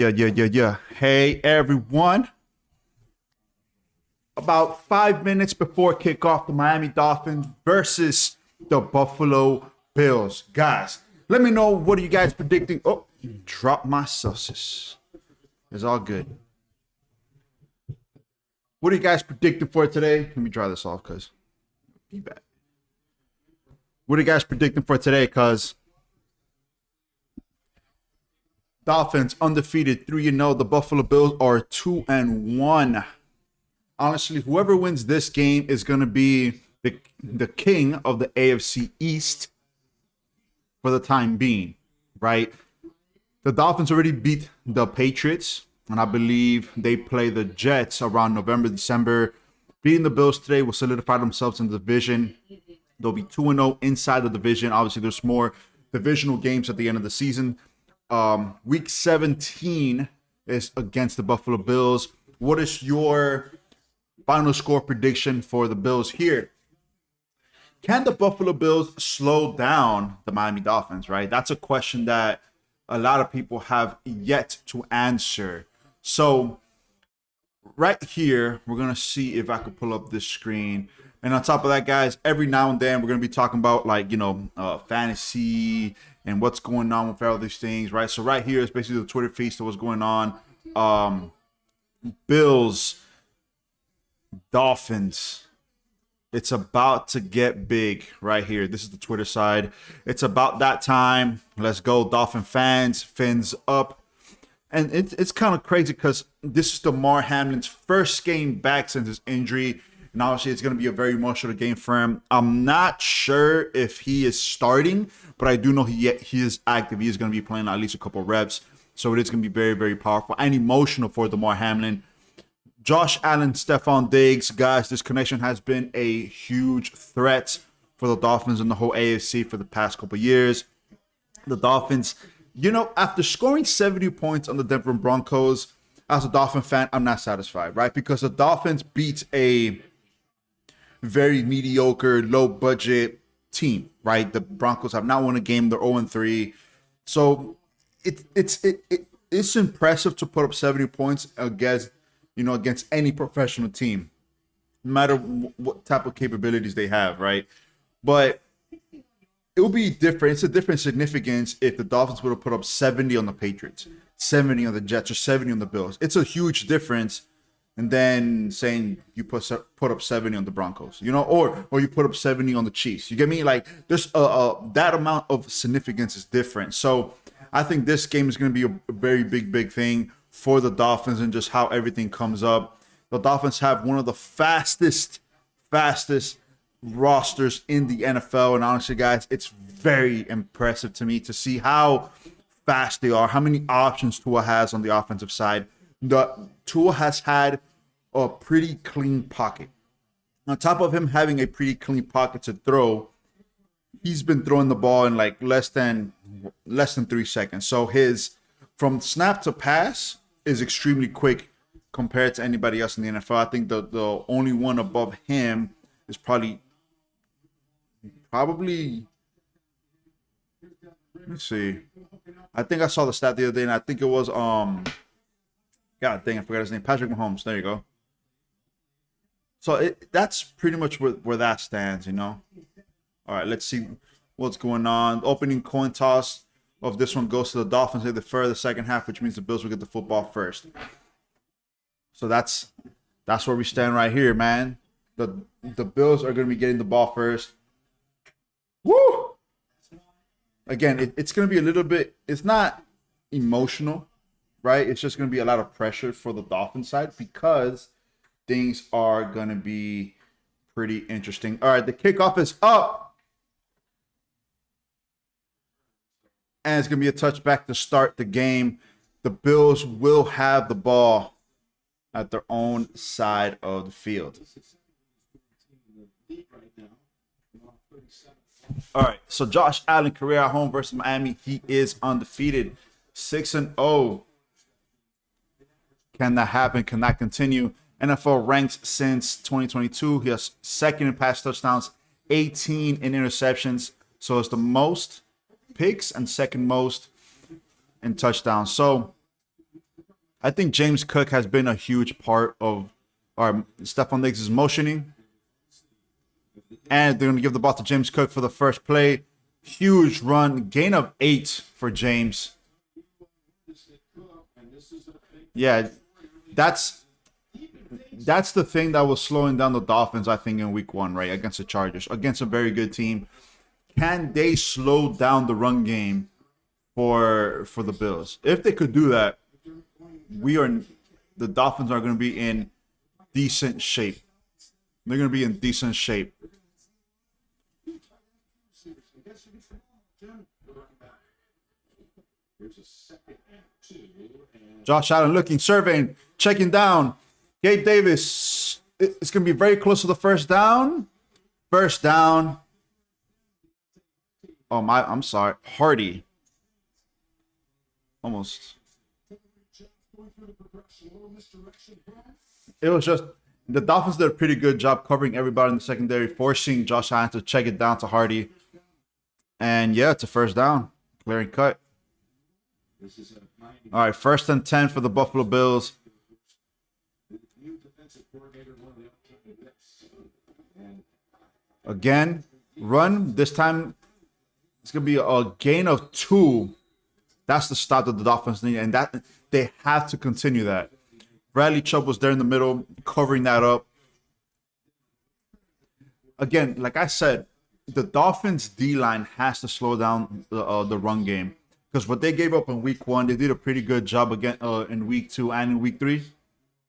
Yeah. Hey, everyone. About 5 minutes before kickoff, the Miami Dolphins versus the Buffalo Bills. Guys, let me know, what are you guys predicting? Oh, drop my sauces. It's all good. What are you guys predicting for today? Let me dry this off, because be back. What are you guys predicting for today? Because Dolphins undefeated 3-0. The Buffalo Bills are 2-1. Honestly, whoever wins this game is going to be the king of the AFC East for the time being, right? The Dolphins already beat the Patriots, and I believe they play the Jets around November, December. Beating the Bills today will solidify themselves in the division. They'll be 2-0 inside the division. Obviously, there's more divisional games at the end of the season. Week 17 is against the Buffalo Bills. What is your final score prediction for the Bills here? Can the Buffalo Bills slow down the Miami Dolphins, right? That's a question that a lot of people have yet to answer. So right here, we're going to see if I could pull up this screen. And on top of that, guys, every now and then we're going to be talking about, like, fantasy and what's going on with all these things, right? So right here is basically the Twitter feast of what's going on. Bills, Dolphins. It's about to get big right here. This is the Twitter side. It's about that time. Let's go, Dolphin fans. Fins up. And it's kind of crazy because this is Damar Hamlin's first game back since his injury. And obviously, it's going to be a very emotional game for him. I'm not sure if he is starting, but I do know he is active. He is going to be playing at least a couple reps. So it is going to be very, very powerful and emotional for Damar Hamlin. Josh Allen, Stephon Diggs, guys, this connection has been a huge threat for the Dolphins and the whole AFC for the past couple of years. The Dolphins, after scoring 70 points on the Denver Broncos, as a Dolphin fan, I'm not satisfied, right? Because the Dolphins beat a very mediocre, low-budget team, right? The Broncos have not won a game. They're 0-3. So it's impressive to put up 70 points against any professional team, no matter what type of capabilities they have, right? But it will be different. It's a different significance if the Dolphins would have put up 70 on the Patriots, 70 on the Jets, or 70 on the Bills. It's a huge difference. And then saying you put up 70 on the Broncos, or you put up 70 on the Chiefs. You get me? Like, there's that amount of significance is different. So I think this game is going to be a very big thing for the Dolphins and just how everything comes up. The Dolphins have one of the fastest rosters in the NFL. And honestly, guys, it's very impressive to me to see how fast they are, how many options Tua has on the offensive side. Tua has had a pretty clean pocket. On top of him having a pretty clean pocket to throw, he's been throwing the ball in like less than 3 seconds. So his from snap to pass is extremely quick compared to anybody else in the NFL. I think the only one above him is probably let me see. I think I saw the stat the other day, and I think it was God dang, I forgot his name. Patrick Mahomes. There you go. So that's pretty much where that stands, All right, let's see what's going on. The opening coin toss of this one goes to the Dolphins. They defer the second half, which means the Bills will get the football first. So that's where we stand right here, man. The Bills are going to be getting the ball first. Woo! Again, it's going to be a little bit. It's not emotional, right? It's just going to be a lot of pressure for the Dolphin side because things are going to be pretty interesting. All right, the kickoff is up. And it's going to be a touchback to start the game. The Bills will have the ball at their own side of the field. All right, so Josh Allen, career at home versus Miami. He is undefeated, 6-0. Can that happen? Can that continue? NFL ranks since 2022. He has second in pass touchdowns, 18 in interceptions. So it's the most picks and second most in touchdowns. So I think James Cook has been a huge part of our Stephon Diggs is motioning. And they're going to give the ball to James Cook for the first play. Huge run. Gain of 8 for James. Yeah, that's the thing that was slowing down the Dolphins, I think, in week 1, right? Against the Chargers. Against a very good team. Can they slow down the run game for the Bills? If they could do that, the Dolphins are going to be in decent shape. They're going to be in decent shape. Josh Allen looking, surveying, checking down. Gabe Davis. It's going to be very close to the first down. First down. Oh, I'm sorry. Hardy. Almost. It was just, the Dolphins did a pretty good job covering everybody in the secondary, forcing Josh Allen to check it down to Hardy. And yeah, it's a first down. Clearing cut. All right, 1st and 10 for the Buffalo Bills. Again, run. This time, it's going to be a gain of 2. That's the stop that the Dolphins need, and that they have to continue that. Bradley Chubb was there in the middle, covering that up. Again, like I said, the Dolphins' D-line has to slow down the run game. Because what they gave up in week 1, they did a pretty good job again in week 2 and in week 3.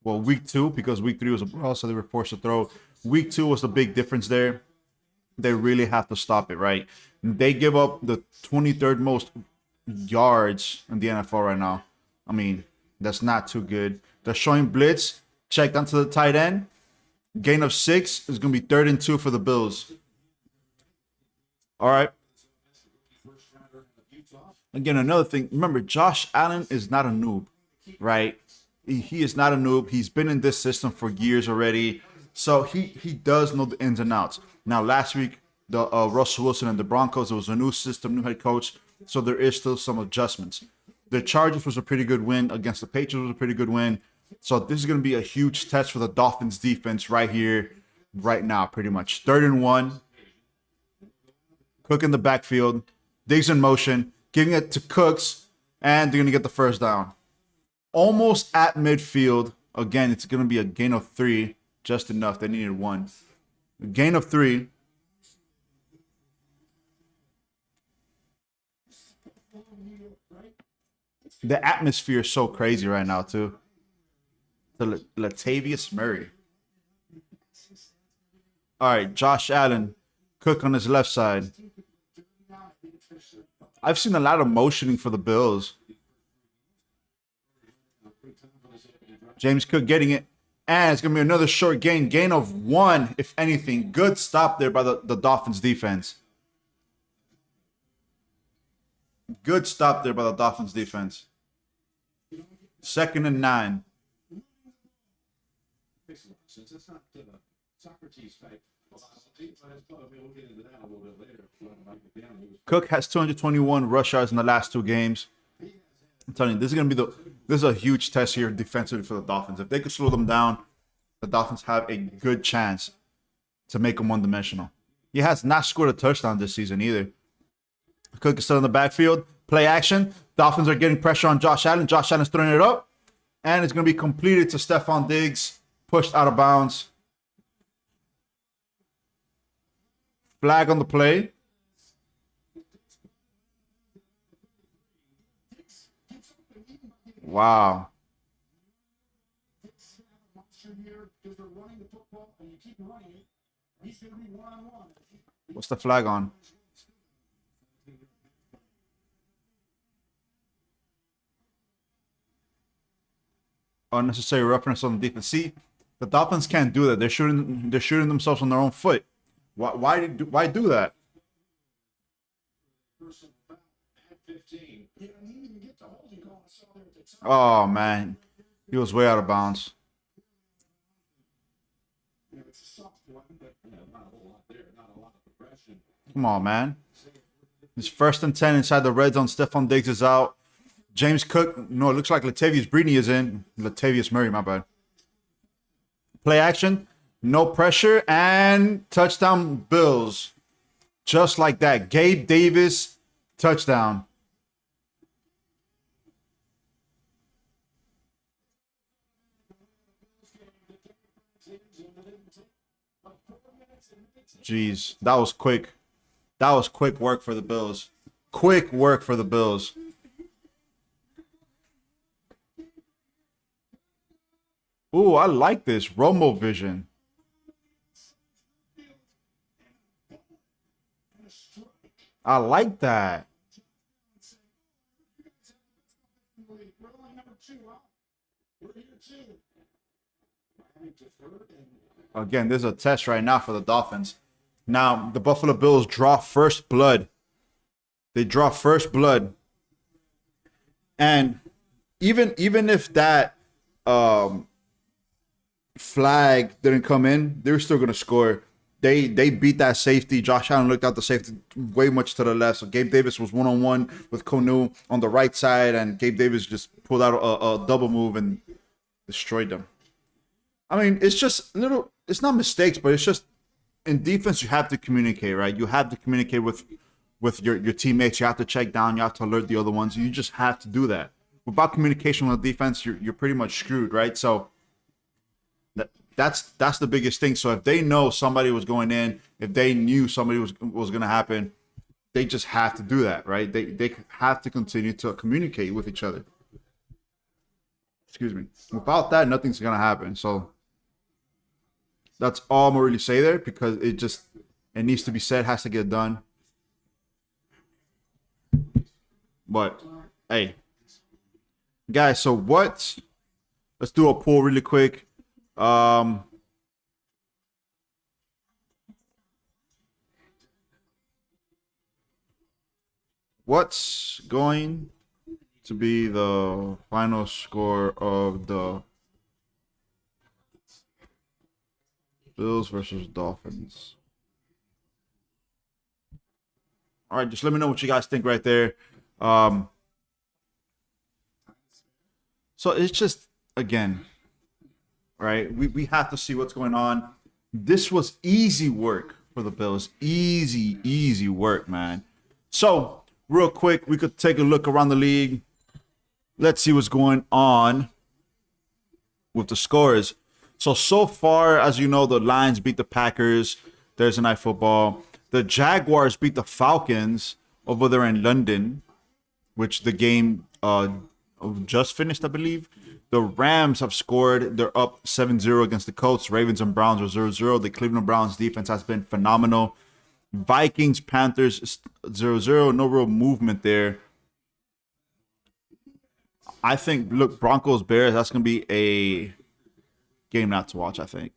Well, week 2, because week 3 was a brawl, so they were forced to throw. Week 2 was the big difference there. They really have to stop it, right? They give up the 23rd most yards in the NFL right now. I mean, that's not too good. They're showing blitz. Check down to the tight end. Gain of 6 is going to be 3rd and 2 for the Bills. All right. Again, another thing. Remember, Josh Allen is not a noob, right? He is not a noob. He's been in this system for years already. So he does know the ins and outs. Now, last week, the Russell Wilson and the Broncos, it was a new system, new head coach. So there is still some adjustments. The Chargers was a pretty good win. Against the Patriots was a pretty good win. So this is going to be a huge test for the Dolphins defense right here, right now, pretty much. 3rd and 1. Cook in the backfield. Diggs in motion. Giving it to Cooks. And they're going to get the first down. Almost at midfield. Again, it's going to be a gain of 3. Just enough. They needed 1. A gain of 3. The atmosphere is so crazy right now, too. The Latavius Murray. All right, Josh Allen. Cook on his left side. I've seen a lot of motioning for the Bills. James Cook getting it. And it's going to be another short gain. Gain of 1, if anything. Good stop there by the Dolphins defense. Good stop there by the Dolphins defense. 2nd and 9. Cook has 221 rush yards in the last 2 games. I'm telling you, this is a huge test here defensively for the Dolphins. If they could slow them down, the Dolphins have a good chance to make them one-dimensional. He has not scored a touchdown this season either. Cook is still in the backfield. Play action. Dolphins are getting pressure on Josh Allen. Josh Allen's throwing it up. And it's going to be completed to Stephon Diggs. Pushed out of bounds. Flag on the play. Wow. What's the flag on? Unnecessary roughness on the defense. See, the Dolphins can't do that. They're shooting themselves on their own foot. Why do that? Oh man, he was way out of bounds. Come on, man. It's 1st and 10 inside the red zone. Stephon Diggs is out. James Cook. No, it looks like Latavius Breeden is in. Latavius Murray, my bad. Play action. No pressure. And touchdown Bills. Just like that. Gabe Davis, touchdown. Jeez, that was quick. That was quick work for the Bills. Quick work for the Bills. Ooh, I like this. Romo vision. I like that. Again, this is a test right now for the Dolphins. Now, the Buffalo Bills draw first blood. They draw first blood. And even if that flag didn't come in, they were still going to score. They beat that safety. Josh Allen looked out the safety way much to the left. So Gabe Davis was one-on-one with Konu on the right side, and Gabe Davis just pulled out a double move and destroyed them. I mean, it's just little. It's not mistakes, but it's just in defense you have to communicate, right? You have to communicate with your teammates. You have to check down. You have to alert the other ones. You just have to do that. Without communication on the defense, you're pretty much screwed, right? So that's the biggest thing. So if they know somebody was going in, if they knew somebody was going to happen, they just have to do that, right? They have to continue to communicate with each other. Excuse me. Without that, nothing's going to happen. So that's all I'm going to really say there, because it needs to be said, has to get done. But, hey. Guys, so let's do a poll really quick. What's going to be the final score of the Bills versus Dolphins? All right, just let me know what you guys think right there. So it's just, again, right? We have to see what's going on. This was easy work for the Bills. Easy work, man. So, real quick, we could take a look around the league. Let's see what's going on with the scores. So far, as you know, the Lions beat the Packers Thursday Night Football. The Jaguars beat the Falcons over there in London, which the game just finished, I believe. The Rams have scored. They're up 7-0 against the Colts. Ravens and Browns are 0-0. The Cleveland Browns defense has been phenomenal. Vikings, Panthers 0-0. No real movement there. I think, look, Broncos, Bears, that's going to be a game not to watch, I think.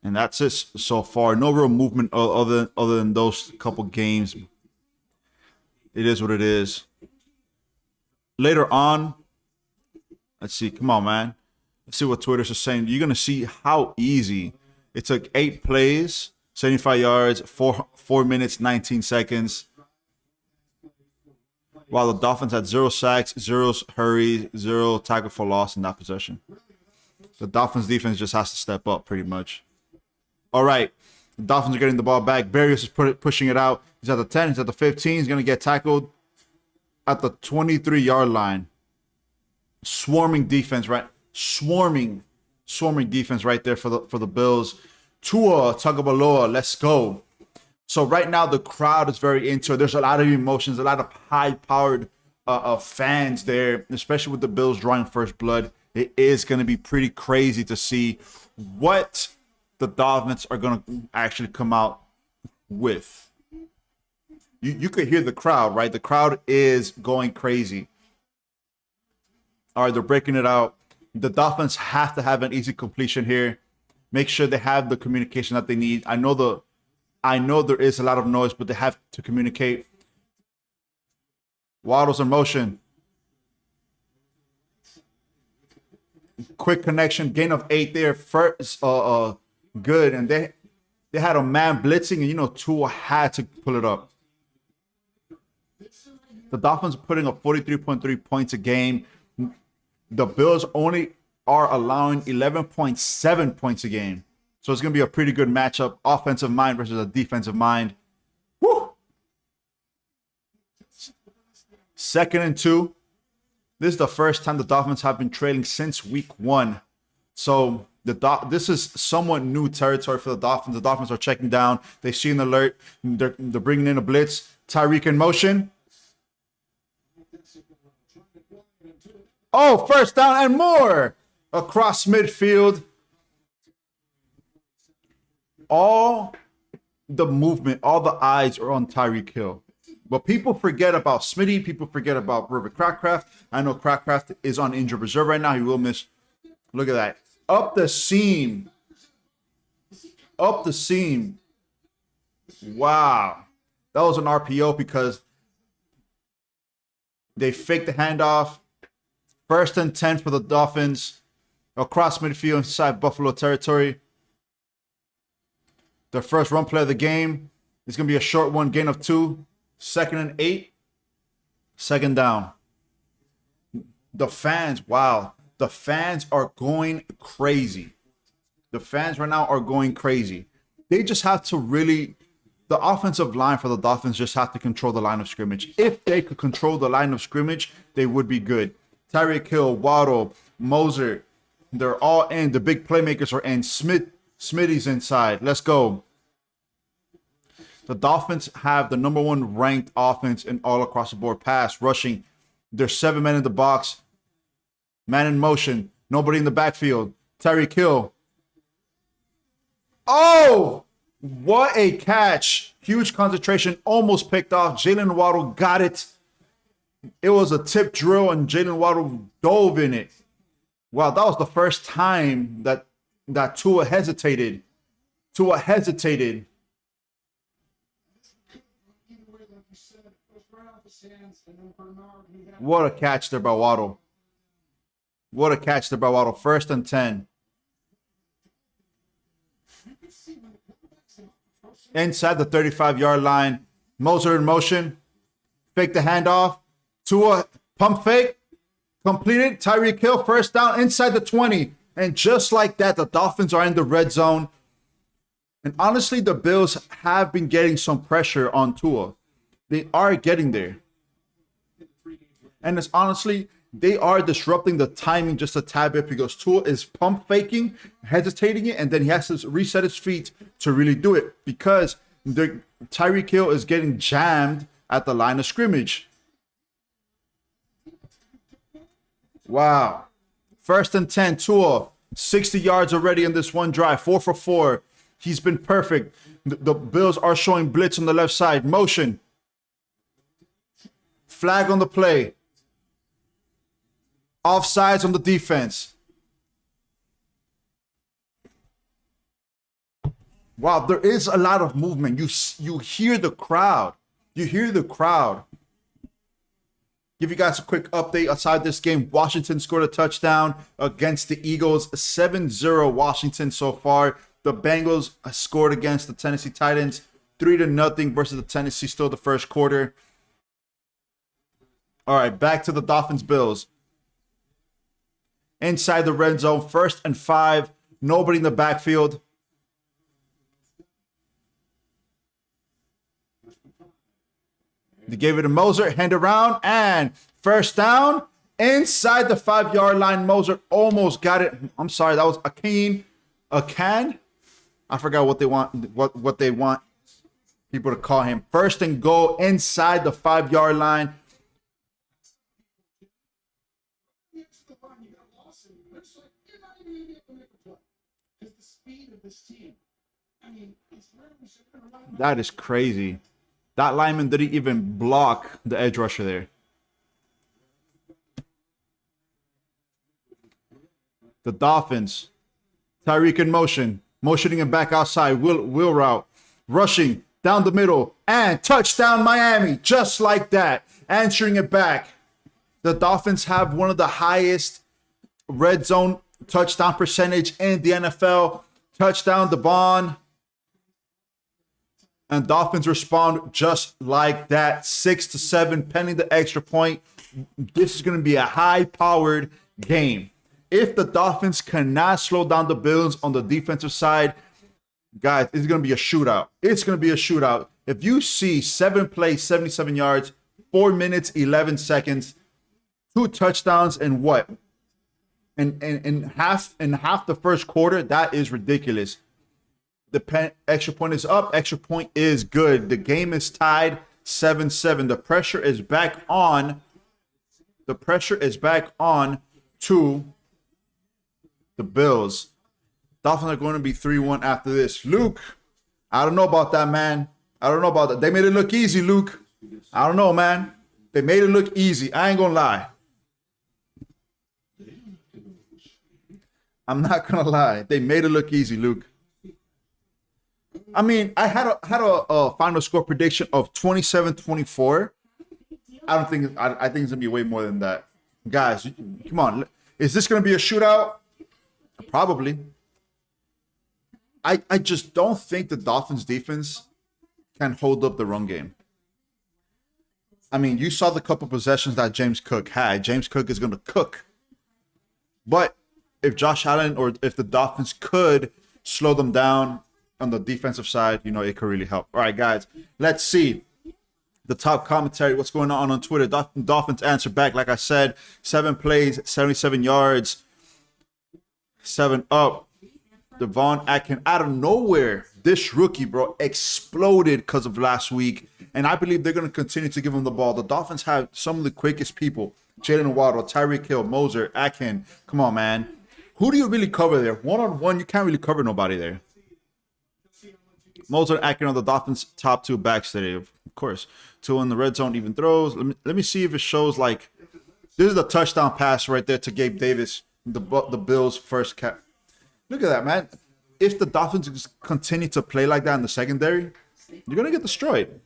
And that's it so far. No real movement other than those couple games. It is what it is. Later on, let's see. Come on, man. Let's see what Twitter's saying. You're going to see how easy. It took 8 plays, 75 yards, 4 minutes, 19 seconds. While the Dolphins had 0 sacks, 0 hurries, 0 tackle for loss in that possession. The Dolphins defense just has to step up pretty much. All right. The Dolphins are getting the ball back. Barrios is pushing it out. He's at the 10. He's at the 15. He's going to get tackled at the 23-yard line. Swarming defense, right? Swarming defense right there for the Bills. Tua Tagovailoa, let's go. So right now the crowd is very into it. There's a lot of emotions, a lot of high-powered fans there, especially with the Bills drawing first blood. It is going to be pretty crazy to see what the Dolphins are going to actually come out with. You could hear the crowd, right? The crowd is going crazy. All right, they're breaking it out. The Dolphins have to have an easy completion here. Make sure they have the communication that they need. I know there is a lot of noise, but they have to communicate. Waddle's in motion. Quick connection, gain of 8 there. First, good. And they had a man blitzing, and Tua had to pull it up. The Dolphins are putting up 43.3 points a game. The Bills only are allowing 11.7 points a game. So it's going to be a pretty good matchup. Offensive mind versus a defensive mind. Woo! 2nd and 2. This is the first time the Dolphins have been trailing since week 1. So this is somewhat new territory for the Dolphins. The Dolphins are checking down. They see an alert. They're bringing in a blitz. Tyreek in motion. Oh, first down and more. Across midfield. All the movement, all the eyes are on Tyreek Hill. But people forget about Smitty. People forget about Robert Kraftcraft. I know Kraftcraft is on injured reserve right now. He will miss. Look at that. Up the seam. Up the seam. Wow. That was an RPO because they faked the handoff. 1st and 10 for the Dolphins. Across midfield inside Buffalo territory. Their first run play of the game. It's going to be a short one, gain of 2. 2nd and 8. 2nd down. The fans, wow. The fans are going crazy. The fans right now are going crazy. They just have to really, the offensive line for the Dolphins just have to control the line of scrimmage. If they could control the line of scrimmage, they would be good. Tyreek Hill, Waddle, Moser, they're all in. The big playmakers are in. Smitty's inside. Let's go. The Dolphins have the number 1 ranked offense in all across the board. Pass, rushing. There's 7 men in the box. Man in motion. Nobody in the backfield. Tyreek Hill. Oh! What a catch. Huge concentration. Almost picked off. Jalen Waddle got it. It was a tip drill, and Jalen Waddle dove in it. Wow, that was the first time that Tua hesitated. Tua hesitated. What a catch there by Waddle. What a catch there by Waddle. 1st and 10. Inside the 35-yard line. Moser in motion. Fake the handoff. Tua pump fake. Completed. Tyreek Hill, 1st down inside the 20. And just like that, the Dolphins are in the red zone. And honestly, the Bills have been getting some pressure on Tua. They are getting there. And it's honestly, they are disrupting the timing just a tad bit because Tua is pump faking, hesitating it, and then he has to reset his feet to really do it because Tyreek Hill is getting jammed at the line of scrimmage. Wow. 1st and 10, Tua, 60 yards already in this one drive, 4 for 4. He's been perfect. The Bills are showing blitz on the left side. Motion. Flag on the play. Offsides on the defense. Wow, there is a lot of movement. You hear the crowd. You hear the crowd. Give you guys a quick update outside this game. Washington scored a touchdown against the Eagles. 7-0 Washington so far. The Bengals scored against the Tennessee Titans. 3-0 versus the Tennessee still the first quarter. All right, back to the Dolphins Bills. Inside the red zone, 1st and 5. Nobody in the backfield. They gave it to Moser, hand around, and 1st down. Inside the 5-yard line, Moser almost got it. I'm sorry, that was a can. I forgot what they want, what they want people to call him. 1st and goal inside the 5-yard line. That is crazy. That lineman didn't even block the edge rusher there. The Dolphins. Tyreek in motion. Motioning him back outside. Will route. Rushing down the middle. And touchdown Miami. Just like that. Answering it back. The Dolphins have one of the highest red zone touchdown percentage in the NFL. Touchdown Devon. And Dolphins respond just like that. 6-7, pending the extra point. This is going to be a high-powered game. If the Dolphins cannot slow down the Bills on the defensive side, guys, it's going to be a shootout. It's going to be a shootout. If you see 7 plays, 77 yards, 4 minutes, 11 seconds, 2 touchdowns, and what? In half the first quarter, that is ridiculous. The extra point is up. Extra point is good. The game is tied 7-7. The pressure is back on. The pressure is back on to the Bills. Dolphins are going to be 3-1 after this. Luke, I don't know about that, man. I don't know about that. They made it look easy, Luke. I don't know, man. They made it look easy. I ain't going to lie. I'm not going to lie. They made it look easy, Luke. I mean, I had a final score prediction of 27-24. I think it's going to be way more than that. Guys, come on. Is this going to be a shootout? Probably. I just don't think the Dolphins defense can hold up the run game. I mean, you saw the couple possessions that James Cook had. James Cook is going to cook. But if Josh Allen or if the Dolphins could slow them down on the defensive side, you know, it could really help. All right, guys, let's see the top commentary. What's going on Twitter? Dolphins answer back. Like I said, 7 plays, 77 yards, 7 up. Devon Atkin out of nowhere. This rookie, bro, exploded because of last week. And I believe they're going to continue to give him the ball. The Dolphins have some of the quickest people. Jalen Waddle, Tyreek Hill, Moser, Atkin. Come on, man. Who do you really cover there? One-on-one, you can't really cover nobody there. Moser and Atkin are the Dolphins' top 2 backs today, of course. 2 in the red zone, even throws. Let me see if it shows like this is the touchdown pass right there to Gabe Davis, the Bills' first cap. Look at that, man. If the Dolphins just continue to play like that in the secondary, you're gonna get destroyed.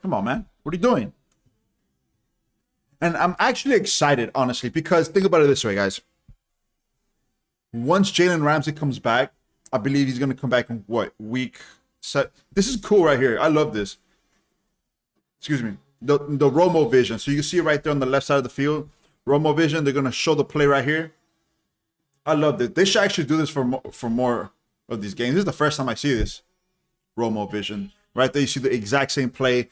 Come on, man. What are you doing? And I'm actually excited, honestly, because think about it this way, guys. Once Jalen Ramsey comes back, I believe he's going to come back in what? Week set. This is cool right here. I love this. Excuse me. The Romo vision. So you can see it right there on the left side of the field. Romo vision. They're going to show the play right here. I love this. They should actually do this for more of these games. This is the first time I see this. Romo vision. Right there, you see the exact same play.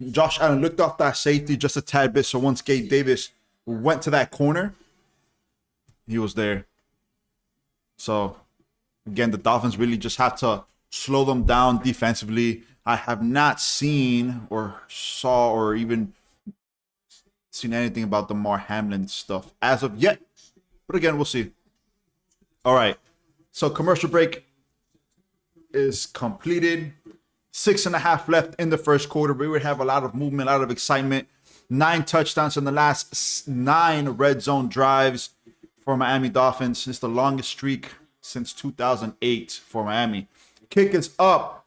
Josh Allen looked off that safety just a tad bit. So once Gabe Davis went to that corner, he was there. So, again, the Dolphins really just have to slow them down defensively. I have not seen or saw or even seen anything about the Damar Hamlin stuff as of yet. But again, we'll see. All right. So, commercial break is completed. 6.5 left in the first quarter. We would have a lot of movement, a lot of excitement. 9 touchdowns in the last 9 red zone drives for Miami Dolphins. It's the longest streak since 2008 for Miami. Kick is up.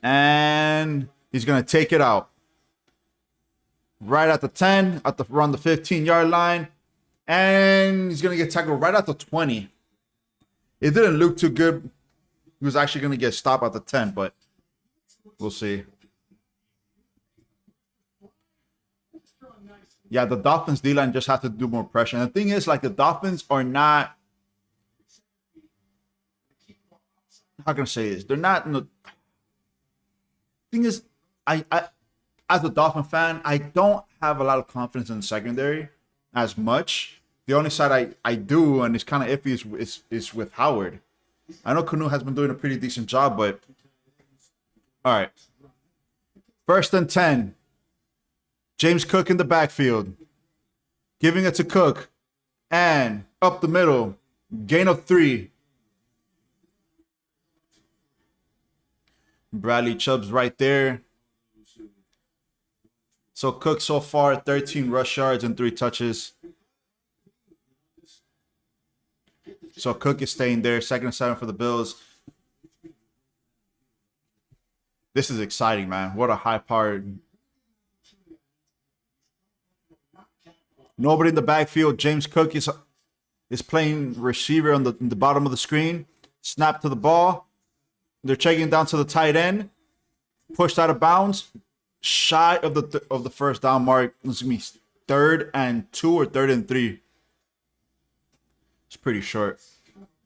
And he's going to take it out. Right at the 10, around the 15-yard line. And he's going to get tackled right at the 20. It didn't look too good. He was actually going to get stopped at the 10, but we'll see. Yeah, the Dolphins D-line just have to do more pressure. And the thing is, like, the Dolphins are not... How can I say this? They're not... Thing is, I as a Dolphin fan, I don't have a lot of confidence in the secondary as much. The only side I do, and it's kind of iffy, is with Howard. I know Kanu has been doing a pretty decent job, but... All right. 1st and 10. James Cook in the backfield. Giving it to Cook. And up the middle. Gain of 3. Bradley Chubb's right there. So Cook so far 13 rush yards and 3 touches. So Cook is staying there. 2nd and 7 for the Bills. This is exciting, man. What a high-powered. Nobody in the backfield. James Cook is playing receiver on the bottom of the screen. Snap to the ball. They're checking down to the tight end. Pushed out of bounds. Shy of the first down mark. It's going to be 3rd and 2 or 3rd and 3. It's pretty short.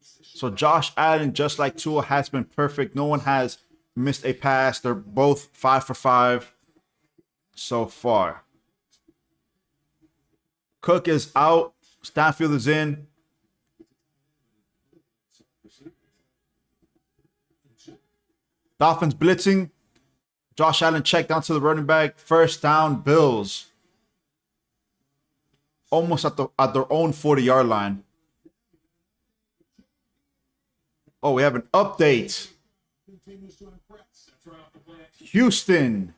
So Josh Allen, just like Tua, has been perfect. No one has missed a pass. They're both 5 for 5 so far. Cook is out. Stanfield is in. Dolphins blitzing. Josh Allen checked down to the running back. First down, Bills. Almost at their own 40-yard line. Oh, we have an update. Houston.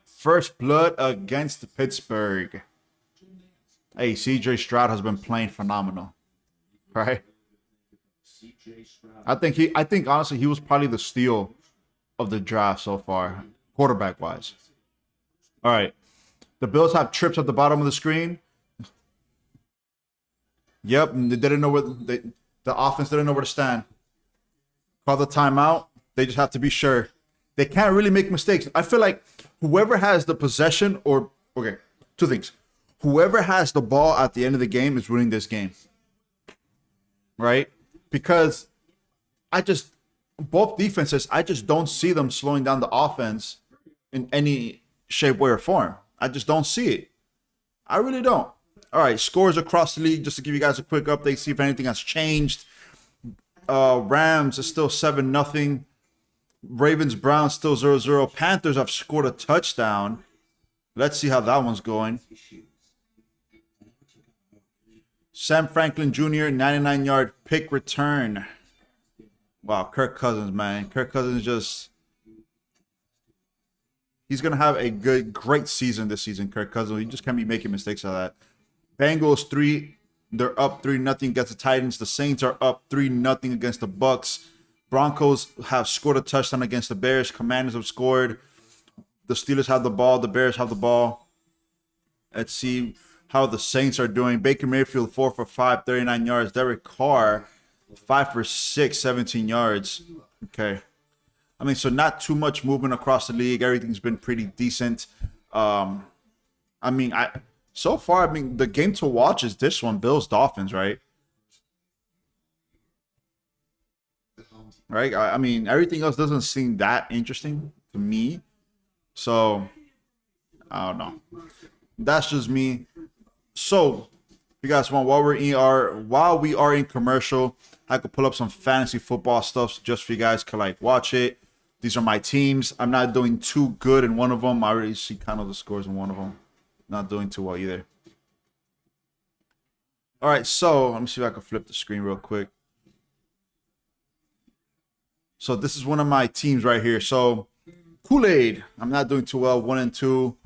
First blood against Pittsburgh. Hey, CJ Stroud has been playing phenomenal. Right? I think honestly he was probably the steal of the draft so far, quarterback wise. All right. The Bills have trips at the bottom of the screen. Yep, and they didn't know where the offense didn't know where to stand. Call the timeout. They just have to be sure. They can't really make mistakes. I feel like whoever has the possession two things. Whoever has the ball at the end of the game is winning this game. Right? Because both defenses, I just don't see them slowing down the offense in any shape, way, or form. I just don't see it. I really don't. All right, scores across the league, just to give you guys a quick update, see if anything has changed. Rams is still 7-0. Ravens, Browns still 0-0. Panthers have scored a touchdown. Let's see how that one's going. Sam Franklin Jr., 99-yard pick return. Wow, Kirk Cousins, man. Kirk Cousins he's going to have a great season this season, Kirk Cousins. You just can't be making mistakes like that. Bengals 3, they're up 3-0 against the Titans. The Saints are up 3-0 against the Bucks. Broncos have scored a touchdown against the Bears. Commanders have scored. The Steelers have the ball. The Bears have the ball. Let's see how the Saints are doing. Baker Mayfield 4 for 5, 39 yards. Derek Carr 5 for 6, 17 yards. Okay. I mean, so not too much movement across the league. Everything's been pretty decent. So far, the game to watch is this one, Bills Dolphins, right? Right? I mean, everything else doesn't seem that interesting to me. So, I don't know. That's just me. So, if you guys want, while we are in commercial, I could pull up some fantasy football stuff just for you guys to watch it. These are my teams. I'm not doing too good in one of them. I already see kind of the scores in one of them. Not doing too well either. All right, so let me see if I can flip the screen real quick. So this is one of my teams right here. So Kool-Aid, I'm not doing too well. 1-2.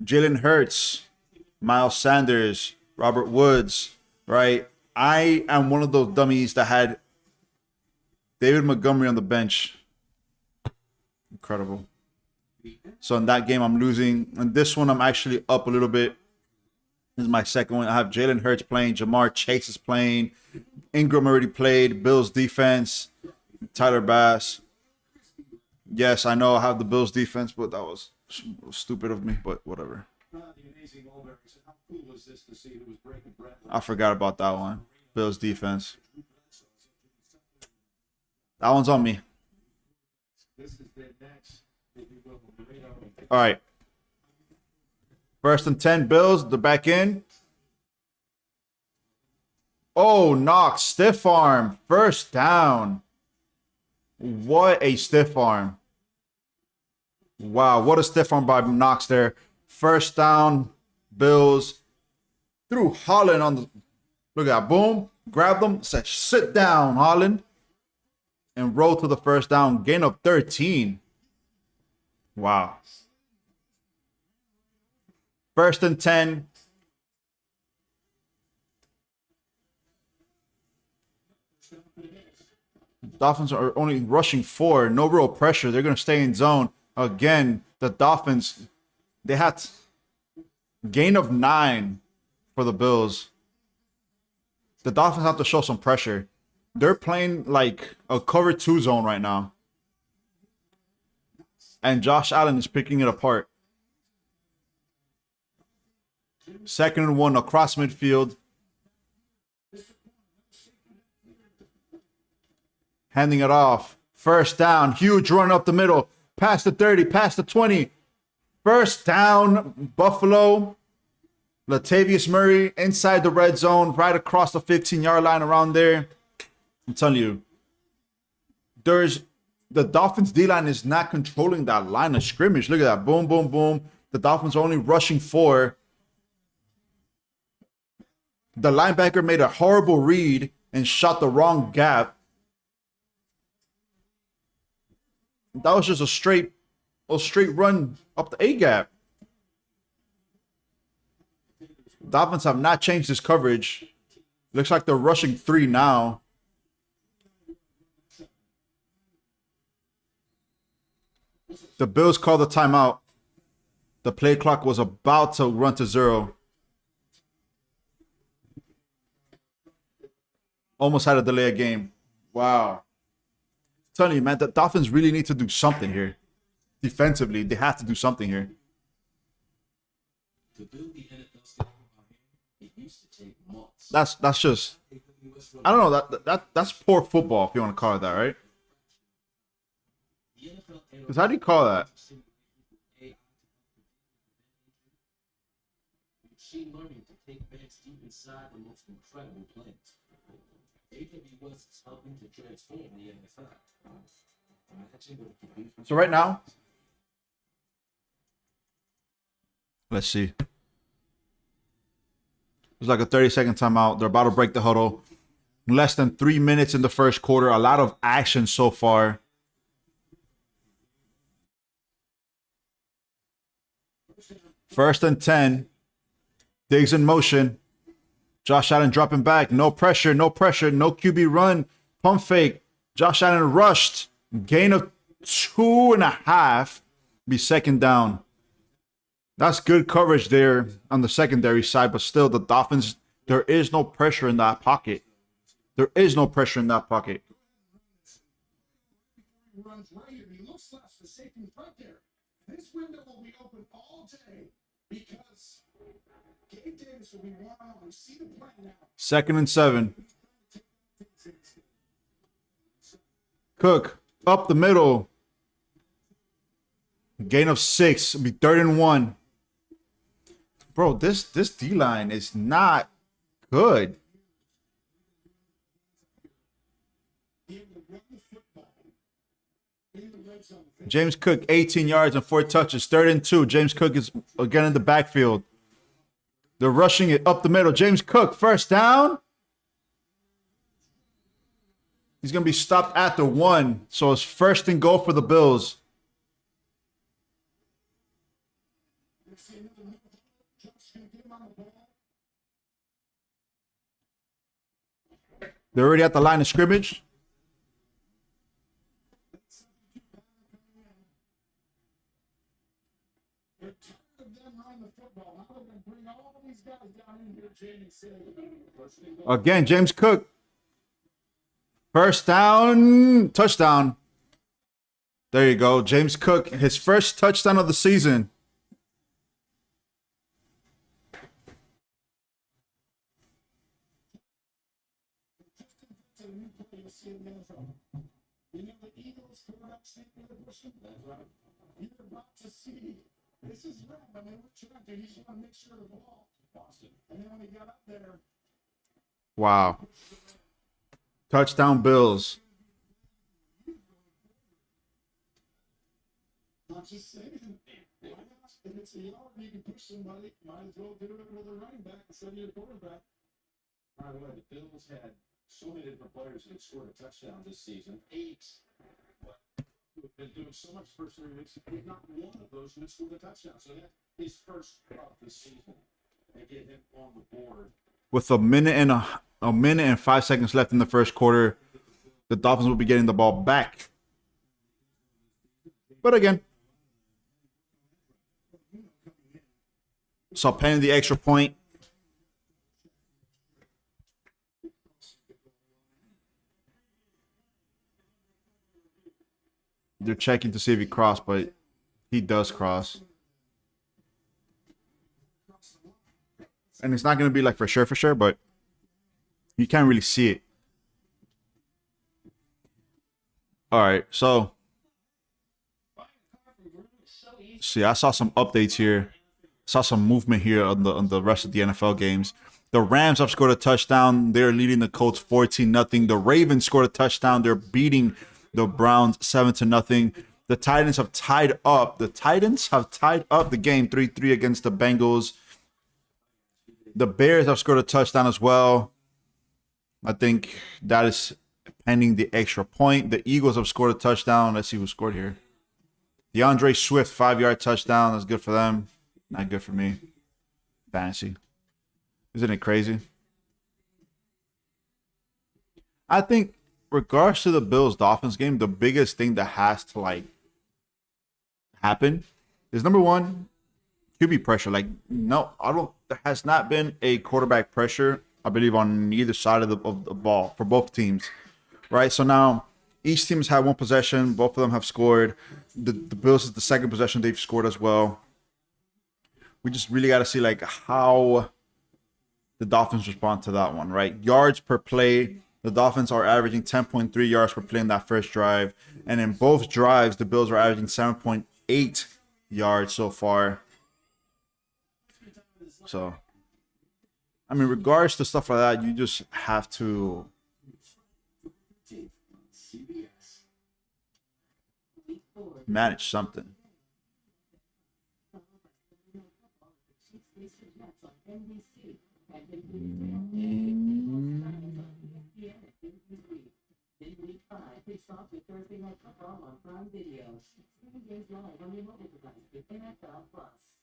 Jalen Hurts, Miles Sanders, Robert Woods, right? I am one of those dummies that had David Montgomery on the bench. Incredible. So in that game, I'm losing. And this one, I'm actually up a little bit. This is my second one. I have Jalen Hurts playing. Jamar Chase is playing. Ingram already played. Bills defense. Tyler Bass. Yes, I know I have the Bills defense, but that was stupid of me, but whatever. I forgot about that one. Bills defense. That one's on me. All right. 1st and 10, Bills. They're back in. Oh, Knox. Stiff arm. First down. What a stiff arm. Wow, what a stiff arm by Knox there. First down, Bills. Threw Holland on the... Look at that. Boom. Grabbed them. Said, sit down, Holland. And roll to the first down. Gain of 13. Wow. 1st and 10. Dolphins are only rushing 4. No real pressure. They're going to stay in zone. Again, the Dolphins, they had gain of 9 for the Bills. The Dolphins have to show some pressure. They're playing like a cover 2 zone right now. And Josh Allen is picking it apart. 2nd and 1 across midfield. Handing it off. 1st down. Huge run up the middle. Past the 30. Past the 20. 1st down. Buffalo. Latavius Murray inside the red zone. Right across the 15-yard line around there. I'm telling you. The Dolphins D-line is not controlling that line of scrimmage. Look at that. Boom, boom, boom. The Dolphins are only rushing 4. The linebacker made a horrible read and shot the wrong gap. That was just a straight run up the A gap. Dolphins have not changed this coverage. Looks like they're rushing 3 now. The Bills called the timeout. The play clock was about to run to 0. Almost had to delay a game. Wow. I'm telling you, man, the Dolphins really need to do something here. Defensively, they have to do something here. That's just, I don't know, that's poor football, if you want to call it that, right? Because how do you call that? So right now, let's see. It's like a 30-second timeout. They're about to break the huddle. Less than 3 minutes in the first quarter. A lot of action so far. First and 10. Diggs in motion. Josh Allen dropping back. No pressure, no pressure. No QB run. Pump fake. Josh Allen rushed. Gain of 2.5. Be 2nd down. That's good coverage there on the secondary side, but still the Dolphins, there is no pressure in that pocket. There is no pressure in that pocket. This window will be open all day because Gabe Davis will be one. We see the plan now. 2nd and 7. Cook up the middle. Gain of 6. It'll be 3rd and 1. Bro, this D-line is not good. James Cook, 18 yards and 4 touches. 3rd and 2. James Cook is again in the backfield. They're rushing it up the middle. James Cook, 1st down. He's going to be stopped at the 1. So it's 1st and goal for the Bills. They're already at the line of scrimmage. Again, James Cook. 1st down. Touchdown. There you go. James Cook, his 1st touchdown of the season. This is right. I mean, what you want to do, you just want to make sure the ball Boston. And then when he got up there. Wow. Touchdown Bills. I'm just saying. If it's a yard, you can push somebody. Might as well do it with a running back instead of your quarterback. By the way, the Bills had so many different players that scored a touchdown this season. 8. We've been doing so much first 3 weeks. Not one of those who scored a touchdown. So that's his first drop this season. They get him on the board. With a minute and 5 seconds left in the first quarter, the Dolphins will be getting the ball back. But again, so penning the extra point. They're checking to see if he crossed, but he does cross. And it's not going to be like for sure, but you can't really see it. All right, so see, I saw some updates here. Saw some movement here on the rest of the NFL games. The Rams have scored a touchdown. They're leading the Colts 14-0. The Ravens scored a touchdown. They're beating the Browns 7-0. The Titans have tied up. The Titans have tied up the game 3-3 against the Bengals. The Bears have scored a touchdown as well. I think that is pending the extra point. The Eagles have scored a touchdown. Let's see who scored here. DeAndre Swift, 5-yard touchdown. That's good for them. Not good for me. Fantasy. Isn't it crazy? I think, regards to the Bills-Dolphins game, the biggest thing that has to, like, happen is, number one, QB pressure. Like, no, there has not been a quarterback pressure, I believe, on either side of the ball for both teams. Right? So now, each team has had one possession. Both of them have scored. The Bills is the second possession. They've scored as well. We just really got to see, like, how the Dolphins respond to that one, right? Yards per play, the Dolphins are averaging 10.3 yards per play in that first drive. And in both drives, the Bills are averaging 7.8 yards so far. So, I mean, regards to stuff like that, you just have to manage something.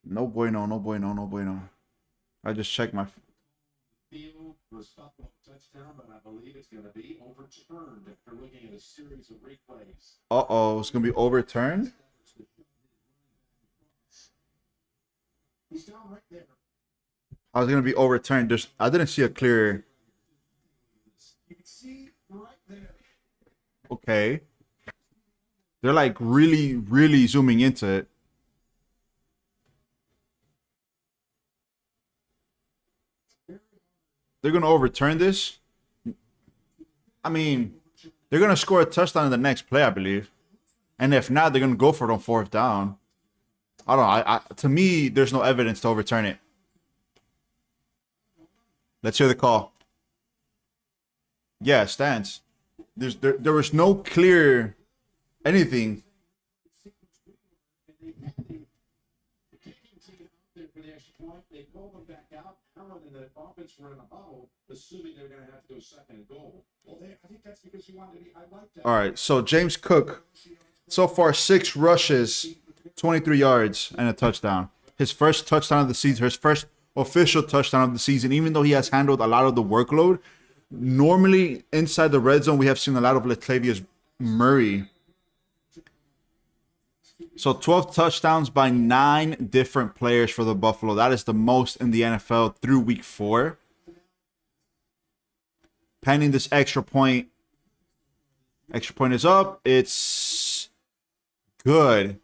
No bueno, no bueno, no bueno. I just checked my. Uh-oh, it's gonna be overturned. I was gonna be overturned. I didn't see a clear. Okay. They're like really, really zooming into it. They're gonna overturn this. I mean, they're gonna score a touchdown in the next play, I believe. And if not, they're gonna go for it on fourth down. I don't know. To me, there's no evidence to overturn it. Let's hear the call. Yeah, it stands. There was no clear anything. All right, so James Cook, so far 6 rushes, 23 yards, and a touchdown. His first touchdown of the season, his first official touchdown of the season, even though he has handled a lot of the workload. Normally, inside the red zone, we have seen a lot of Latavius Murray. So 12 touchdowns by 9 different players for the Buffalo. That is the most in the NFL through week 4. Pending this extra point. Extra point is up. It's good.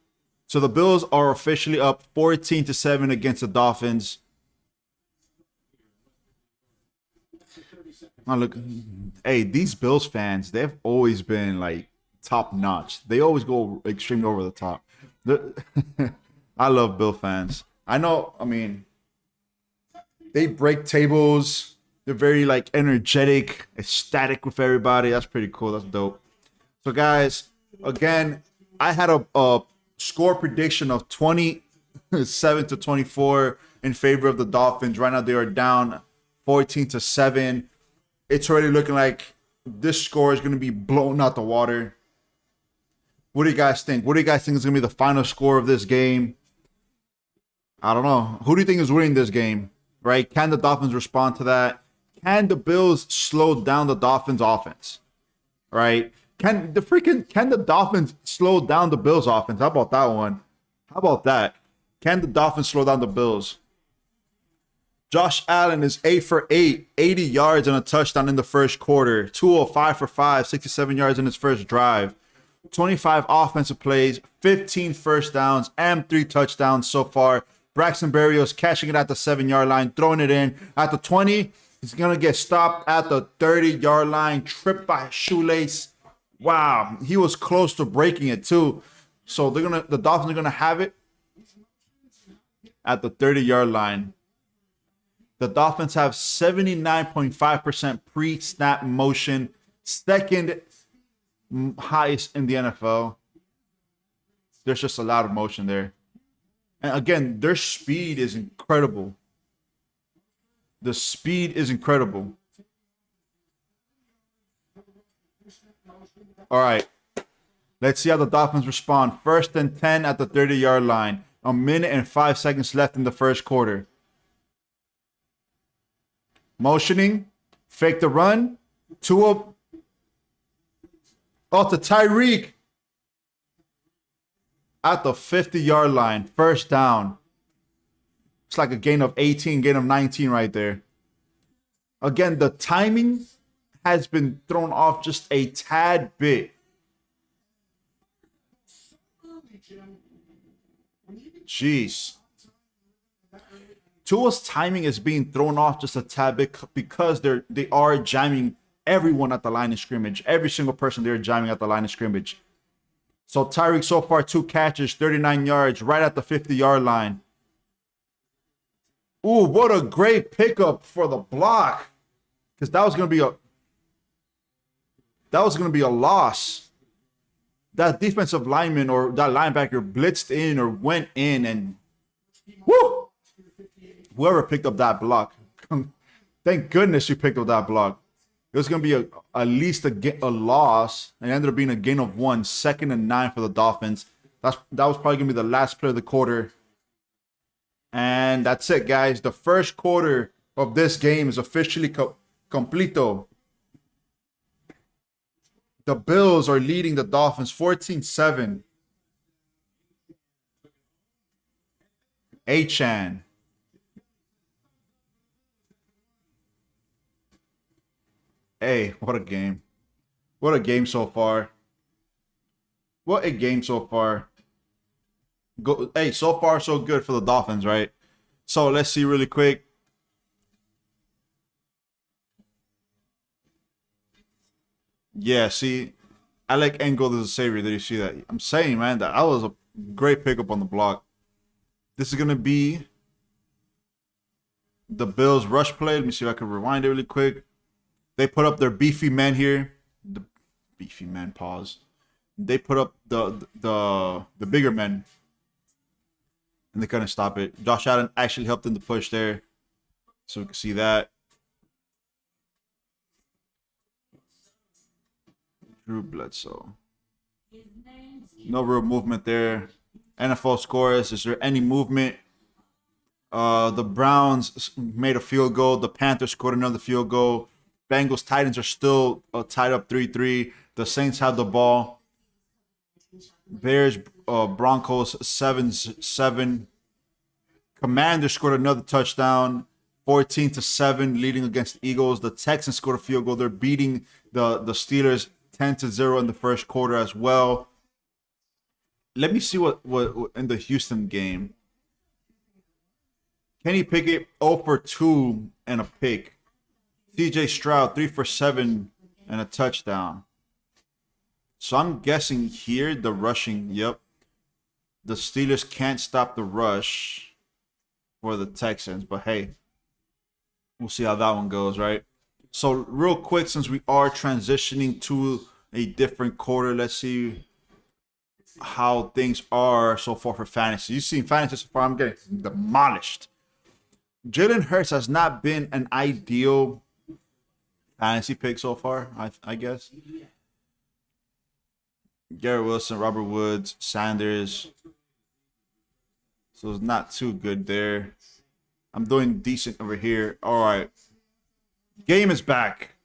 So the Bills are officially up 14-7 against the Dolphins. Now look, hey, these Bills fans, they've always been like top notch. They always go extremely over the top. I love Bill fans. I know, I mean, they break tables. They're very like energetic, ecstatic with everybody. That's pretty cool. That's dope. So guys, again, I had a score prediction of 27-24 in favor of the Dolphins. Right now they are down 14-7. It's already looking like this score is going to be blown out the water. What do you guys think? What do you guys think is going to be the final score of this game? I don't know. Who do you think is winning this game? Right? Can the Dolphins respond to that? Can the Bills slow down the Dolphins offense? Right? Can the Dolphins slow down the Bills offense? How about that one? How about that? Can the Dolphins slow down the Bills? Josh Allen is 8 for 8, 80 yards and a touchdown in the first quarter. 205 for 5, 67 yards in his first drive. 25 offensive plays, 15 first downs, and 3 touchdowns so far. Braxton Berrios catching it at the 7-yard line, throwing it in at the 20. He's going to get stopped at the 30-yard line, tripped by a shoelace. Wow, he was close to breaking it too. So the Dolphins are going to have it at the 30-yard line. The Dolphins have 79.5% pre-snap motion, second highest in the NFL. There's just a lot of motion there. And again, their speed is incredible. The speed is incredible. All right. Let's see how the Dolphins respond. 1st and 10 at the 30-yard line. 1 minute and 5 seconds left in the first quarter. Motioning. Fake the run. Tua. Oh, to Tyreek. At the 50-yard line. First down. It's like a gain of 18, gain of 19 right there. Again, the timing has been thrown off just a tad bit. Jeez. Tua's timing is being thrown off just a tad bit because they are jamming everyone at the line of scrimmage. Every single person they're jamming at the line of scrimmage. So Tyreek so far 2 catches, 39 yards, right at the 50-yard line. Ooh, what a great pickup for the block. Because that was gonna be a loss. That defensive lineman or that linebacker blitzed in or went in and whoo! Whoever picked up that block. Thank goodness you picked up that block. It was gonna be at least a loss, and it ended up being a gain of 1, 2nd and 9 for the Dolphins. That was probably gonna be the last play of the quarter. And that's it, guys. The first quarter of this game is officially completo. The Bills are leading the Dolphins 14-7. Achan. Hey, what a game. What a game so far. What a game so far. Hey, so far so good for the Dolphins, right? So let's see really quick. Yeah, see, I like Engel as a savior. Did you see that? I'm saying, man, that was a great pickup on the block. This is gonna be the Bills rush play. Let me see if I can rewind it really quick. They put up their beefy men here. The beefy men, pause. They put up the bigger men. And they couldn't stop it. Josh Allen actually helped them to push there. So we can see that. Drew Bledsoe. No real movement there. NFL scores. Is there any movement? The Browns made a field goal. The Panthers scored another field goal. Bengals, Titans are still tied up 3-3. The Saints have the ball. Bears, Broncos 7-7. Commanders scored another touchdown, 14-7, leading against the Eagles. The Texans scored a field goal. They're beating the Steelers 10-0 in the first quarter as well. Let me see what in the Houston game. Kenny Pickett 0 for 2 and a pick. CJ Stroud 3 for 7 and a touchdown. So I'm guessing here the rushing, yep. The Steelers can't stop the rush for the Texans, but hey, we'll see how that one goes, right? So real quick, since we are transitioning to a different quarter, let's see how things are so far for fantasy. You've seen fantasy so far, I'm getting demolished. Jalen Hurts has not been an ideal fantasy pick so far, I guess. Garrett Wilson, Robert Woods, Sanders. So it's not too good there. I'm doing decent over here. All right. Game is back.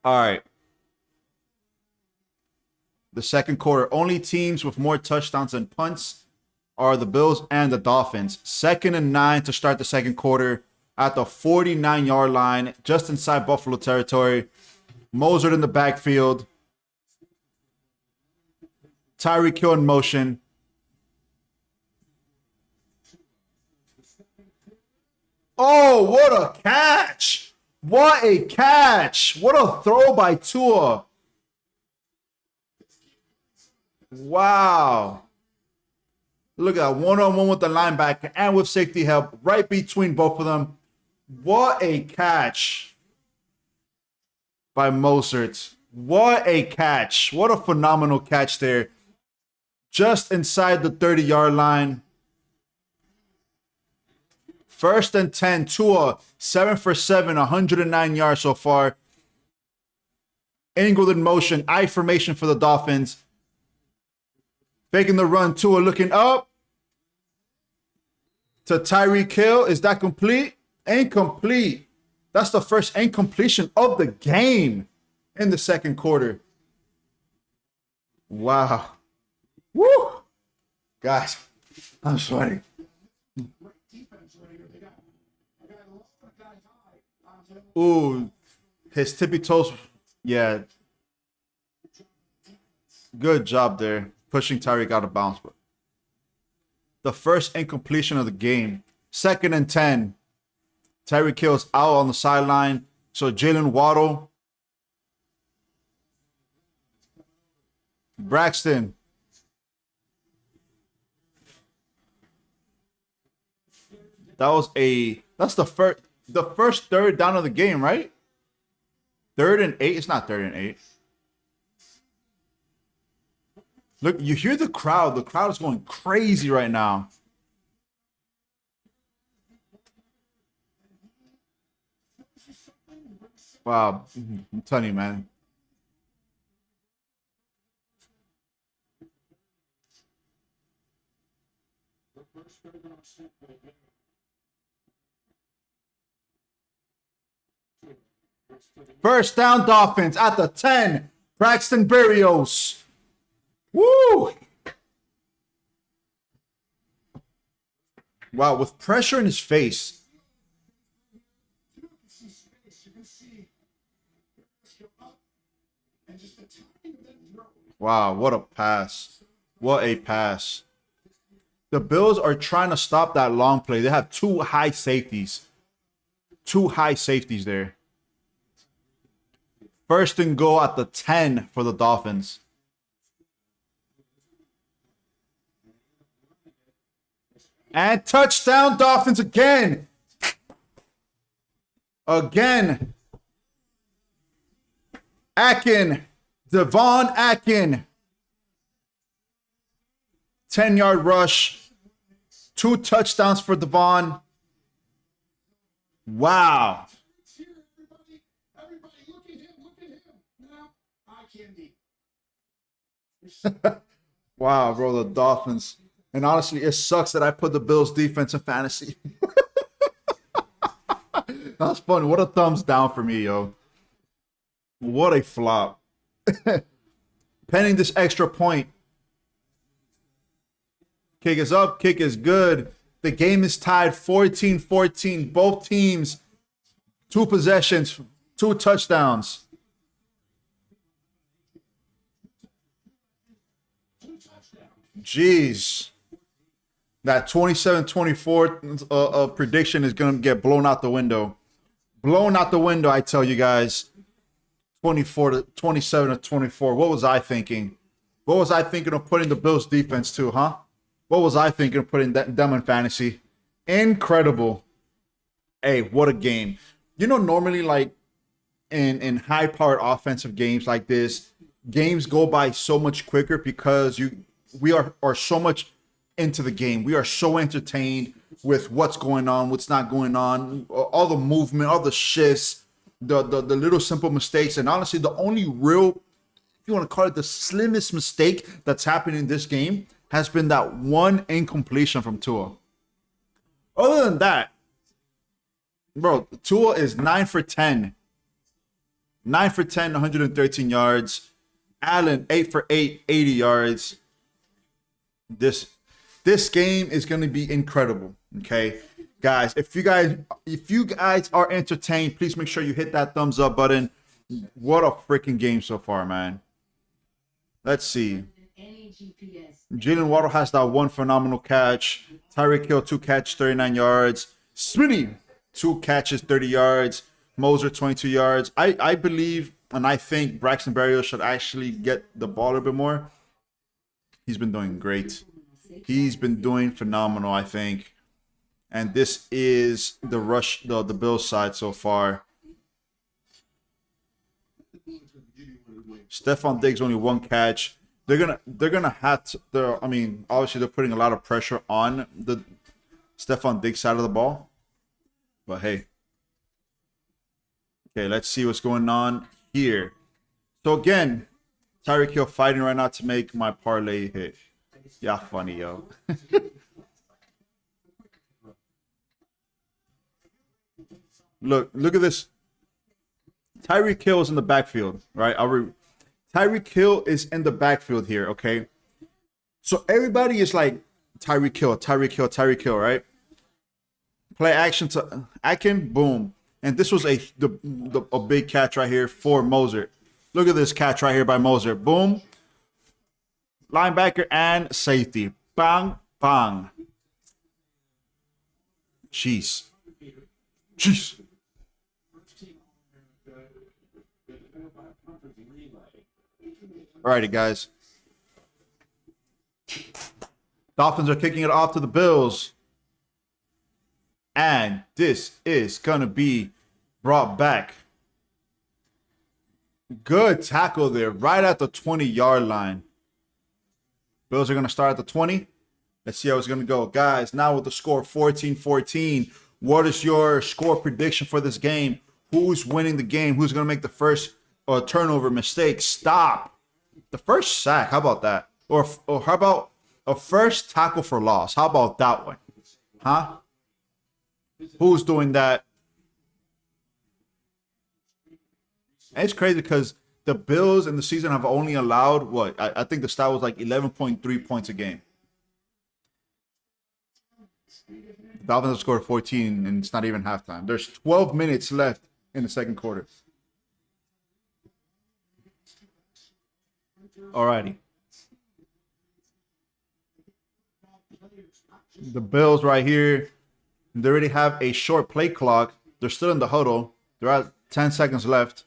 All right. The second quarter. Only teams with more touchdowns than punts are the Bills and the Dolphins. 2nd and 9 to start the second quarter. at the 49-yard line, just inside Buffalo territory. Mostert in the backfield. Tyreek Hill in motion. Oh, what a catch! What a catch! What a throw by Tua. Wow. Look at that, one-on-one with the linebacker and with safety help right between both of them. What a catch by Mostert. What a catch. What a phenomenal catch there. Just inside the 30-yard line. 1st and 10. Tua, 7 for 7, 109 yards so far. Ingold in motion. I formation for the Dolphins. Faking the run. Tua looking up. To Tyreek Hill. Is that complete? Incomplete. That's the first incompletion of the game in the second quarter. Wow. Woo! Guys, I'm sweating. Ooh, his tippy toes. Yeah. Good job there. Pushing Tyreek out of bounds. But the first incompletion of the game. 2nd and 10. Tyreek Hill's out on the sideline. So Jalen Waddle. Braxton. That's the first third down of the game, right? 3rd and 8. It's not 3rd and 8. Look, you hear the crowd. The crowd is going crazy right now. Wow. I'm telling you, man. First down, Dolphins at the 10. Braxton Berrios. Woo! Wow, with pressure in his face. Wow, what a pass. What a pass. The Bills are trying to stop that long play. They have two high safeties. Two high safeties there. 1st and goal at the 10 for the Dolphins. And touchdown Dolphins again. Again. Akin. Devon Akin. 10-yard rush. 2 touchdowns for Devon. Wow. Wow, bro, the Dolphins. And honestly, it sucks that I put the Bills defense in fantasy. That's funny. What a thumbs down for me, yo. What a flop. Pending this extra point. Kick is up. Kick is good. The game is tied 14-14. Both teams, 2 possessions, 2 touchdowns. Jeez. That 27-24 prediction is going to get blown out the window. Blown out the window, I tell you guys. 27-24. What was I thinking? What was I thinking of putting the Bills defense to, huh? What was I thinking of putting them in fantasy? Incredible. Hey, what a game. You know, normally like in high-powered offensive games like this, games go by so much quicker because we are so much into the game. We are so entertained with what's going on, what's not going on, all the movement, all the shifts, the little simple mistakes. And honestly, the only real, if you want to call it the slimmest mistake that's happened in this game has been that one incompletion from Tua. Other than that, bro, Tua is 9 for 10. 9 for 10, 113 yards. Allen, 8 for 8, 80 yards. This game is going to be incredible, okay? Guys, if you guys are entertained, please make sure you hit that thumbs up button. What a freaking game so far, man. Let's see. Jalen Waddle has that one phenomenal catch. Tyreek Hill, 2 catches, 39 yards. Smitty, 2 catches, 30 yards. Moser, 22 yards. I believe and I think Braxton Berrios should actually get the ball a little bit more. He's been doing great. He's been doing phenomenal, I think. And this is the Bills side so far. Stephon Diggs only 1 catch. They're gonna have to. I mean, obviously they're putting a lot of pressure on the Stephon Diggs side of the ball. But hey, okay, let's see what's going on here. So again, Tyreek Hill fighting right now to make my parlay hit. Yeah, funny, yo. Look at this. Tyreek Hill is in the backfield, right? Tyreek Hill is in the backfield here, okay? So everybody is like, Tyreek Hill, Tyreek Hill, Tyreek Hill, right? Play action to Akin, boom. And this was a big catch right here for Moser. Look at this catch right here by Moser. Boom. Linebacker and safety. Bang, bang. Jeez. Jeez. Alrighty, guys. Dolphins are kicking it off to the Bills. And this is going to be brought back. Good tackle there, right at the 20-yard line. Bills are going to start at the 20. Let's see how it's going to go. Guys, now with the score 14-14, what is your score prediction for this game? Who's winning the game? Who's going to make the first turnover mistake? Stop. The first sack, how about that? Or how about a first tackle for loss? How about that one? Huh? Who's doing that? And it's crazy because the Bills in the season have only allowed, what? I think the stat was like 11.3 points a game. The Dolphins have scored 14, and it's not even halftime. There's 12 minutes left in the second quarter. Alrighty. The Bills right here, they already have a short play clock. They're still in the huddle. They're at 10 seconds left.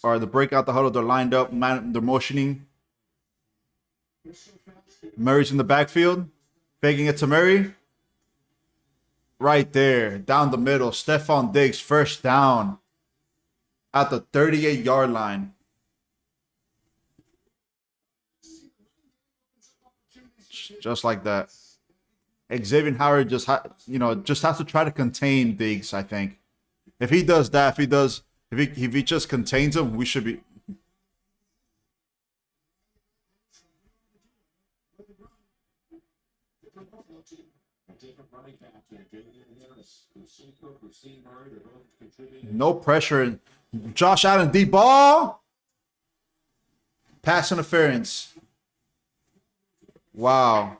All right, the break out the huddle. They're lined up. They're motioning. Murray's in the backfield. Faking it to Murray. Right there. Down the middle. Stephon Diggs, first down. At the 38-yard line. Just like that. Xavier Howard just has to try to contain Diggs, I think. If he does that, if he just contains him, we should be. No pressure. Josh Allen, deep ball. Pass interference. Wow.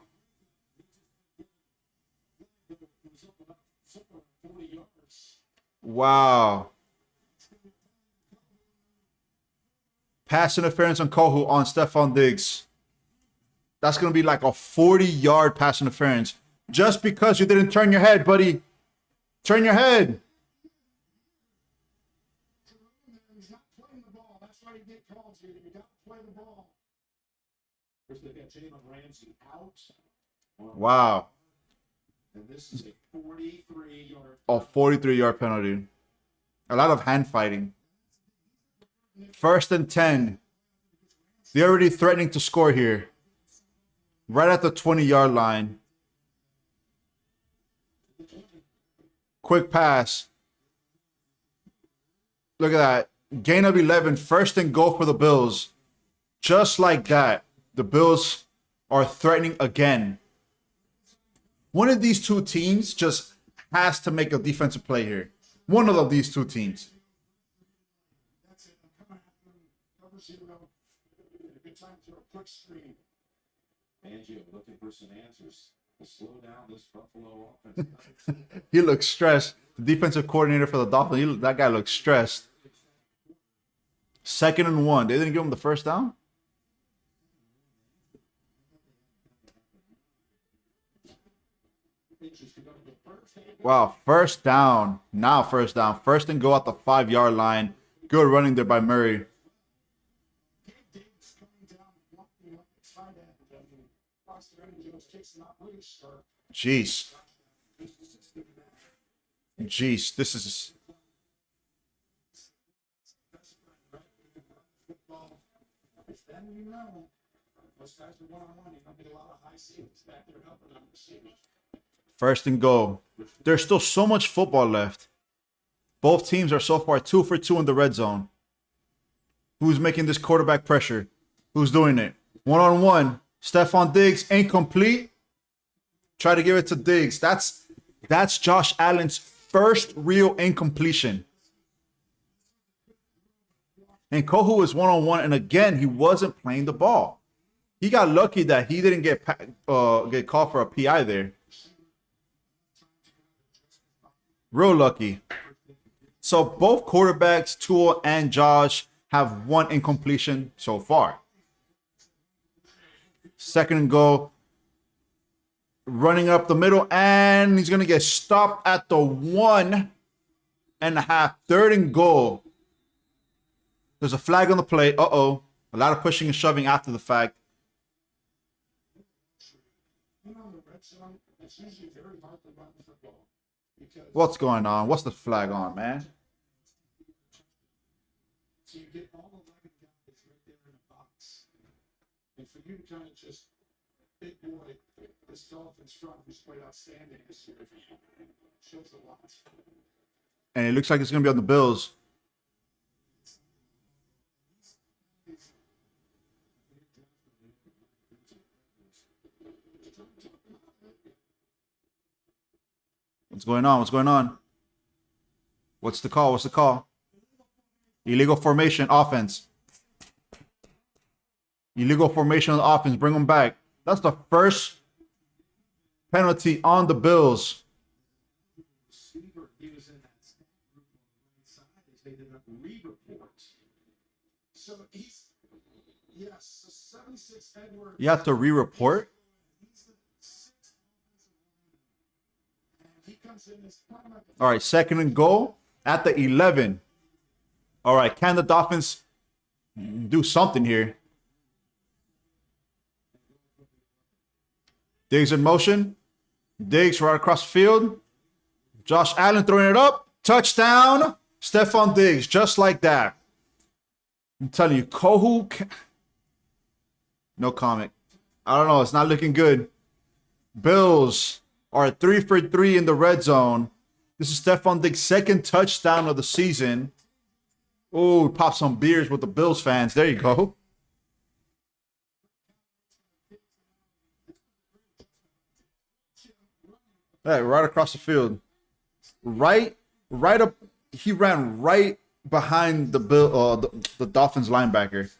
Wow. Pass interference on Kohu on Stephon Diggs. That's going to be like a 40-yard pass interference. Just because you didn't turn your head, buddy. Turn your head. Wow. And this is a 43-yard penalty. A lot of hand fighting. 1st and 10. They're already threatening to score here. Right at the 20-yard line. Quick pass. Look at that. Gain of 11. 1st and goal for the Bills. Just like that. The Bills are threatening again. One of these two teams just has to make a defensive play here. One of these two teams. He looks stressed. The defensive coordinator for the Dolphins, that guy looks stressed. 2nd and 1. They didn't give him the first down? Wow, first down. Now first down. First and go at the 5-yard line. Good running there by Murray. Jeez. Jeez, this is... First and goal. There's still so much football left. Both teams are so far 2 for 2 in the red zone. Who's making this quarterback pressure? Who's doing it? 1-on-1. Stephon Diggs, incomplete. Try to give it to Diggs. That's Josh Allen's first real incompletion. And Kohu was 1-on-1, and again, he wasn't playing the ball. He got lucky that he didn't get called for a PI there. Real lucky. So both quarterbacks, Tua and Josh, have 1 incompletion so far. 2nd and goal. Running up the middle, and he's going to get stopped at the 1.5. 3rd and goal. There's a flag on the play. Uh-oh. A lot of pushing and shoving after the fact. What's going on? What's the flag on, man? So you get all 11 guys right there in the box. And for you to kind of just, big boy, this Dolphins front who's played outstanding this year, shows a lot. And it looks like it's going to be on the Bills. What's going on? What's going on? What's the call? What's the call? Illegal formation offense. Illegal formation on the offense. Bring them back. That's the first penalty on the Bills. You have to re-report? All right, 2nd and goal at the 11. All right, can the Dolphins do something here? Diggs in motion. Diggs right across the field. Josh Allen throwing it up. Touchdown. Stephon Diggs, just like that. I'm telling you, Kohu. No comment. I don't know. It's not looking good. Bills are 3 for 3 in the red zone. This is Stephon Diggs' 2nd touchdown of the season. Oh, pop some beers with the Bills fans. There you go. Hey, right across the field. Right up. He ran right behind the Dolphins linebacker.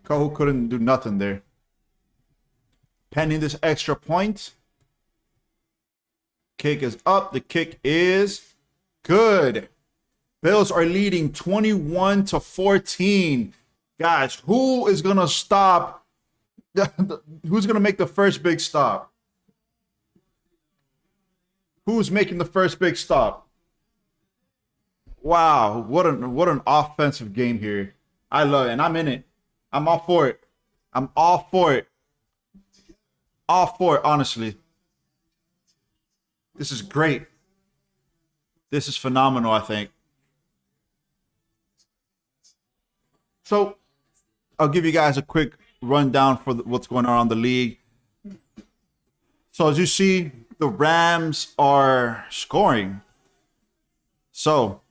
Kohu couldn't do nothing there. Pending this extra point. Kick is up. The kick is good. Bills are leading 21-14. Guys, who is going to stop? Who's going to make the first big stop? Who's making the first big stop? Wow, what an offensive game here. I love it, and I'm in it. I'm all for it. I'm all for it. All for it, honestly. This is great. This is phenomenal, I think. So, I'll give you guys a quick rundown for what's going on in the league. So, as you see, the Rams are scoring. So,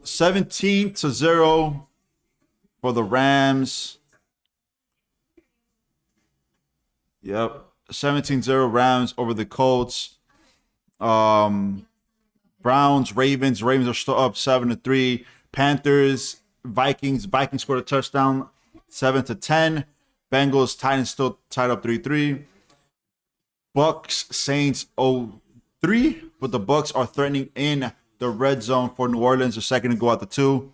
17-0 for the Rams. Yep. 17-0 Rams over the Colts. Browns, Ravens. Ravens are still up 7-3. Panthers, Vikings. Vikings scored a touchdown 7-10. Bengals, Titans still tied up 3-3. Bucks, Saints 0-3, but the Bucks are threatening in the red zone for New Orleans. The second to go out the 2.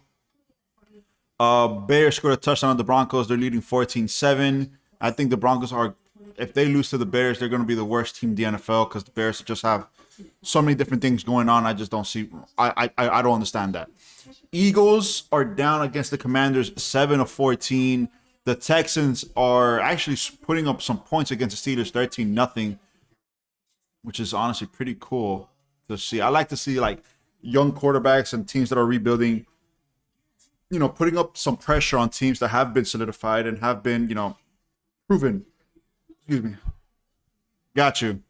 Bears scored a touchdown on the Broncos. They're leading 14-7. I think the Broncos are, if they lose to the Bears, they're going to be the worst team in the NFL because the Bears just have so many different things going on. I just don't see. I don't understand that. Eagles are down against the Commanders 7-14. The Texans are actually putting up some points against the Steelers 13-0, which is honestly pretty cool to see. I like to see like young quarterbacks and teams that are rebuilding, you know, putting up some pressure on teams that have been solidified and have been, you know, proven. Excuse me. Got you.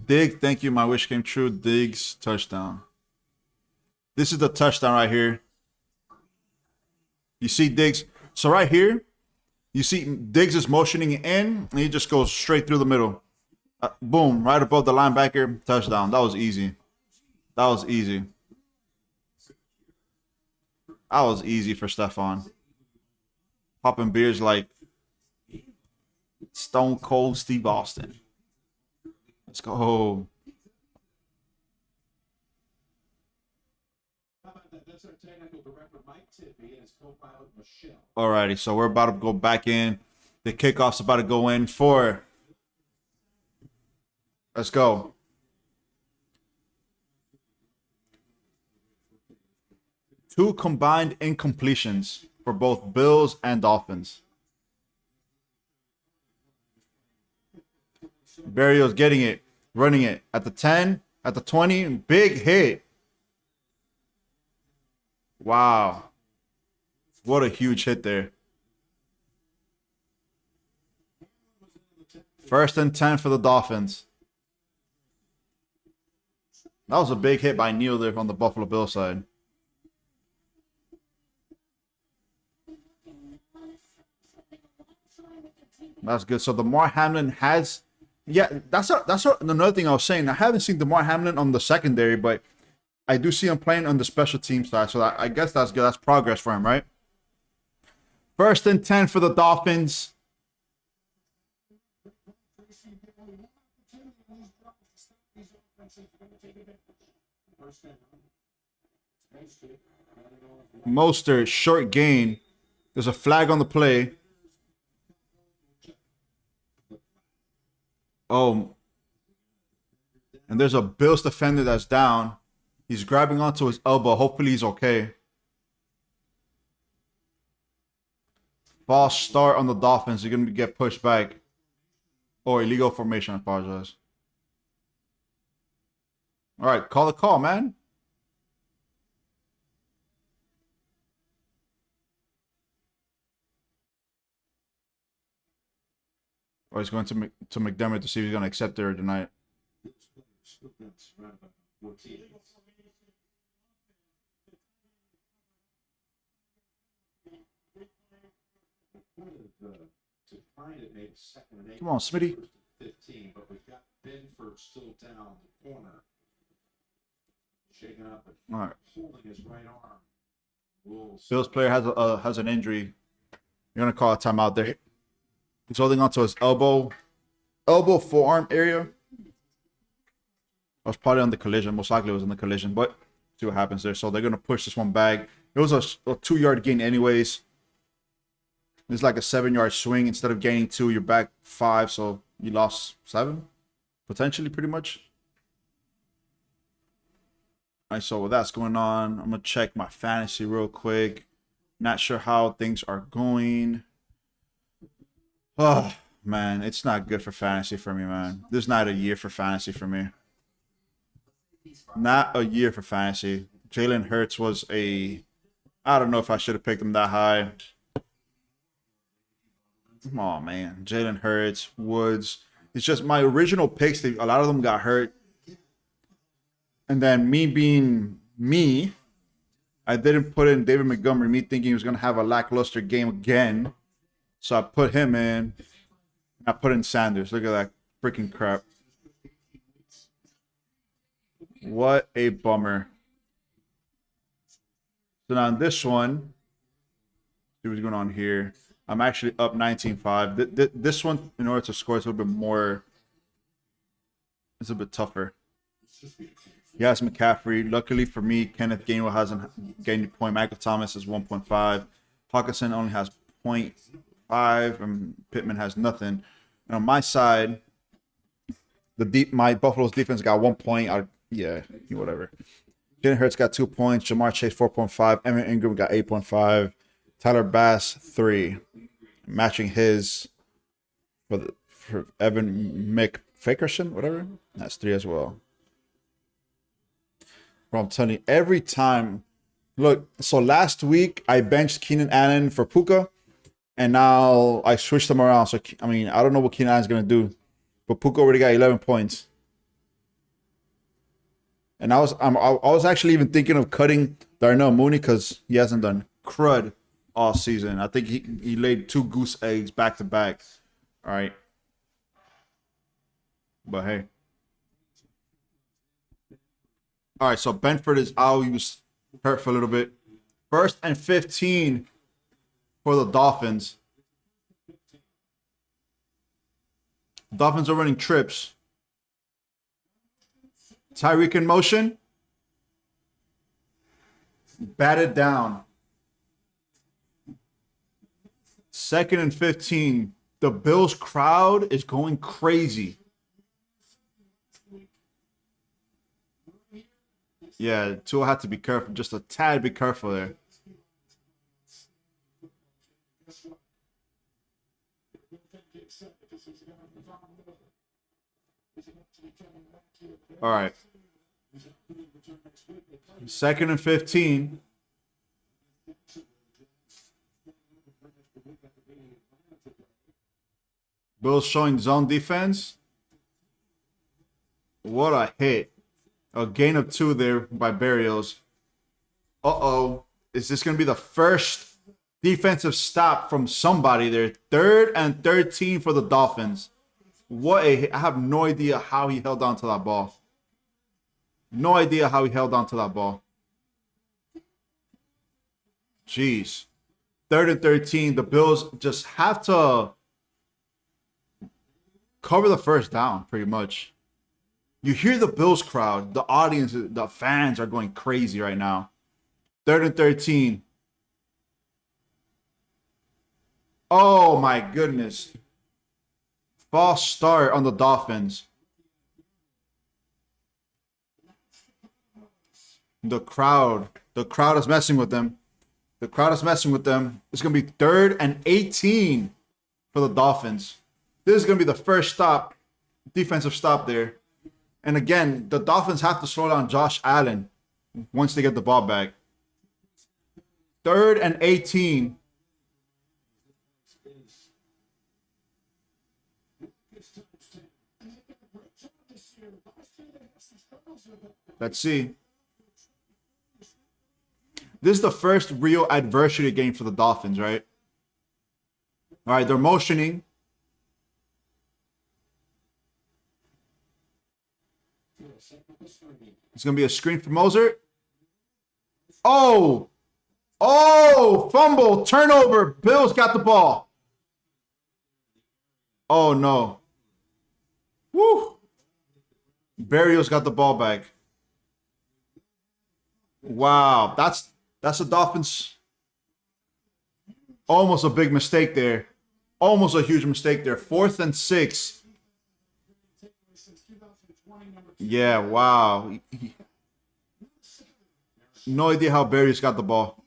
Dig, thank you. My wish came true. Diggs, touchdown. This is the touchdown right here. You see Diggs. So right here, you see Diggs is motioning in, and he just goes straight through the middle. Boom, right above the linebacker. Touchdown. That was easy. That was easy. That was easy for Stephon. Popping beers like Stone Cold Steve Austin. Let's go. Alrighty, so we're about to go back in. The kickoff's about to go in for. Let's go. Two combined incompletions for both Bills and Dolphins. Berrios getting it, running it at the 10, at the 20. Big hit. Wow. What a huge hit there. 1st and 10 for the Dolphins. That was a big hit by Neal there on the Buffalo Bills side. That's good. So DeMar Hamlin has, yeah, that's another thing I was saying. I haven't seen DeMar Hamlin on the secondary, but I do see him playing on the special team side. So I guess that's good. That's progress for him, right? 1st and 10 for the Dolphins. Mostert, short gain. There's a flag on the play. Oh. And there's a Bills defender that's down. He's grabbing onto his elbow. Hopefully he's okay. False start on the Dolphins. They're going to get pushed back. Or illegal formation. I apologize. All right, call the call, man. Or he's going to McDermott to see if he's going to accept it or deny it. Come on, Smitty. But we've got Benford still down the corner. Shaking up and holding his right arm. Bills player has an injury. You're gonna call a timeout there. He's holding onto his elbow forearm area. I was probably on the collision. Most likely it was in the collision, but see what happens there. So they're gonna push this one back. It was a 2-yard gain anyways. It's like a 7-yard swing. Instead of gaining 2, you're back 5, so you lost 7, potentially, pretty much. All right, so with that's going on, I'm gonna check my fantasy real quick. Not sure how things are going. Oh man, it's not good for fantasy for me, man. This is not a year for fantasy for me. Not a year for fantasy. Jalen Hurts was I don't know if I should have picked him that high. Oh man, Jalen Hurts, Woods. It's just my original picks. A lot of them got hurt, and then me being me, I didn't put in David Montgomery. Me thinking he was gonna have a lackluster game again, so I put him in. I put in Sanders. Look at that freaking crap. What a bummer. So now this one, see what's going on here. I'm actually up 19-5. This one, in order to score, it's a little bit more. It's a bit tougher. Yes, McCaffrey. Luckily for me, Kenneth Gainwell hasn't gained a point. Michael Thomas is 1.5. Hawkinson only has 0.5, and Pittman has nothing. And on my side, my Buffalo's defense got 1 point. Whatever. Jalen Hurts got 2 points. Jamar Chase 4.5. Evan Ingram got 8.5. Tyler Bass 3, matching his for Evan McFickerson, whatever. That's 3 as well. Bro, I'm telling you, every time. Look, so last week I benched Keenan Allen for Puka, and now I switched them around. So I mean, I don't know what Keenan Allen's gonna do, but Puka already got 11 points. And I was actually even thinking of cutting Darnell Mooney because he hasn't done crud all season. I think he laid 2 goose eggs back to back. All right. But hey. All right, so Benford is out. He was hurt for a little bit. 1st and 15 for the Dolphins. Dolphins are running trips. Tyreek in motion. Batted down. 2nd and 15. The Bills crowd is going crazy. Yeah, Tua had to be careful. Just a tad be careful there. All right. 2nd and 15. Bills showing zone defense. What a hit. A gain of 2 there by Berrios. Uh-oh. Is this going to be the first defensive stop from somebody there? 3rd and 13 for the Dolphins. I have no idea how he held on to that ball. No idea how he held on to that ball. Jeez. 3rd and 13. The Bills just have to cover the first down, pretty much. You hear the Bills crowd, the audience, the fans are going crazy right now. 3rd and 13. Oh, my goodness. False start on the Dolphins. The crowd is messing with them. The crowd is messing with them. It's going to be 3rd and 18 for the Dolphins. This is going to be the first stop, defensive stop there. And again, the Dolphins have to slow down Josh Allen once they get the ball back. 3rd and 18. Let's see. This is the first real adversity game for the Dolphins, right? All right, they're motioning. It's going to be a screen for Moser. Oh, fumble, turnover. Bills got the ball. Oh, no. Woo. Berrios got the ball back. Wow, that's the Dolphins. Almost a big mistake there. Almost a huge mistake there. 4th and 6. Yeah, wow. No idea how Berrios got the ball.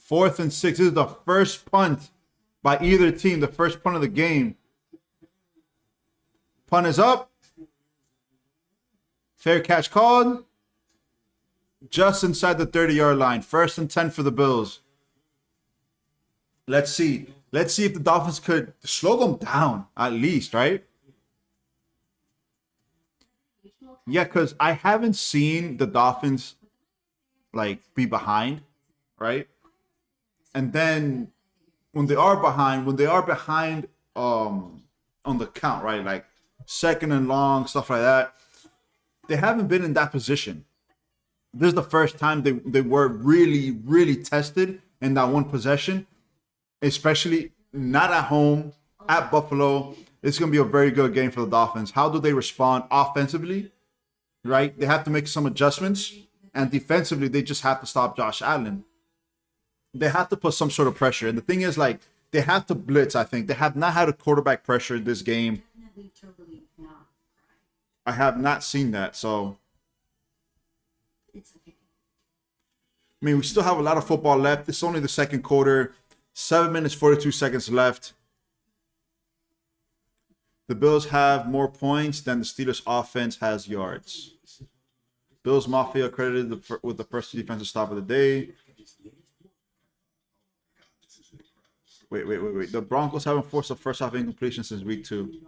4th and 6. This is the first punt by either team. The first punt of the game. Punt is up. Fair catch called. Just inside the 30-yard line. 1st and 10 for the Bills. Let's see. Let's see if the Dolphins could slow them down at least, right? Yeah, because I haven't seen the Dolphins be behind, right? And then when they are behind on the count, right? Like 2nd and long, stuff like that. They haven't been in that position. This is the first time they were really, really tested in that one possession, especially not at home, at Buffalo. It's going to be a very good game for the Dolphins. How do they respond offensively? Right? They have to make some adjustments. And defensively, they just have to stop Josh Allen. They have to put some sort of pressure. And the thing is, like, they have to blitz, I think. They have not had a quarterback pressure this game. I have not seen that. So, I mean, we still have a lot of football left. It's only the second quarter. 7 minutes, 42 seconds left. The Bills have more points than the Steelers' offense has yards. Bills Mafia credited with the first defensive stop of the day. Wait. The Broncos haven't forced a first half incompletion since week 2.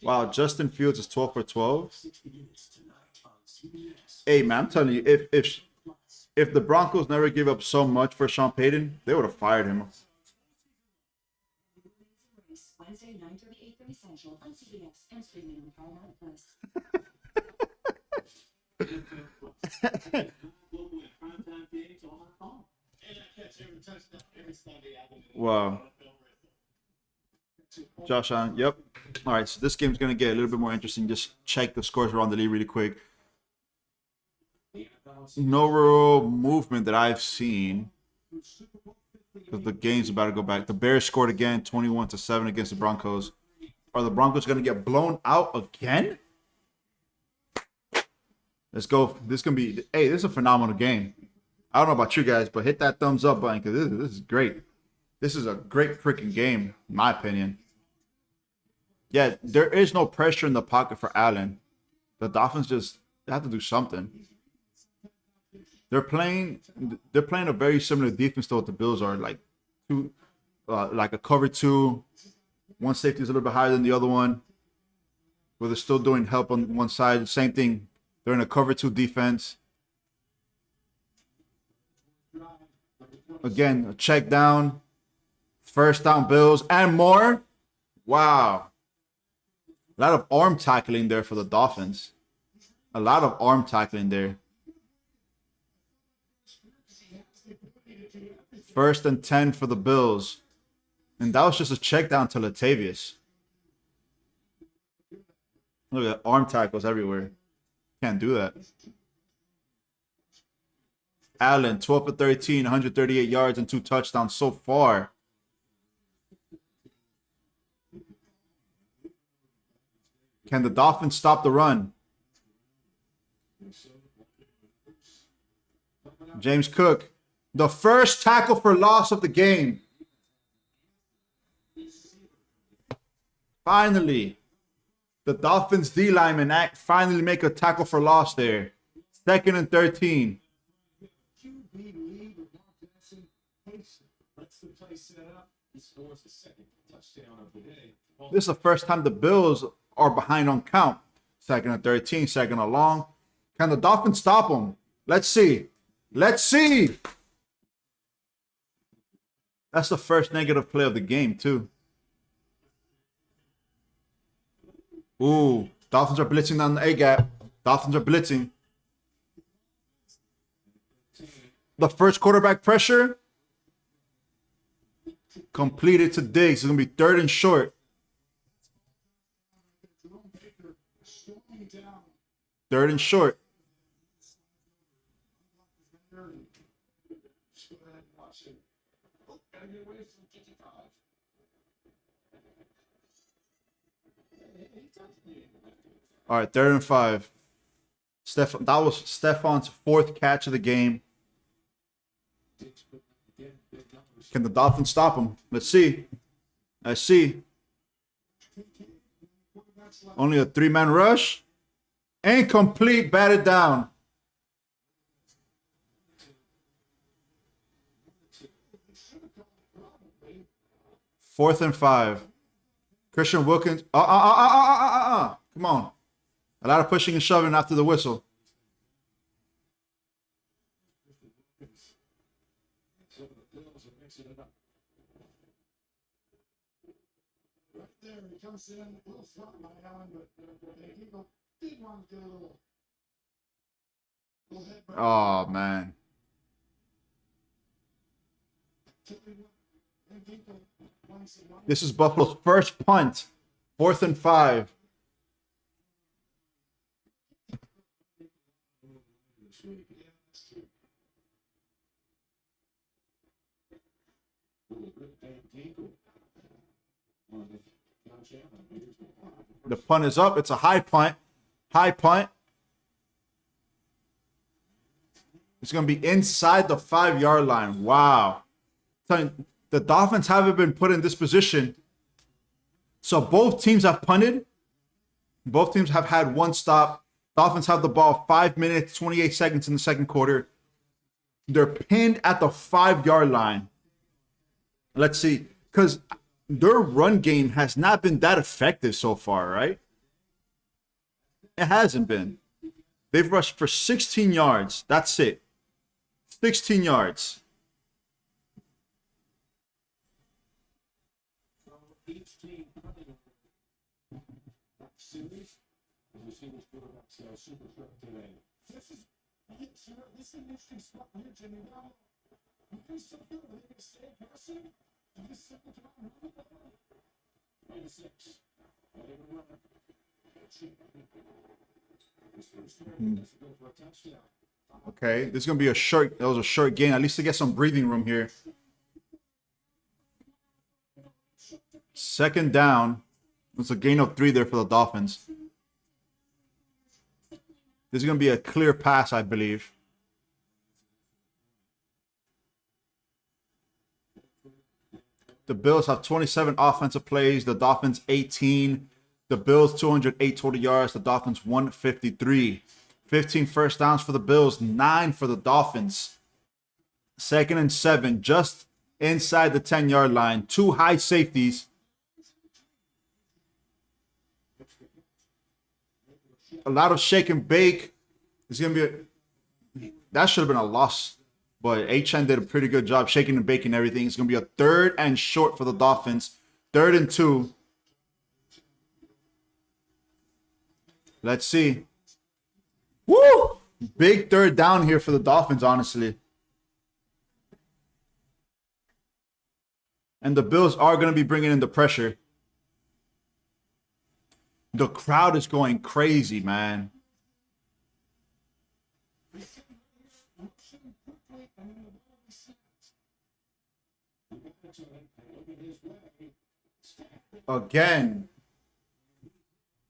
Wow, Justin Fields is 12 for 12. Hey, man, I'm telling you, if the Broncos never gave up so much for Sean Payton, they would have fired him. Wednesday, 9:30, 8:30 Central on CBS and streaming on Paramount Plus. Wow. Josh Allen, yep. All right, so this game's going to get a little bit more interesting. Just check the scores around the league really quick. No real movement that I've seen. Because the game's about to go back. The Bears scored again, 21-7 against the Broncos. Are the Broncos going to get blown out again? Let's go. This is going to be, hey, this is a phenomenal game. I don't know about you guys, but hit that thumbs up button because this is great. This is a great freaking game, in my opinion. Yeah, there is no pressure in the pocket for Allen. The Dolphins they have to do something. They're playing a very similar defense to what the Bills are, like a cover 2. One safety is a little bit higher than the other one, but they're still doing help on one side. Same thing. They're in a cover 2 defense. Again, a check down. First down Bills and more. Wow. A lot of arm tackling there for the Dolphins. A lot of arm tackling there. First and 10 for the Bills. And that was just a check down to Latavius. Look at arm tackles everywhere. Can't do that. Allen, 12 for 13, 138 yards and 2 touchdowns so far. Can the Dolphins stop the run? James Cook, the first tackle for loss of the game. Finally, the Dolphins D lineman finally make a tackle for loss there. 2nd and 13. This is the first time the Bills are behind on count. 2nd and 13, 2nd and long. Can the Dolphins stop them? Let's see. Let's see. That's the first negative play of the game, too. Ooh, Dolphins are blitzing on the A-gap. Dolphins are blitzing. The first quarterback pressure completed to Diggs. It's going to be 3rd and short. 3rd and short. All right, 3rd and 5. That was Stefan's 4th catch of the game. Can the Dolphins stop him? Let's see. Let's see. Only a 3-man rush. Incomplete, batted down. Fourth and 5. Christian Wilkins. Come on. A lot of pushing and shoving after the whistle. Oh, man. This is Buffalo's first punt. 4th and 5. The punt is up. It's a high punt. High punt. It's going to be inside the 5-yard line. Wow. The Dolphins haven't been put in this position. So both teams have punted. Both teams have had one stop. Dolphins have the ball 5 minutes, 28 seconds in the second quarter. They're pinned at the 5-yard line. Let's see. Because their run game has not been that effective so far, right? It hasn't been. They've rushed for 16 yards. That's it. 16 yards. Okay, this is gonna be a short. That was a short gain. At least to get some breathing room here. 2nd down. It's a gain of 3 there for the Dolphins. This is gonna be a clear pass, I believe. The Bills have 27 offensive plays. The Dolphins 18. The Bills 208 total yards. The Dolphins 153. 15 first downs for the Bills, 9 for the Dolphins. 2nd and 7, just inside the 10-yard line. 2 high safeties. A lot of shake and bake. It's gonna be that should have been a loss. But H.N. did a pretty good job shaking and baking everything. It's going to be a 3rd and short for the Dolphins. 3rd and 2. Let's see. Woo! Big 3rd down here for the Dolphins, honestly. And the Bills are going to be bringing in the pressure. The crowd is going crazy, man.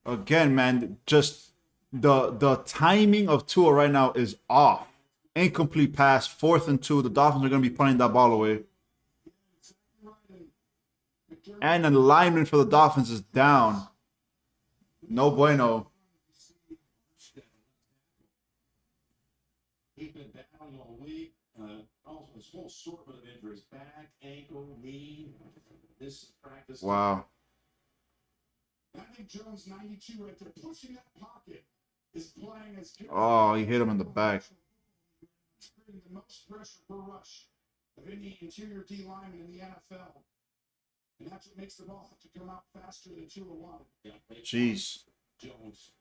Again, man, just the timing of Tua right now is off. Incomplete pass, 4th and 2. The Dolphins are going to be punting that ball away. And the lineman for the Dolphins is down. No bueno. He's been down all week. Also, his whole assortment of injuries: back, ankle, knee. This practice. Wow. I think Jones 92 right there, pushing that pocket, is playing as. Oh, he hit him in the back. Creating the most pressure per rush of any interior D lineman in the NFL. And that's what makes the ball have to come out faster than 201. Jeez. Jones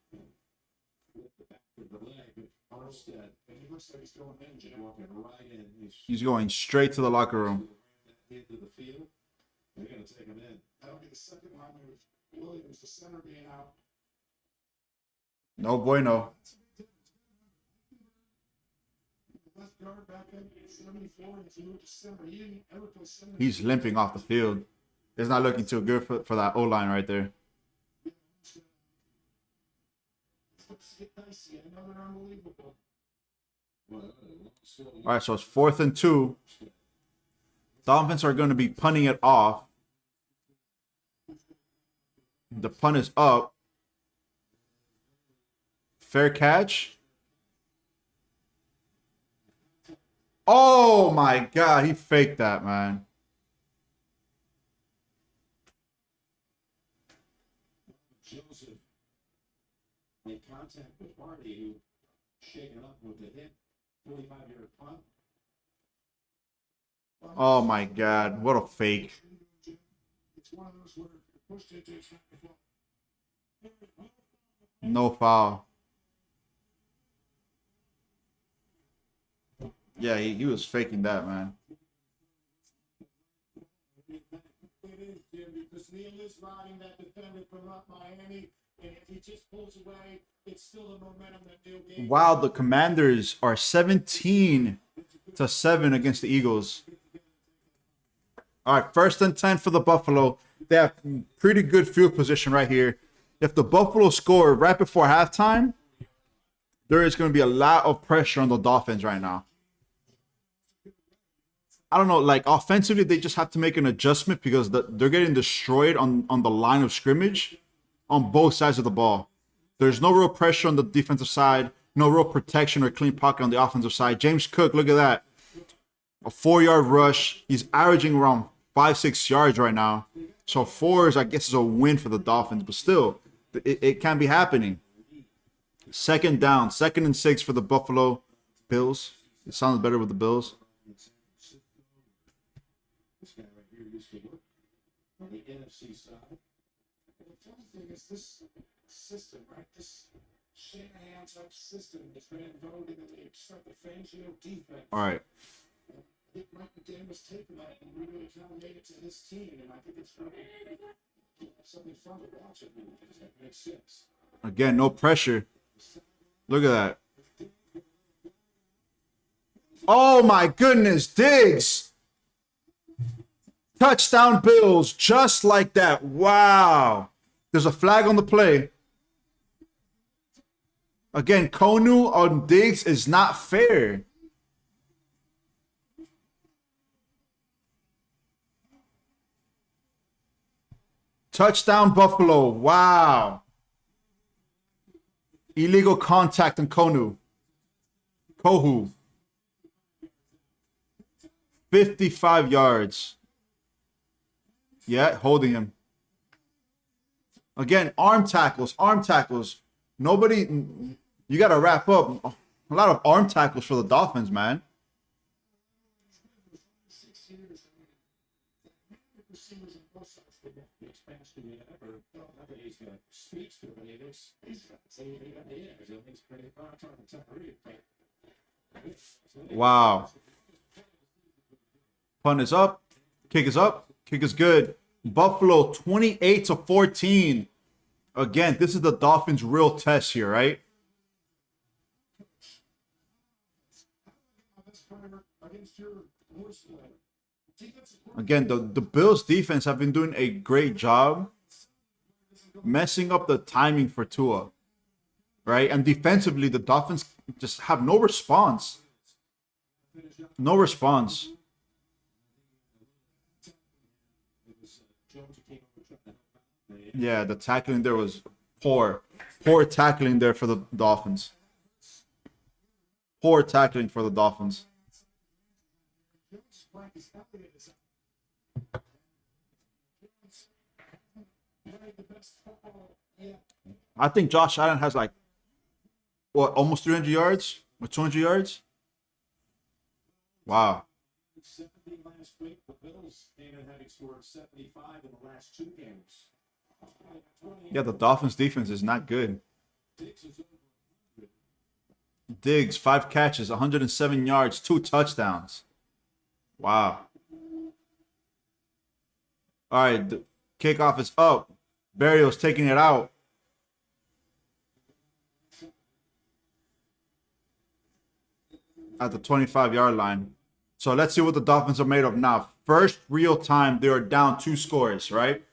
with the back of the leg. Armstead. And he looks like he's going in, walking right in. He's going straight to the locker room. Into the field. They're going to take him in. That'll be the second line with Williams, the center being out. No bueno. Left guard back up 74. If you move to center, he didn't ever play center. He's limping off the field. It's not looking too good for that O-line right there. All right, so it's 4th and 2. Dolphins are going to be punting it off. The punt is up. Fair catch. Oh, my God. He faked that, man. Joseph made contact with Marty, who shaken up with the hit. 45-yard punt. Oh, my God. What a fake. It's one of those where pushed it to no foul. Yeah, he was faking that, man. Neal is riding that defender from up Miami, and if he just pulls away, it's still the momentum that Neal gave. Wow, the Commanders are 17-7 against the Eagles. All right, 1st and 10 for the Buffalo. They have pretty good field position right here. If the Buffalo score right before halftime, there is going to be a lot of pressure on the Dolphins right now. I don't know, like offensively, they just have to make an adjustment because they're getting destroyed on the line of scrimmage on both sides of the ball. There's no real pressure on the defensive side, no real protection or clean pocket on the offensive side. James Cook, look at that. A 4-yard rush. He's averaging around 5-6 yards right now. So 4 is, I guess, is a win for the Dolphins, but still, it can be happening. 2nd down, 2nd and 6 for the Buffalo Bills. It sounds better with the Bills. This guy right here used to work on the NFC side. The funny thing is this system, right? This Shanahan type system that's been involved in the start the Fangio defense. All right. I think Mike McDaniel was taking that and really kind of made it to his team, and I think it's really something fun to watch it. That makes sense. Again, no pressure. Look at that. Oh my goodness, Diggs. Touchdown Bills, just like that. Wow. There's a flag on the play. Again, Konu on Diggs is not fair. Touchdown Buffalo. Wow. Illegal contact on Kohu. 55 yards. Yeah, holding him. Again, arm tackles. Nobody, you got to wrap up. A lot of arm tackles for the Dolphins, man. Wow. Punt is up. Kick is up. Kick is good. Buffalo 28-14. Again, this is the Dolphins' real test here, right? Again, the Bills' defense have been doing a great job messing up the timing for Tua, right? And defensively, the Dolphins just have no response. No response. Yeah, the tackling there was poor. Poor tackling there for the Dolphins. Poor tackling for the Dolphins. I think Josh Allen has like, what, almost 300 yards? Or 200 yards? Wow. 70 last week. The Bills having scored 75 in the last 2 games. Yeah, the Dolphins defense is not good. Diggs, 5 catches, 107 yards, 2 touchdowns. Wow. All right, the kickoff is up. Berrios taking it out. At the 25-yard line. So let's see what the Dolphins are made of now. First real time, they are down 2 scores, right?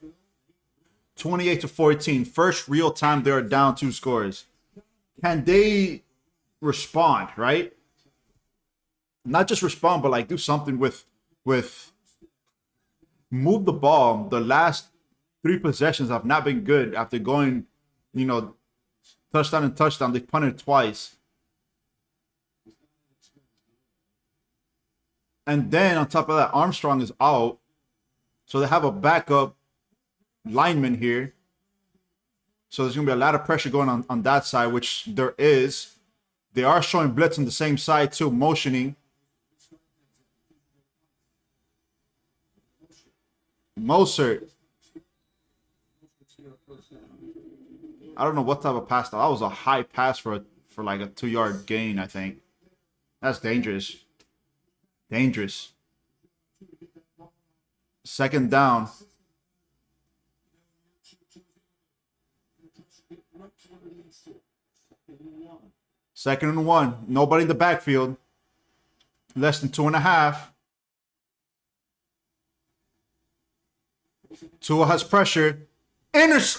28-14. First real time, they are down 2 scores. Can they respond, right? Not just respond, but like do something with move the ball. The last 3 possessions have not been good after going, touchdown and touchdown. They punted twice. And then on top of that, Armstrong is out. So they have a backup lineman here. So there's going to be a lot of pressure going on that side, which there is. They are showing blitz on the same side too, motioning. Mostert. I don't know what type of pass that was. A high pass for like a 2-yard gain, I think. That's dangerous. Dangerous. 2nd down. Second and 1. Nobody in the backfield. Less than 2.5. Tua has pressure.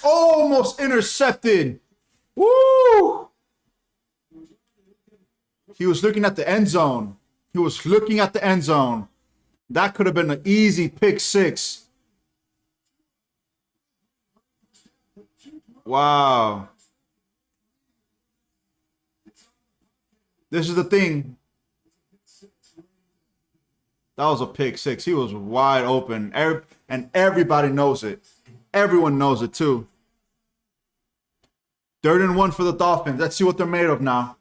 Almost intercepted. Woo! He was looking at the end zone. That could have been an easy pick 6. Wow. This is the thing. That was a pick 6. He was wide open. And everybody knows it. Everyone knows it too. 3rd and 1 for the Dolphins. Let's see what they're made of now.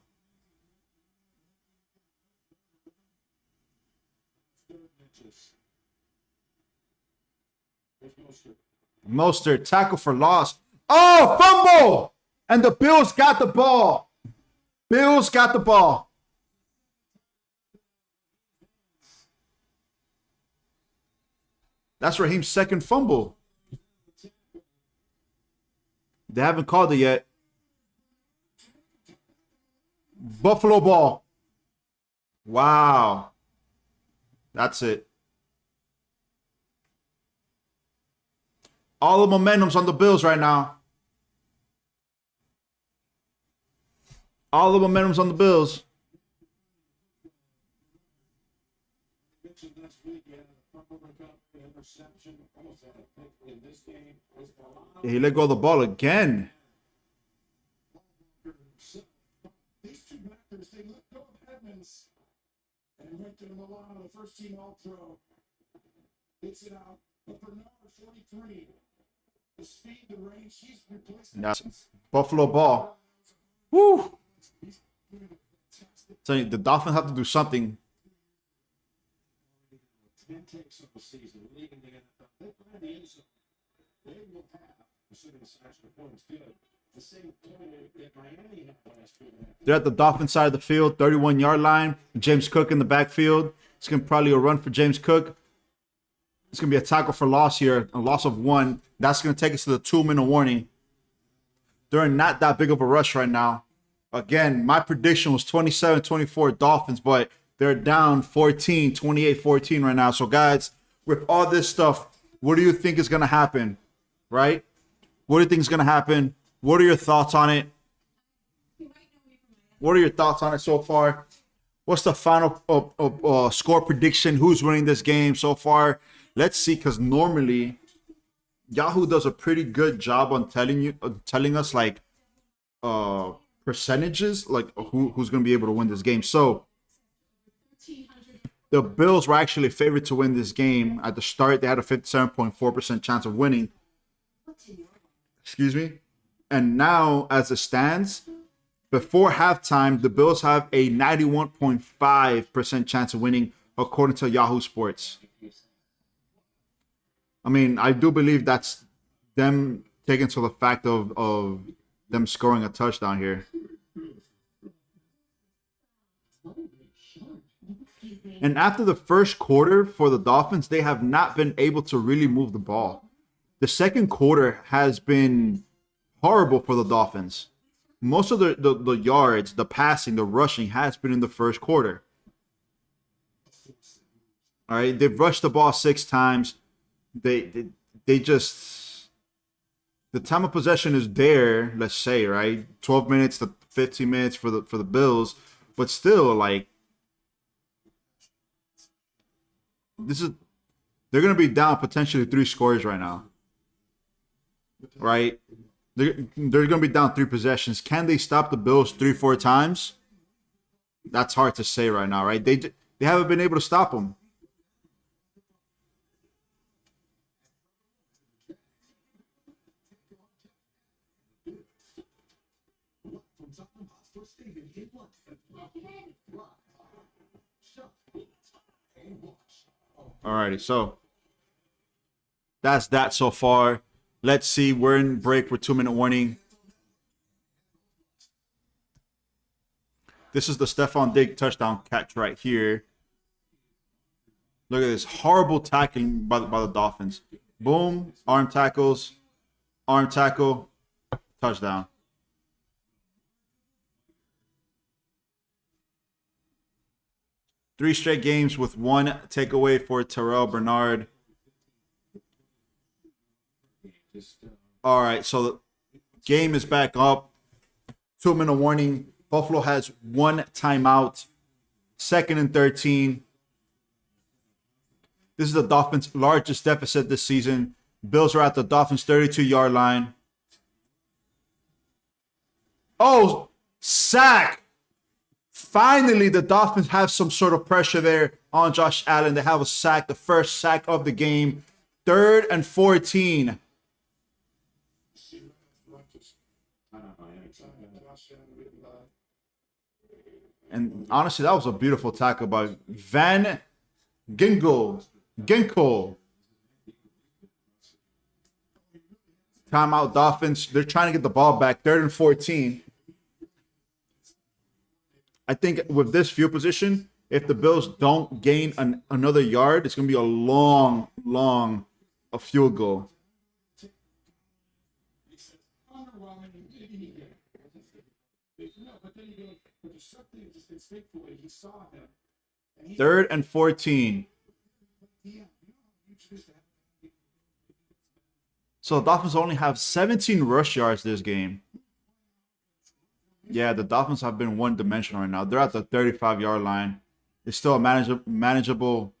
Mostert, tackle for loss. Oh, fumble! And the Bills got the ball. That's Raheem's second fumble. They haven't called it yet. Buffalo ball. Wow. That's it. All the momentum's on the Bills right now. He let go of the ball again. These two backers, they let go of Edmonds and went to Milano, the first team All-Pro. Hits it out. But Bernard, 43. The speed, the range, he's replaced. That's Buffalo ball. Woo! So the Dolphins have to do something. 10 takes of the season, leading the NFL. They find the end zone. They will have, assuming the Sox performance good, the same total that Miami had last year. They're at the Dolphin side of the field, 31-yard line. James Cook in the backfield. It's going to probably a run for James Cook. It's going to be a tackle for loss here, a loss of 1. That's going to take us to the 2-minute warning. They're in not that big of a rush right now. Again, my prediction was 27-24 Dolphins, but they're down 28-14 right now. So, guys, with all this stuff, what do you think is going to happen, right? What do you think is going to happen? What are your thoughts on it? What are your thoughts on it so far? What's the final score prediction? Who's winning this game so far? Let's see, because normally Yahoo does a pretty good job on telling us like percentages, like who's going to be able to win this game. So the Bills were actually favored to win this game at the start. They had a 57.4% chance of winning. Excuse me. And now, as it stands, before halftime, the Bills have a 91.5% chance of winning, according to Yahoo Sports. I mean, I do believe that's them taking to the fact of them scoring a touchdown here. And after the first quarter for the Dolphins, they have not been able to really move the ball. The second quarter has been horrible for the Dolphins. Most of the yards, the passing, the rushing has been in the first quarter. All right, they've rushed the ball 6 times. They just, the time of possession is there, let's say, right? 12 minutes to 15 minutes for the Bills, but still, like, they're gonna be down potentially 3 scores right now, right? They're gonna be down 3 possessions. Can they stop the Bills 3-4 times? That's hard to say right now, right? They haven't been able to stop them. Alrighty, so that's that so far. Let's see. We're in break with 2-minute warning. This is the Stephon Diggs touchdown catch right here. Look at this horrible tackling by the Dolphins. Boom, arm tackles, arm tackle, touchdown. 3 straight games with 1 takeaway for Terrell Bernard. All right, so the game is back up. 2-minute warning. Buffalo has 1 timeout. 2nd and 13. This is the Dolphins' largest deficit this season. Bills are at the Dolphins' 32-yard line. Oh, sack! Finally, the Dolphins have some sort of pressure there on Josh Allen. They have a sack, the first sack of the game. 3rd and 14. And honestly, that was a beautiful tackle by Van Ginkel. Timeout Dolphins. They're trying to get the ball back. 3rd and 14. I think with this field position, if the Bills don't gain another yard, it's going to be a long field goal. Third and 14. So the Dolphins only have 17 rush yards this game. Yeah, the Dolphins have been one-dimensional right now. They're at the 35-yard line. It's still a manageable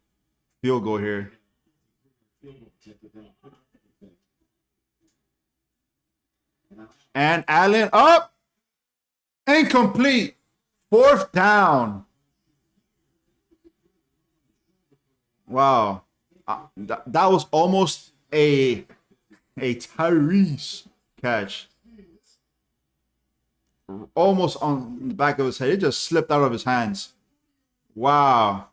field goal here. And Allen up. Incomplete. 4th down. Wow. That was almost a Tyrese catch. Almost on the back of his head. It just slipped out of his hands. Wow.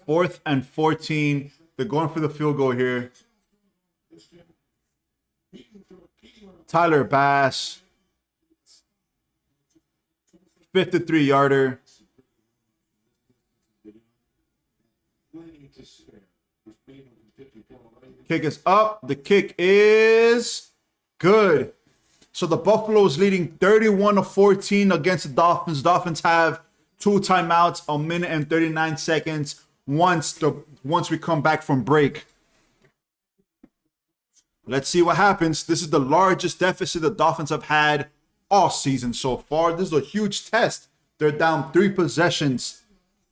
4th and 14. They're going for the field goal here. Tyler Bass. 53-yarder. Kick is up. The kick is good. So the Buffalo is leading 31-14 against the Dolphins. Dolphins have 2 timeouts, 1 minute and 39 seconds once we come back from break. Let's see what happens. This is the largest deficit the Dolphins have had all season so far. This is a huge test. They're down 3 possessions.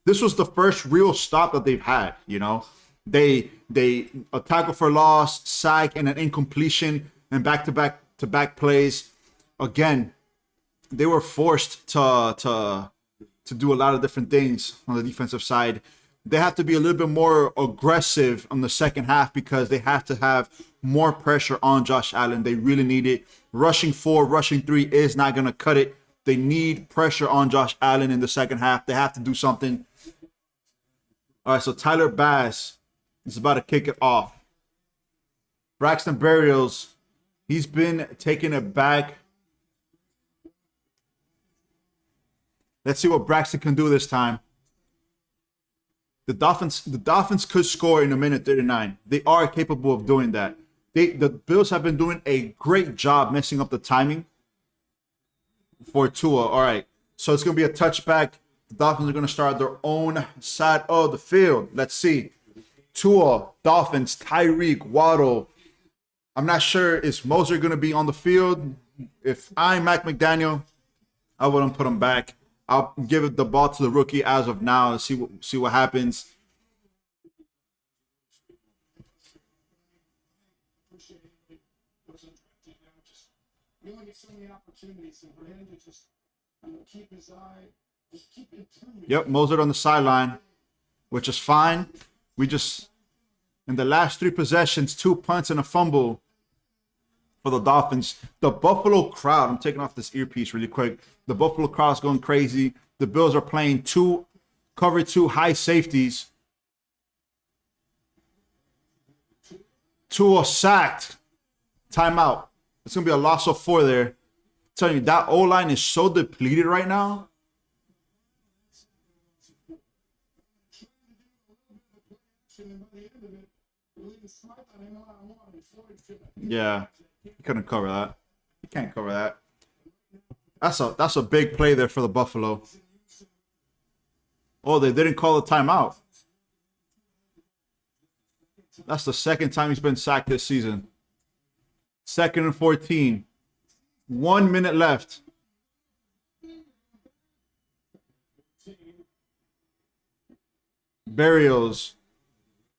This was the first real stop that they've had, you know. They a tackle for loss, sack, and an incompletion, and back-to-back plays. Again, they were forced to do a lot of different things on the defensive side. They have to be a little bit more aggressive on the second half because they have to have more pressure on Josh Allen. They really need it. Rushing 4, rushing 3 is not going to cut it. They need pressure on Josh Allen in the second half. They have to do something. All right, so Tyler Bass is about to kick it off. Braxton Berrios, he's been taking it back. Let's see what Braxton can do this time. The Dolphins could score in 1:39. They are capable of doing that. The Bills have been doing a great job messing up the timing for Tua. All right, so it's going to be a touchback. The Dolphins are going to start at their own side of the field. Let's see. Tua, Dolphins, Tyreek, Waddle. I'm not sure, is Moser going to be on the field? If I'm Mac McDaniel, I wouldn't put him back. I'll give the ball to the rookie as of now and see what happens. Yep, Moser on the sideline, which is fine. We just, in the last 3 possessions, 2 punts and a fumble for the Dolphins. The Buffalo crowd, I'm taking off this earpiece really quick. The Buffalo crowd's going crazy. The Bills are playing cover 2 high safeties. Tua sacked. Timeout. It's going to be a loss of 4 there. I'm telling you, that O-line is so depleted right now. Yeah, he couldn't cover that. You can't cover that. That's a big play there for the Buffalo. Oh, they didn't call a timeout. That's the second time he's been sacked this season. 2nd and 14. 1 minute left. Burials.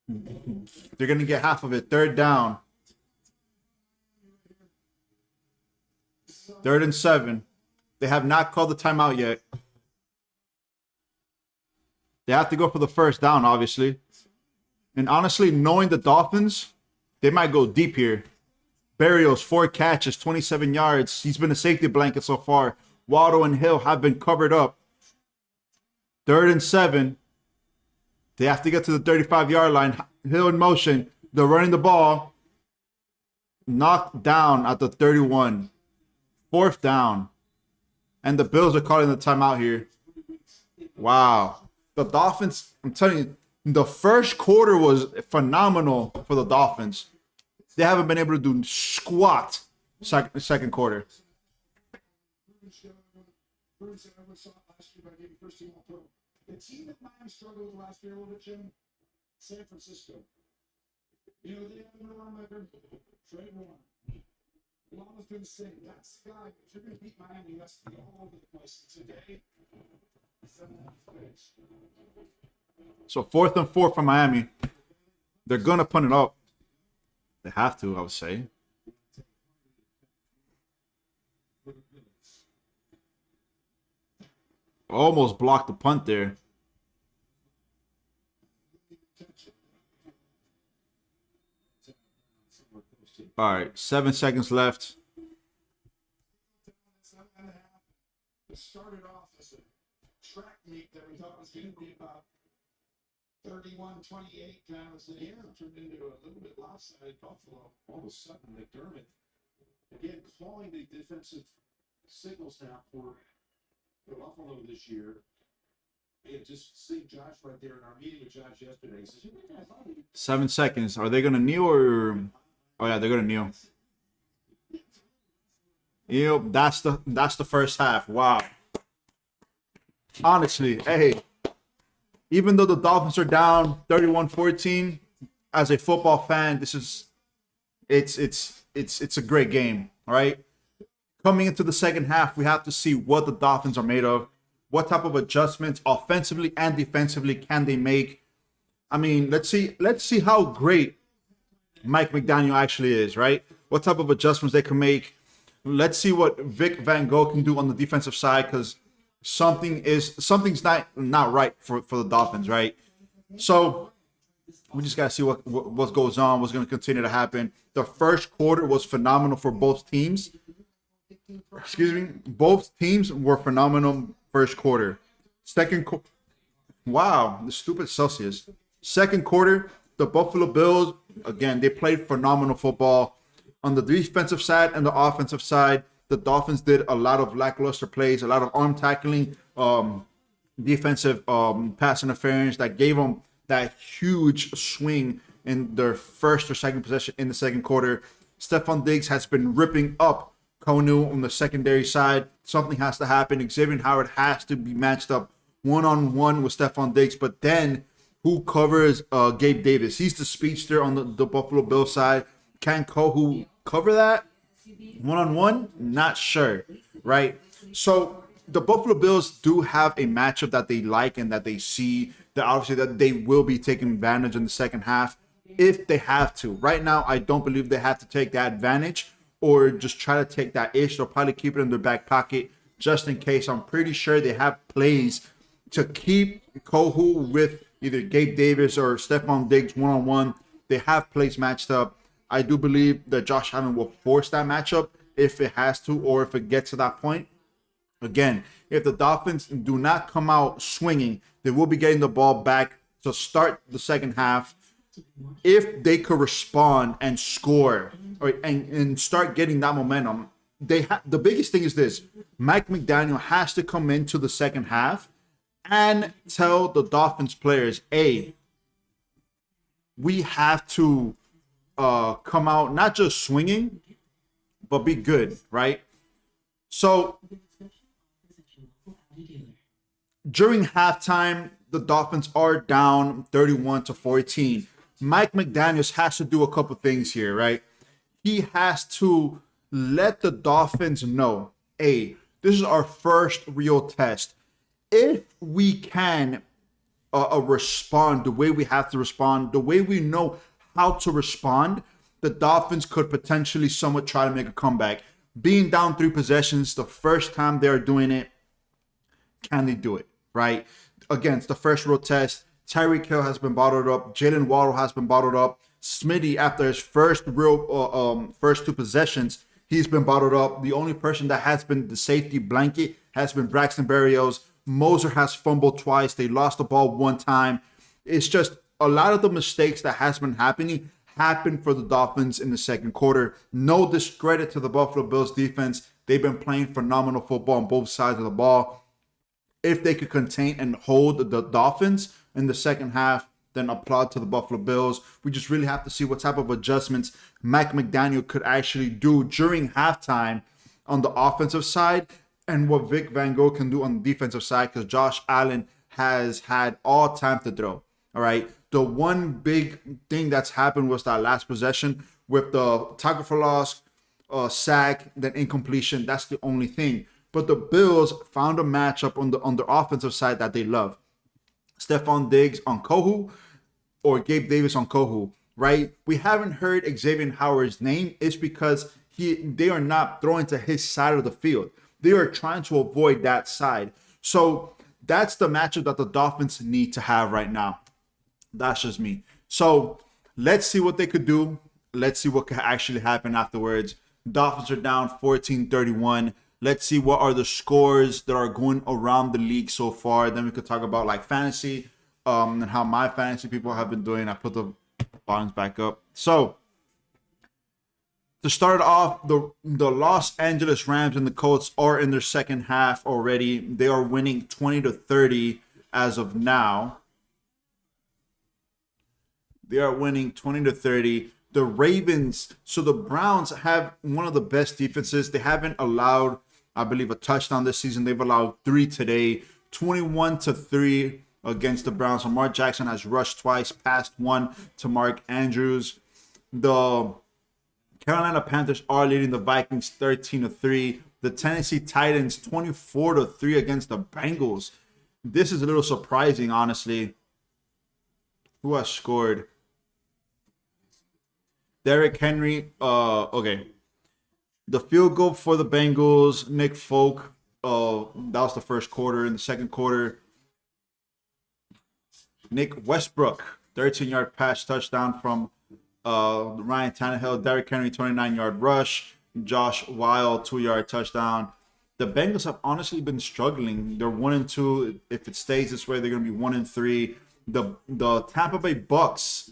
They're going to get half of it. 3rd down. 3rd and 7. They have not called the timeout yet. They have to go for the 1st down, obviously. And honestly, knowing the Dolphins, they might go deep here. Burials, 4 catches, 27 yards. He's been a safety blanket so far. Waddle and Hill have been covered up. 3rd and 7. They have to get to the 35-yard line. Hill in motion. They're running the ball. Knocked down at the 31. 4th down. And the Bills are calling the timeout here. Wow. The Dolphins, I'm telling you, the first quarter was phenomenal for the Dolphins. They haven't been able to do squat second quarter. The team that Miami struggled with last year a little bit, Jim, San Francisco. You know, they have a linebacker, Trey Warren. Law's been saying, that's the guy. If you're going to beat Miami, you have to be all over the place. Today, so 4th and 4 from Miami. They're going to punt it up. They have to, I would say. Almost blocked the punt there. All right, 7 seconds left. It started off as a track meet that we thought was going to be about 31-28 kind of thing. Yeah, it turned into a little bit lopsided. Buffalo. All of a sudden, McDermott, again, calling the defensive signals now for Buffalo this year. And just seeing Josh right there in our meeting with Josh yesterday. He says, 7 seconds. Are they going to kneel or... Oh, yeah, they're going to kneel. Yep, that's the first half. Wow. Honestly, hey, even though the Dolphins are down 31-14, as a football fan, it's a great game, all right? Coming into the second half, we have to see what the Dolphins are made of. What type of adjustments offensively and defensively can they make? I mean, let's see how great Mike McDaniel actually is, right? What type of adjustments they can make. Let's see what Vic Van Gogh can do on the defensive side, because something's not right for the Dolphins, right? So we just gotta see what goes on, what's going to continue to happen. The first quarter was phenomenal for both teams. Both teams were phenomenal first quarter. Wow, the stupid Celsius. Second quarter, the Buffalo Bills, again, they played phenomenal football. On the defensive side and the offensive side, the Dolphins did a lot of lackluster plays, a lot of arm tackling, defensive pass interference that gave them that huge swing in their first or second possession in the second quarter. Stephon Diggs has been ripping up Konu on the secondary side. Something has to happen. Xavier Howard has to be matched up one-on-one with Stephon Diggs, but then who covers Gabe Davis? He's the speedster on the Buffalo Bills side. Can Kohu cover that one-on-one? Not sure, right? So the Buffalo Bills do have a matchup that they like and that they see that obviously that they will be taking advantage in the second half if they have to. Right now, I don't believe they have to take that advantage or just try to take that ish. They'll probably keep it in their back pocket just in case. I'm pretty sure they have plays to keep Kohu with either Gabe Davis or Stephon Diggs one-on-one. They have plays matched up. I do believe that Josh Allen will force that matchup if it has to or if it gets to that point. Again, if the Dolphins do not come out swinging, they will be getting the ball back to start the second half. If they could respond and score and start getting that momentum, the biggest thing is this. Mike McDaniel has to come into the second half and tell the Dolphins players, hey, we have to come out not just swinging, but be good, right? So during halftime, the Dolphins are down 31-14. Mike McDaniels has to do a couple things here, right? He has to let the Dolphins know, hey, this is our first real test. If we can respond the way we have to respond, the way we know how to respond, the Dolphins could potentially somewhat try to make a comeback. Being down 3 possessions, the first time they're doing it, can they do it, right? Again, it's the first real test. Tyreek Hill has been bottled up. Jalen Waddle has been bottled up. Smitty, after his first 2 possessions, he's been bottled up. The only person that has been the safety blanket has been Braxton Berrios. Moser has fumbled twice. They lost the ball 1 time. It's just a lot of the mistakes that has been happening happened for the Dolphins in the second quarter. No discredit to the Buffalo Bills defense. They've been playing phenomenal football on both sides of the ball. If they could contain and hold the Dolphins in the second half, then applaud to the Buffalo Bills. We just really have to see what type of adjustments Mike McDaniel could actually do during halftime on the offensive side, and what Vic Van Gogh can do on the defensive side, because Josh Allen has had all time to throw. All right. The one big thing that's happened was that last possession with the tackle for loss, sack, then incompletion. That's the only thing. But the Bills found a matchup on the offensive side that they love. Stephon Diggs on Kohu or Gabe Davis on Kohu, right? We haven't heard Xavier Howard's name. It's because they are not throwing to his side of the field. They are trying to avoid that side. So that's the matchup that the Dolphins need to have right now. That's just me. So let's see what they could do. Let's see what could actually happen afterwards. Dolphins are down 14-31. Let's see what are the scores that are going around the league so far. Then we could talk about like fantasy and how my fantasy people have been doing. I put the bottoms back up. So to start off, the Los Angeles Rams and the Colts are in their second half already. They are winning 20-30 as of now. They are winning 20-30. The Ravens, so the Browns have one of the best defenses. They haven't allowed, I believe, a touchdown this season. They've allowed 3 today, 21-3 against the Browns. Lamar Jackson has rushed twice, passed 1 to Mark Andrews. The Carolina Panthers are leading the Vikings 13-3. The Tennessee Titans 24-3 against the Bengals. This is a little surprising, honestly. Who has scored? Derrick Henry. Okay. The field goal for the Bengals, Nick Folk. That was the first quarter. In the second quarter, Nick Westbrook, 13-yard pass touchdown from Ryan Tannehill. Derrick Henry, 29-yard rush. Josh Weil, 2-yard touchdown. The Bengals have honestly been struggling. They're 1-2. If it stays this way, they're going to be 1-3. The Tampa Bay Bucks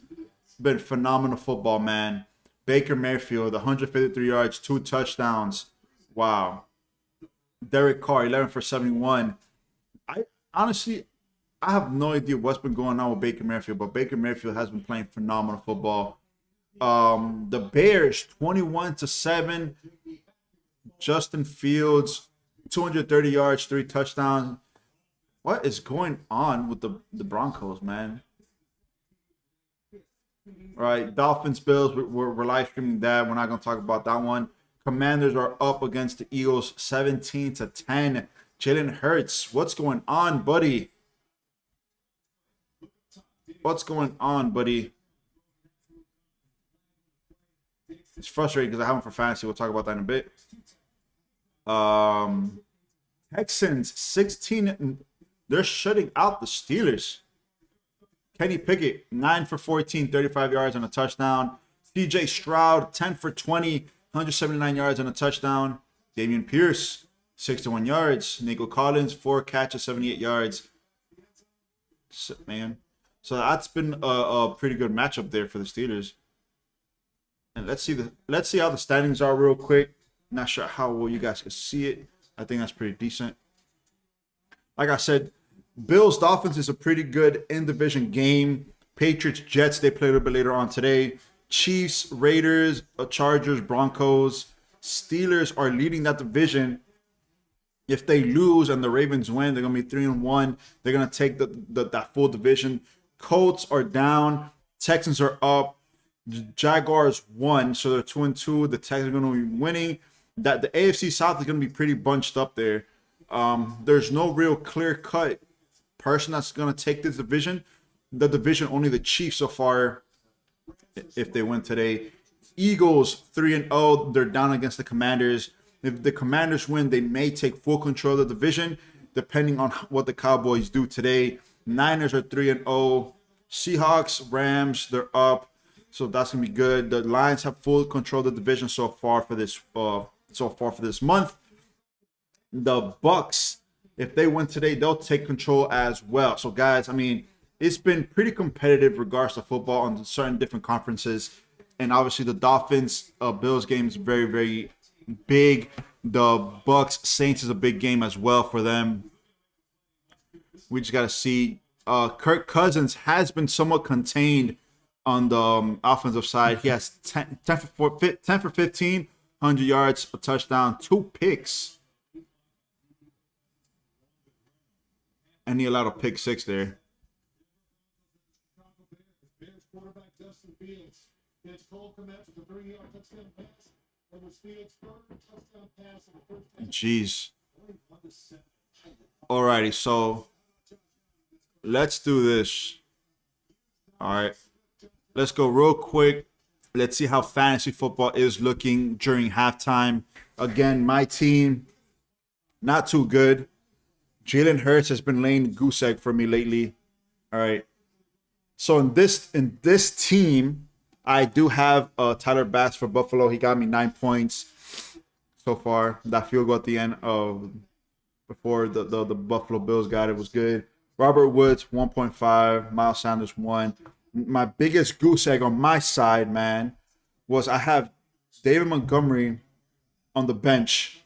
been phenomenal football, man. Baker Mayfield, 153 yards, 2 touchdowns. Wow. Derek Carr, 11 for 71. I have no idea what's been going on with Baker Mayfield, but Baker Mayfield has been playing phenomenal football. The Bears, 21-7. Justin Fields, 230 yards, 3 touchdowns. What is going on with the Broncos, man? All right, Dolphins, Bills, we're live streaming that. We're not going to talk about that one. Commanders are up against the Eagles 17-10. Jalen Hurts, what's going on, buddy? What's going on, buddy? It's frustrating because I have him for fantasy. We'll talk about that in a bit. Texans 16. They're shutting out the Steelers. Kenny Pickett, 9 for 14, 35 yards and a touchdown. CJ Stroud, 10 for 20, 179 yards and a touchdown. Dameon Pierce, 61 yards. Nico Collins, 4 catches, 78 yards. Man. So that's been a pretty good matchup there for the Steelers. And let's see how the standings are real quick. Not sure how well you guys can see it. I think that's pretty decent. Like I said, Bills Dolphins is a pretty good in-division game. Patriots Jets, they play a little bit later on today. Chiefs Raiders, Chargers Broncos, Steelers are leading that division. If they lose and the Ravens win, they're gonna be 3-1. They're gonna take that full division. Colts are down. Texans are up. Jaguars won, so they're 2-2. The Texans are gonna be winning. That the AFC South is gonna be pretty bunched up there. There's no real clear-cut person that's gonna take this division. The division, only the Chiefs so far, if they win today. Eagles 3-0. They're down against the Commanders. If the Commanders win, they may take full control of the division, depending on what the Cowboys do today. Niners are 3-0. Seahawks, Rams, they're up, so that's gonna be good. The Lions have full control of the division so far for this month. The Bucks, if they win today, they'll take control as well. So, guys, I mean, it's been pretty competitive regards to football on certain different conferences, and obviously the Dolphins Bills game is very, very big. The Bucks Saints is a big game as well for them. We just gotta see. Kirk Cousins has been somewhat contained on the offensive side. He has 10 for 15, 100 yards, a touchdown, 2 picks, and he allowed a pick 6 there. Bears quarterback Justin Fields gets Cole Kmet with a 3-yard touchdown pass. It was Fields' third touchdown pass in the first half. Jeez. Alrighty, so let's do this. All right. Let's go real quick. Let's see how fantasy football is looking during halftime. Again, my team, not too good. Jalen Hurts has been laying goose egg for me lately. All right. So in this team, I do have Tyler Bass for Buffalo. He got me 9 points so far. That field goal at the end of before the Buffalo Bills got it was good. Robert Woods 1.5. Miles Sanders 1. My biggest goose egg on my side, man, was I have David Montgomery on the bench.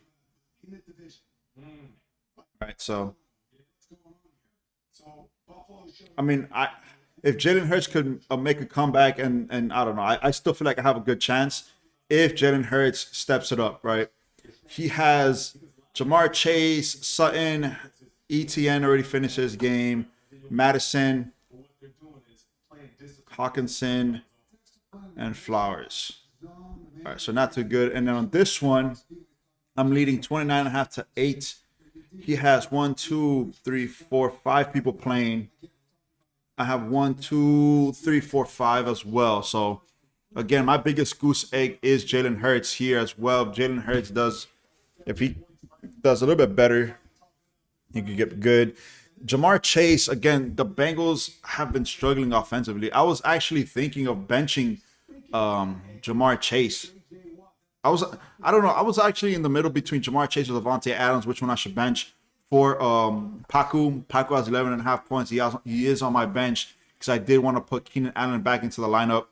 All right, so I mean, if Jalen Hurts could make a comeback, and I don't know, I still feel like I have a good chance if Jalen Hurts steps it up, right? He has Jamar Chase, Sutton, ETN already finished his game, Madison, Hawkinson, and Flowers. All right, so not too good. And then on this one, I'm leading 29.5 to 8. He has 1, 2, 3, 4, 5 people playing. I have 1, 2, 3, 4, 5 as well. So again, my biggest goose egg is Jalen Hurts here as well. If Jalen Hurts if he does a little bit better, he could get good. Jamar Chase, again, the Bengals have been struggling offensively. I was actually thinking of benching Jamar Chase. I don't know. I was actually in the middle between Jamar Chase or Devontae Adams, which one I should bench for Paku. Paku has 11.5 points. He is on my bench because I did want to put Keenan Allen back into the lineup.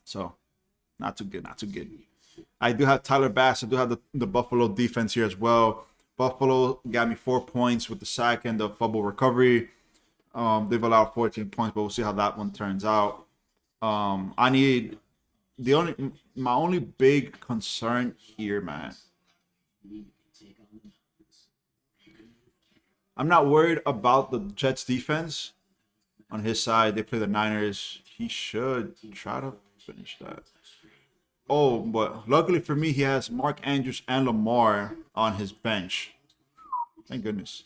So, not too good, not too good. I do have Tyler Bass. I do have the Buffalo defense here as well. Buffalo got me 4 points with the sack and the fumble recovery. They've allowed 14 points, but we'll see how that one turns out. My only big concern here, man. I'm not worried about the Jets defense. On his side, they play the Niners. He should try to finish that. Oh, but luckily for me, he has Mark Andrews and Lamar on his bench. Thank goodness.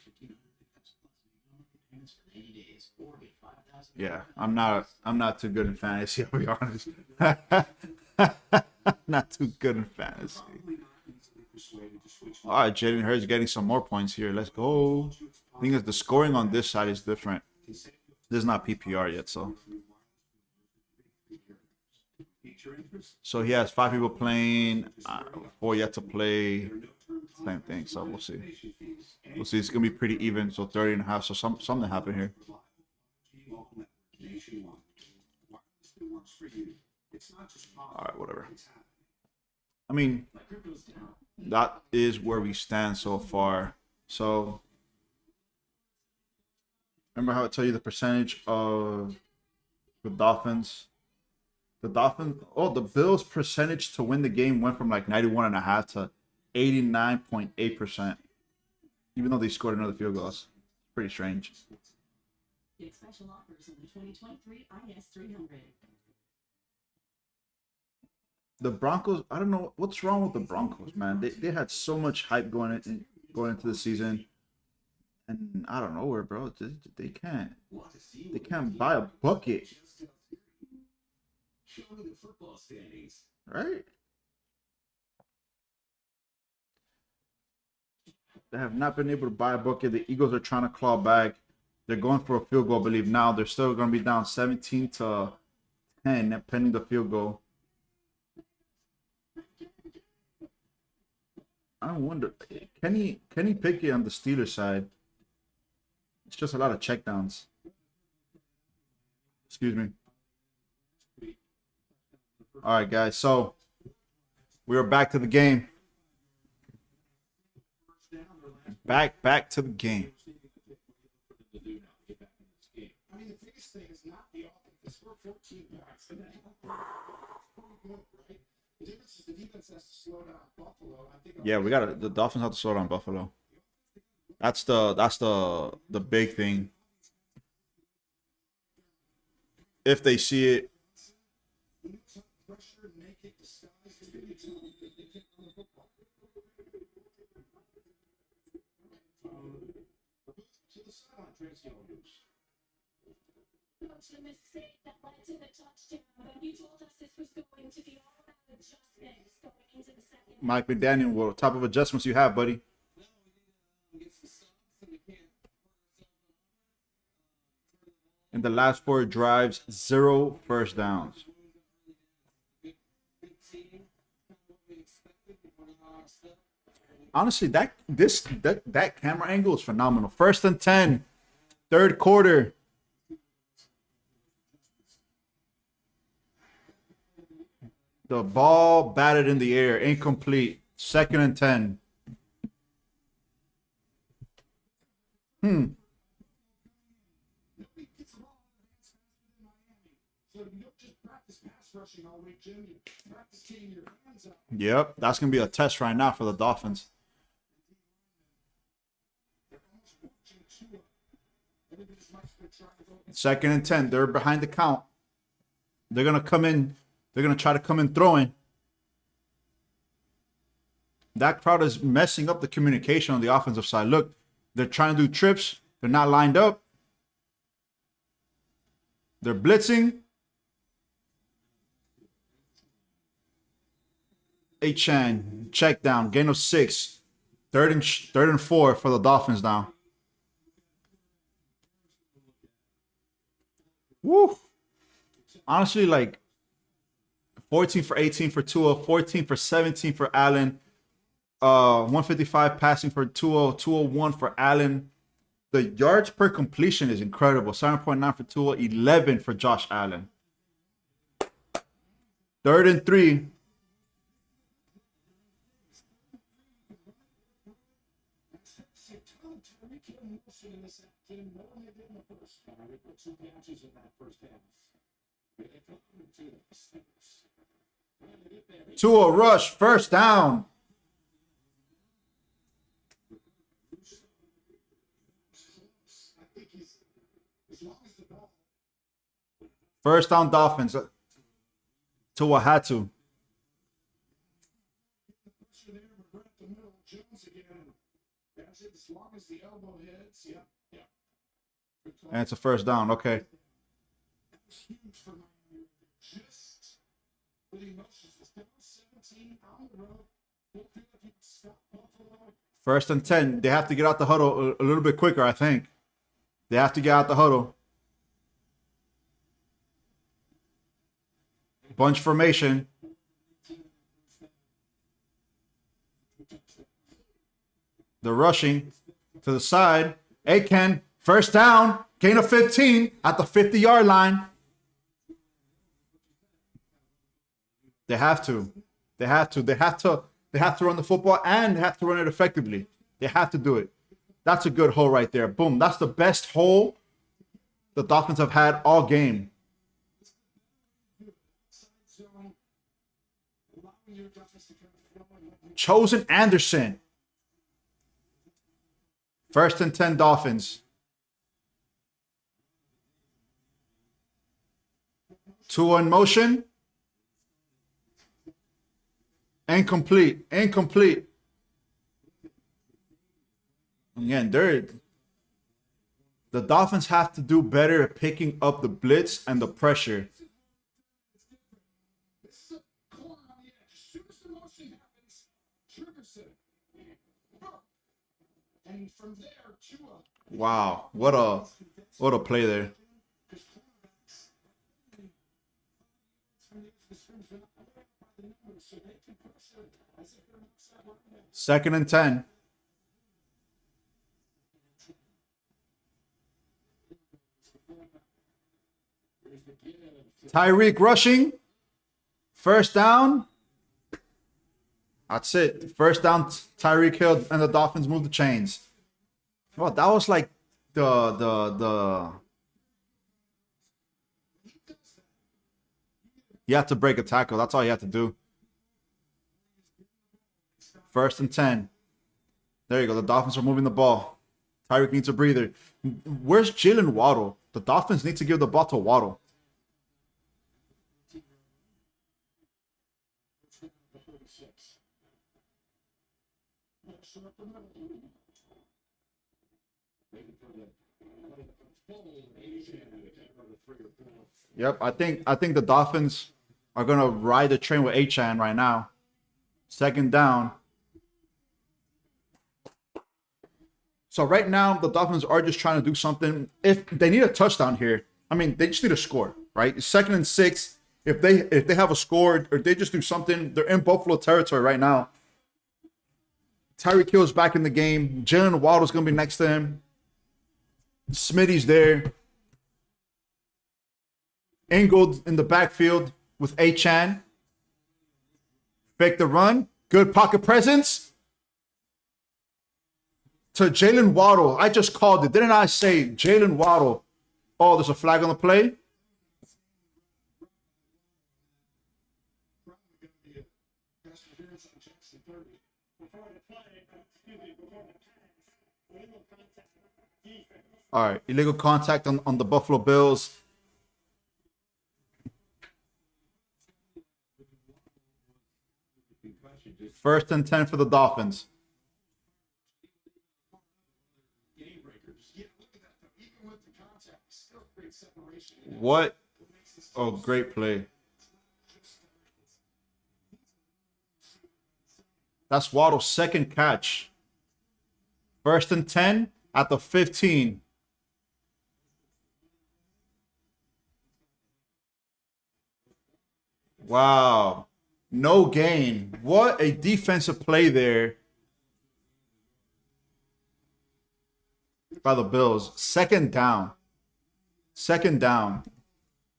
Yeah, I'm not too good in fantasy, I'll be honest. Not too good in fantasy. All right, Jalen Hurts getting some more points here. Let's go. I think the scoring on this side is different. This is not PPR yet, so he has 5 people playing, 4 yet to play. Same thing, so we'll see. We'll see. It's gonna be pretty even. So 30.5. So something happened here. All right, whatever. I mean, that is where we stand so far. So remember how I tell you the percentage of the Dolphins? The Dolphins, the Bills' percentage to win the game went from like 91.5 to 89.8%, even though they scored another field goal. It's pretty strange. Get special offers on the 2023 IS 300. The Broncos, I don't know what's wrong with the Broncos, man. They had so much hype going into the season, and I don't know where, bro. They can't buy a bucket. Show me the football standings. Right? They have not been able to buy a bucket. The Eagles are trying to claw back. They're going for a field goal, I believe. Now they're still going to be down 17-10, pending the field goal. I wonder, Kenny Pickett on the Steelers side. It's just a lot of checkdowns. Excuse me. All right, guys. So we are back to the game. Back to the game. I mean, the biggest thing is not the offense. We're 14 backs. And right? The difference is the defense has to slow down Buffalo. I think Yeah, the Dolphins have to slow down Buffalo. That's the big thing. If they see it. Pressure, naked, disguise, it's going to be tough because they can't run the football. To the sideline, Tracy Owens. A mistake that led to the touchdown, but you told us this was going to be all about adjustments going into the second. Mike McDaniel, what type of adjustments you have, buddy? In the last 4 drives, 0 first downs. Honestly, that camera angle is phenomenal. 1st and 10, 3rd quarter. The ball batted in the air, incomplete. 2nd and 10. Yep, that's going to be a test right now for the Dolphins. 2nd and 10. They're behind the count. They're going to come in. They're going to try to come in throwing. That crowd is messing up the communication on the offensive side. Look, they're trying to do trips. They're not lined up. They're blitzing. Chan, check down, gain of 6. 3rd and 4 for the Dolphins now. Woo! Honestly, like 14 for 18 for Tua, 14 for 17 for Allen, 155 passing for Tua, 201 for Allen. The yards per completion is incredible. 7.9 for Tua, 11 for Josh Allen. 3rd and 3. Tua rush, 1st down. First down, Dolphins. Tua had to. And it's a 1st down. Okay. First and 10. They have to get out the huddle a little bit quicker, I think. They have to get out the huddle. Bunch formation. They're rushing to the side. Aiken, 1st down. Gain of 15 at the 50-yard line. They have to. They have to run the football, and they have to run it effectively. They have to do it. That's a good hole right there. Boom. That's the best hole the Dolphins have had all game. Chosen Anderson. 1st and 10 Dolphins. Tua in motion. Incomplete. Incomplete. Again, the Dolphins have to do better at picking up the blitz and the pressure. This is a corner on the edge. As soon as the motion happens, triggers it. And from there, Tua. Wow, what a play there. Second and 10. Tyreek rushing. 1st down. That's it. 1st down, Tyreek Hill, and the Dolphins move the chains. Well, that was like the You have to break a tackle. That's all you have to do. 1st and 10. There you go. The Dolphins are moving the ball. Tyreek needs a breather. Where's Jalen Waddle? The Dolphins need to give the ball to Waddle. Yep, I think the Dolphins are gonna ride the train with Achan right now. 2nd down. So right now the Dolphins are just trying to do something. If they need a touchdown here, I mean they just need a score, right? 2nd and 6. If they have a score or they just do something, they're in Buffalo territory right now. Tyreek Hill's back in the game. Jalen Waddle's gonna be next to him. Smitty's there. Ingold in the backfield with Achan. Fake the run. Good pocket presence. To Jalen Waddle. I just called it. Didn't I say Jalen Waddle? Oh, there's a flag on the play. All right, illegal contact on the Buffalo Bills. First and 10 for the Dolphins. What? Oh, great play. That's Waddle's 2nd catch. 1st and 10 at the 15. Wow. No gain. What a defensive play there by the Bills. 2nd down. 2nd down.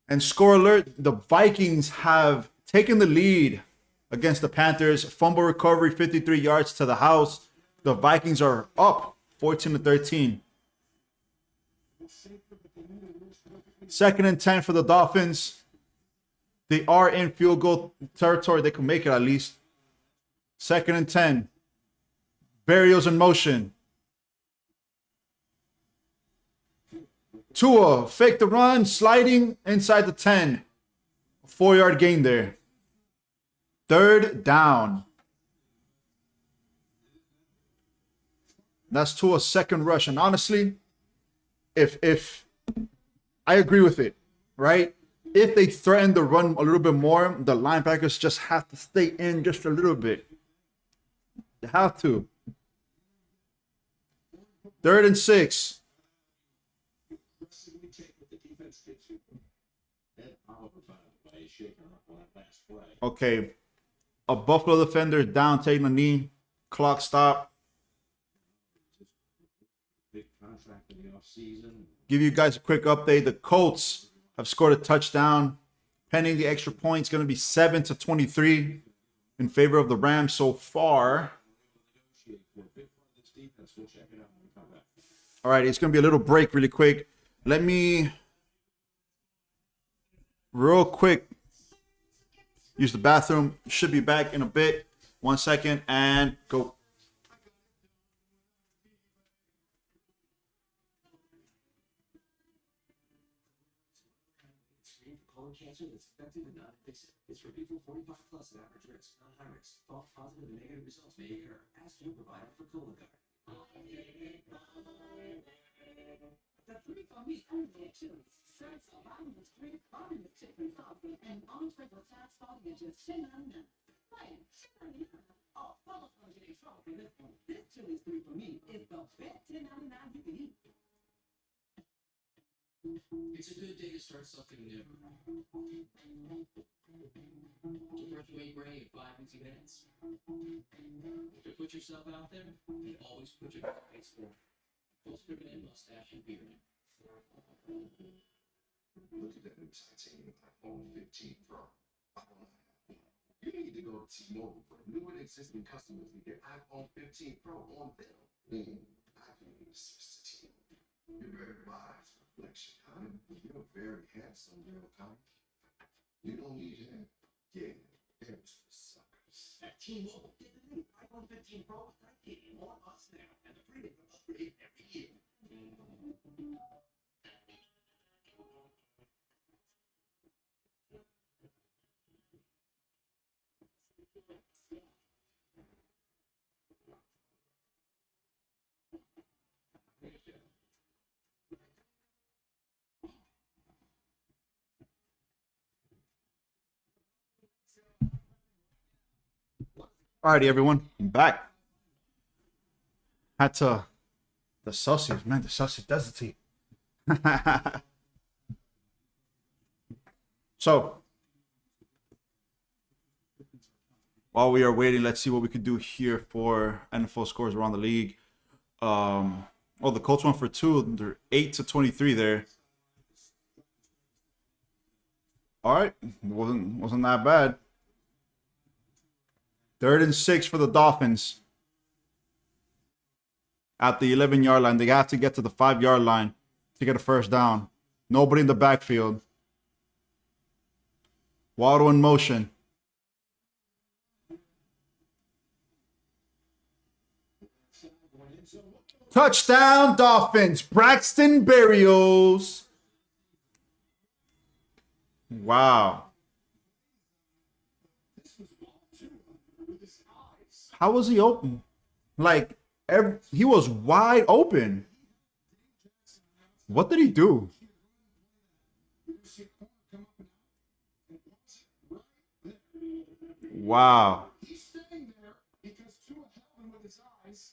And score alert, the Vikings have taken the lead against the Panthers. Fumble recovery, 53 yards to the house. The Vikings are up 14-13. 2nd and 10 for the Dolphins. They are in field goal territory. They can make it at least. 2nd and 10. Barrios in motion. Tua, fake the run, sliding inside the 10. 4-yard gain there. 3rd down. That's Tua's 2nd rush. And honestly, if I agree with it, right? If they threaten the run a little bit more, the linebackers just have to stay in just a little bit. They have to. 3rd and 6. Okay. A Buffalo defender down, taking a knee. Clock stop. Give you guys a quick update. The Colts have scored a touchdown. Pending the extra point, it's going to be 7-23 in favor of the Rams so far. All right, it's going to be a little break really quick. Let me real quick use the bathroom. Should be back in a bit. 1 second and go. Colon cancer that's effective and non-invasive. It's for people 45 plus at average risk, not high risk. False positive and negative results may occur. Ask your provider for Cologuard. The 3-for-me only choose. Starts around the 3 farming chicken coffee and entree with fat spotting at just $10.99. Right, $10.99. Oh, follow for today's show for this one. This chili's 3-for-me is the best $10.99 you can eat. It's a good day to start something new. To graduate gray in 5 easy minutes. To put yourself out there and always put your face forward. Full scribbling mustache and beard. Look at that new titanium iPhone 15 Pro. You need to go to T-Mobile for new and existing customers to get iPhone 15 Pro on them. I can use this T-Mobile. Your very wise reflection, huh? You're very handsome, little Tommy. You don't need him. Yeah, there's the suckers. At T-Mobile, get the new iPhone 15 Pro with titanium on us now, and the premium will upgrade every year. Alrighty, everyone, I'm back. Had to the sausage, man. The sausage does it to you. So while we are waiting, let's see what we could do here for NFL scores around the league. Oh, the Colts went for 2. They're 8-23 there. All right, wasn't that bad. 3rd and 6 for the Dolphins. At the 11-yard line. They have to get to the 5-yard line to get a first down. Nobody in the backfield. Waddle in motion. Touchdown, Dolphins. Braxton Berrios. Wow. How was he open? Like, he was wide open. What did he do? Wow. He's staying there because Tua held him with his eyes,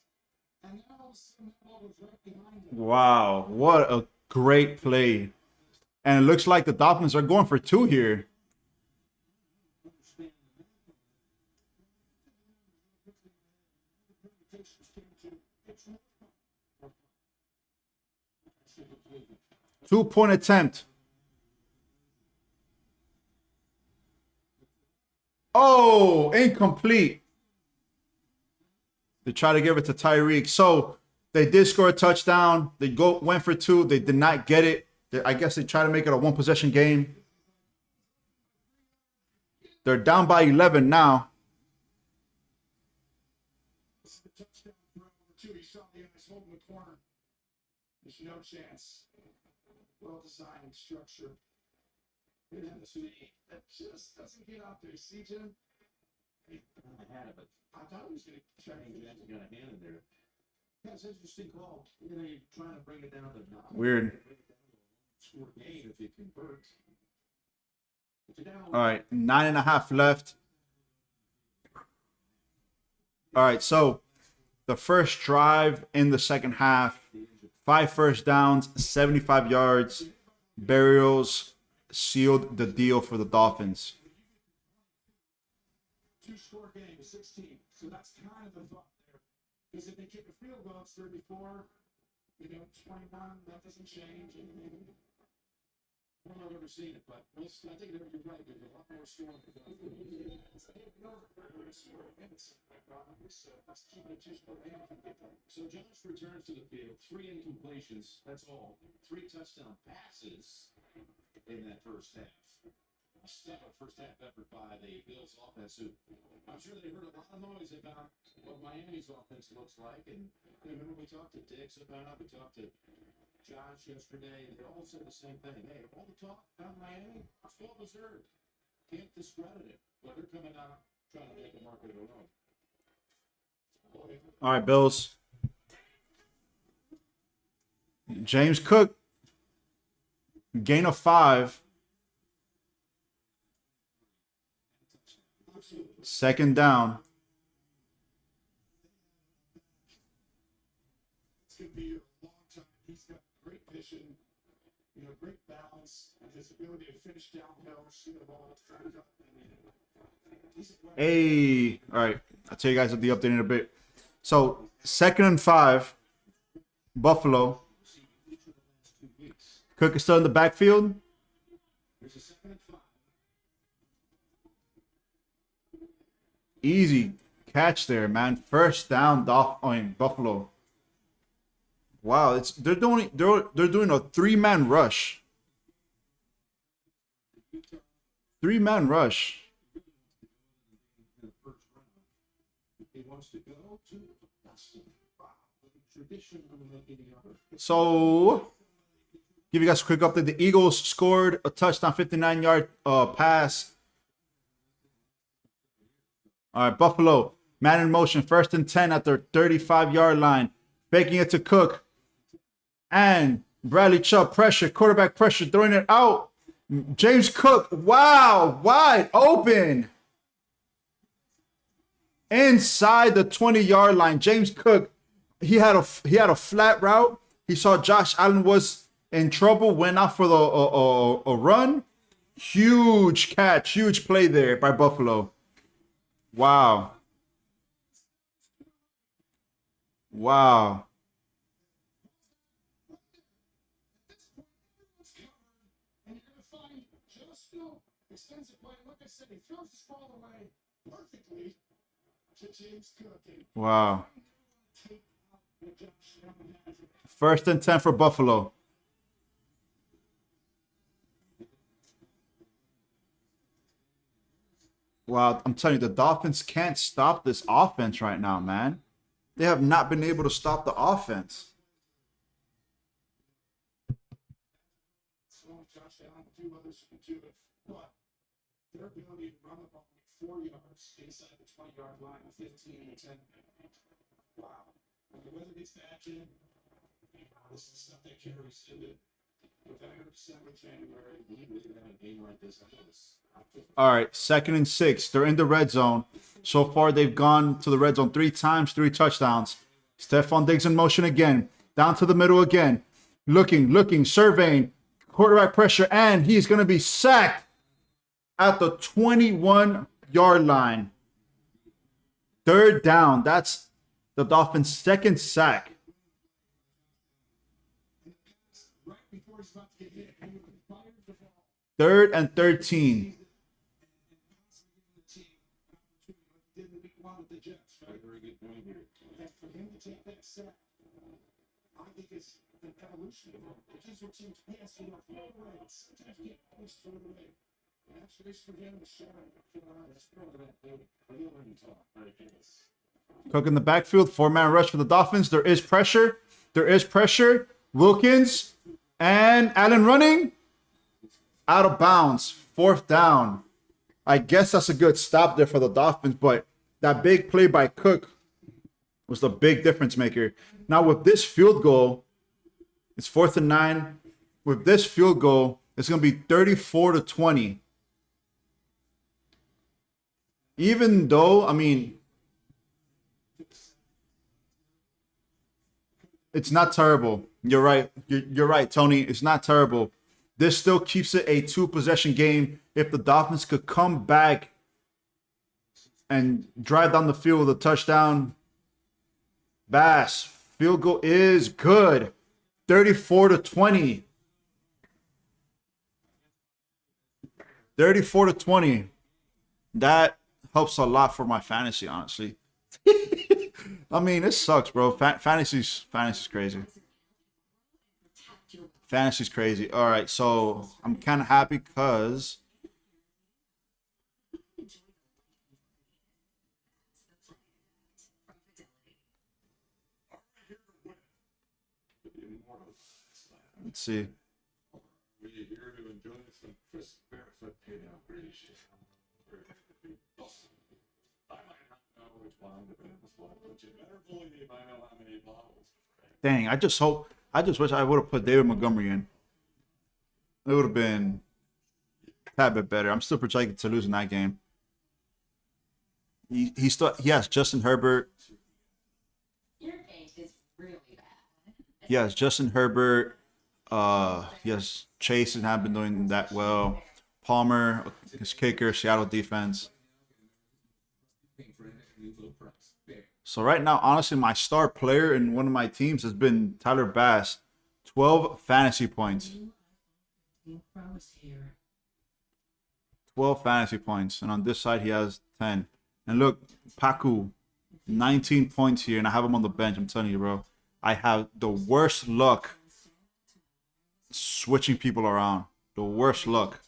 and then all of a sudden the ball was right behind him. Wow. What a great play. And it looks like the Dolphins are going for 2 here. Two-point attempt. Oh, incomplete. They try to give it to Tyreek. So they did score a touchdown. They went for 2. They did not get it. I guess they try to make it a 1-possession game. They're down by 11 now. There's no chance. Well-designed structure. That just doesn't get out there. See, Jim? I had it, but I thought he was going to try to get a hand in there. That's an interesting call. You're trying to bring it down to 9. Weird. Score game if it converts. All right, 9.5 left. All right, so the first drive in the second half, 5 first downs, 75 yards. Berrios sealed the deal for the Dolphins. 2-score game, 16. So that's kind of the thought there. Because if they kick a field goal, it's 34. 21, that doesn't change. I don't know if I've ever seen it, but I think you're right. There's a lot more scoring. Let's keep it 2-score game. So Jones returns to the field. 3 incompletions. That's all. 3 touchdown passes in that first half. stellar first half effort by the Bills offense, who I'm sure they heard a lot of noise about what Miami's offense looks like. And remember, we talked to Diggs about it, we talked to Josh yesterday, and they all said the same thing. Hey, all the talk about Miami, it's well deserved. Can't discredit it. But they're coming out trying to make a mark of their own. All right, Bills. James Cook, gain of 5. Second down. It's going to be a long time. He's got great vision, great balance, and his ability to finish downhill, see the ball, drive up. Hey, all right. I'll tell you guys the update in a bit. So, 2nd and 5, Buffalo. Cook is still in the backfield. There's a 2nd and 5. Easy catch there, man. First down, Buffalo. Wow, they're doing a 3-man rush. 3-man rush. He wants to go to tradition. So, give you guys a quick update. The Eagles scored a touchdown, 59-yard pass. All right, Buffalo, man in motion, 1st and 10 at their 35-yard line. Faking it to Cook. And Bradley Chubb, pressure, quarterback pressure, throwing it out. James Cook, wow, wide open. Inside the 20-yard line. James Cook, he had a flat route. He saw Josh Allen was in trouble, went out for a run. Huge catch, huge play there by Buffalo. Wow. Wow. And you're going to find just still extends it play. Like I said, he throws his ball away perfectly to James Cook. Wow. 1st and 10 for Buffalo. Wow, I'm telling you, the Dolphins can't stop this offense right now, man. They have not been able to stop the offense. So Josh Allen, 2 others who can do it, but their ability to run the ball 4 yards inside the 20-yard line, 15 and 10. Wow. When the weather gets back in, this is stuff that carries into November, December, January. We believe in a game like this. All right, 2nd and 6. They're in the red zone. So far, they've gone to the red zone 3 times, 3 touchdowns. Stephon Diggs in motion again. Down to the middle again. Looking, surveying. Quarterback pressure, and he's going to be sacked at the 21-yard line. 3rd down. That's the Dolphins' 2nd sack. Right before he's about to get hit, he fired the ball. 3rd and 13. Didn't beat one with the Jets. Very good point here. And for him to take that sack, I think it's the evolution of him. Because your team's passing off all the way. Sometimes you can't always throw it away. That's race for him to shine. That's part of that learning talk right there. Cook in the backfield, 4-man rush for the Dolphins. There is pressure. Wilkins and Allen running out of bounds. 4th down. I guess that's a good stop there for the Dolphins, but that big play by Cook was the big difference maker. Now with this field goal, it's 4th and 9. With this field goal, it's going to be 34-20. Even though, I mean, it's not terrible. You're right. You're right, Tony. It's not terrible. This still keeps it a 2-possession game. If the Dolphins could come back and drive down the field with a touchdown, Bass, field goal is good. 34-20. 34-20. That helps a lot for my fantasy, honestly. I mean, it sucks, bro. Fantasy's crazy. Fantasy's crazy. All right, so I'm kind of happy because Let's see. We're here to enjoy some crisp barefoot paydown greenish. I might not know which one, but you better believe I know how many bottles. Dang, I just wish I would have put David Montgomery in. It would have been a tad bit better. I'm still projected to lose in that game. He has Justin Herbert. Your case is really bad. He has Justin Herbert. He has Chase and have been doing that well. Palmer, his kicker, Seattle defense. So right now, honestly, my star player in one of my teams has been Tyler Bass. 12 fantasy points. 12 fantasy points. And on this side, he has 10. And look, Paku, 19 points here, and I have him on the bench. I'm telling you, bro. I have the worst luck switching people around. The worst luck.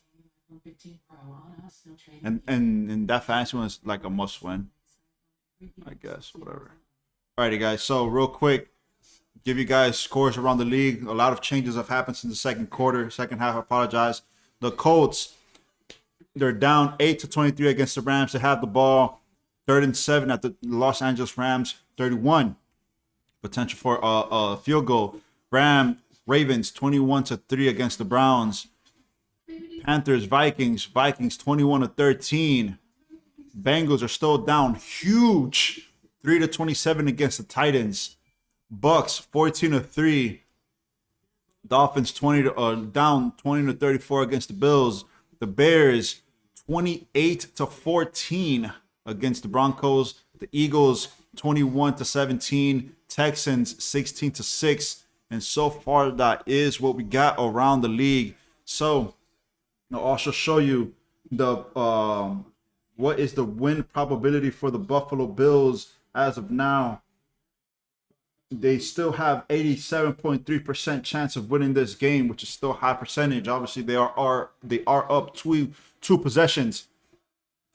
And that fantasy one is like a must win. I guess, whatever. Alrighty, guys. So, real quick, give you guys scores around the league. A lot of changes have happened since the second quarter. Second half, I apologize. The Colts, they're down 8-23 against the Rams. They have the ball. 3rd and 7 at the Los Angeles Rams. 31. Potential for a field goal. Ravens 21-3 against the Browns. Panthers, Vikings 21-13. Bengals are still down huge. 3-27 against the Titans. Bucks 14-3. Dolphins down 20-34 against the Bills. The Bears 28-14 against the Broncos. The Eagles 21-17. Texans 16-6. And so far, that is what we got around the league. So I'll also show you the what is the win probability for the Buffalo Bills as of now. They still have 87.3% chance of winning this game, which is still a high percentage. Obviously, they are up two possessions.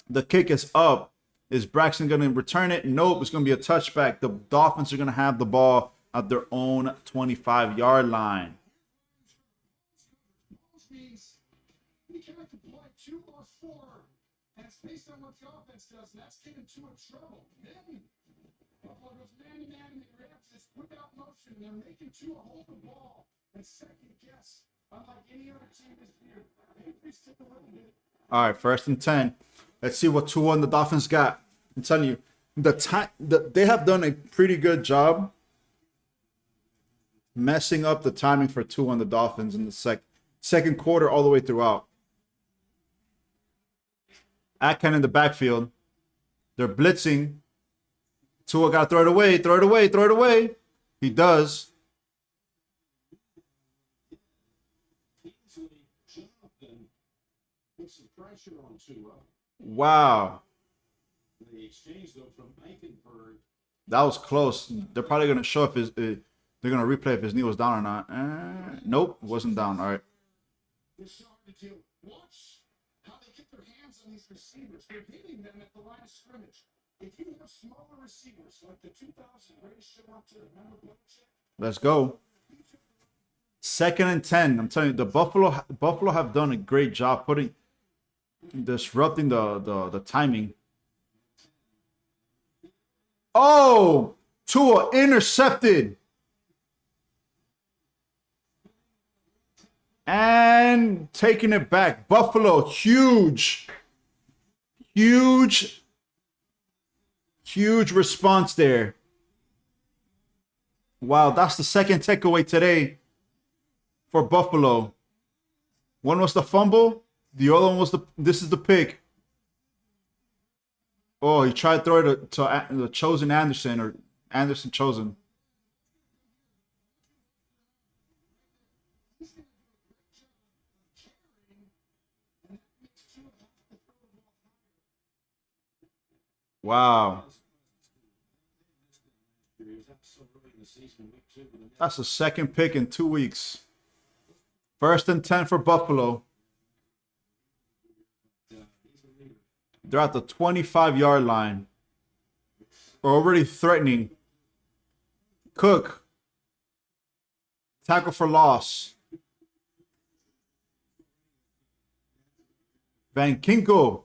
The kick is up. Is Braxton going to return it? Nope. It's going to be a touchback. The Dolphins are going to have the ball at their own 25-yard line. Means we cannot deploy 2 or 4, and it's based on what the offense does, and that's getting too in trouble. Then Buffalo goes man to man, and the Rams just without motion, and they're making 2 a hold the ball and second guess, unlike any other team this year. They stick a little bit. All right, 1st and 10. Let's see what 2-1 the Dolphins got. I'm telling you, they have done a pretty good job messing up the timing for 2-1 the Dolphins in the second quarter all the way throughout. Atkin in the backfield. They're blitzing. Tua got to throw it away. He does. Put some pressure on Tua. Wow. The exchange, though, from Eichenberg. That was close. They're probably going to show if they're going to replay if his knee was down or not. Nope, wasn't down. All right. This is hard to do. Watch how they get their hands on these receivers. They're hitting them at the line of scrimmage. If you have smaller receivers like the 2000 greatest show up to, remember Belichick? Let's go. 2nd and 10. I'm telling you, the Buffalo have done a great job disrupting the timing. Oh, Tua intercepted. And taking it back. Buffalo, huge response there. Wow, that's the second takeaway today for Buffalo. One was the fumble. The other one was this is the pick. Oh, he tried to throw it to the Chosen Anderson or Anderson Chosen. Wow. That's the second pick in 2 weeks. 1st and 10 for Buffalo. They're at the 25-yard line. We're already threatening. Cook Tackle for loss. Van Kinkel.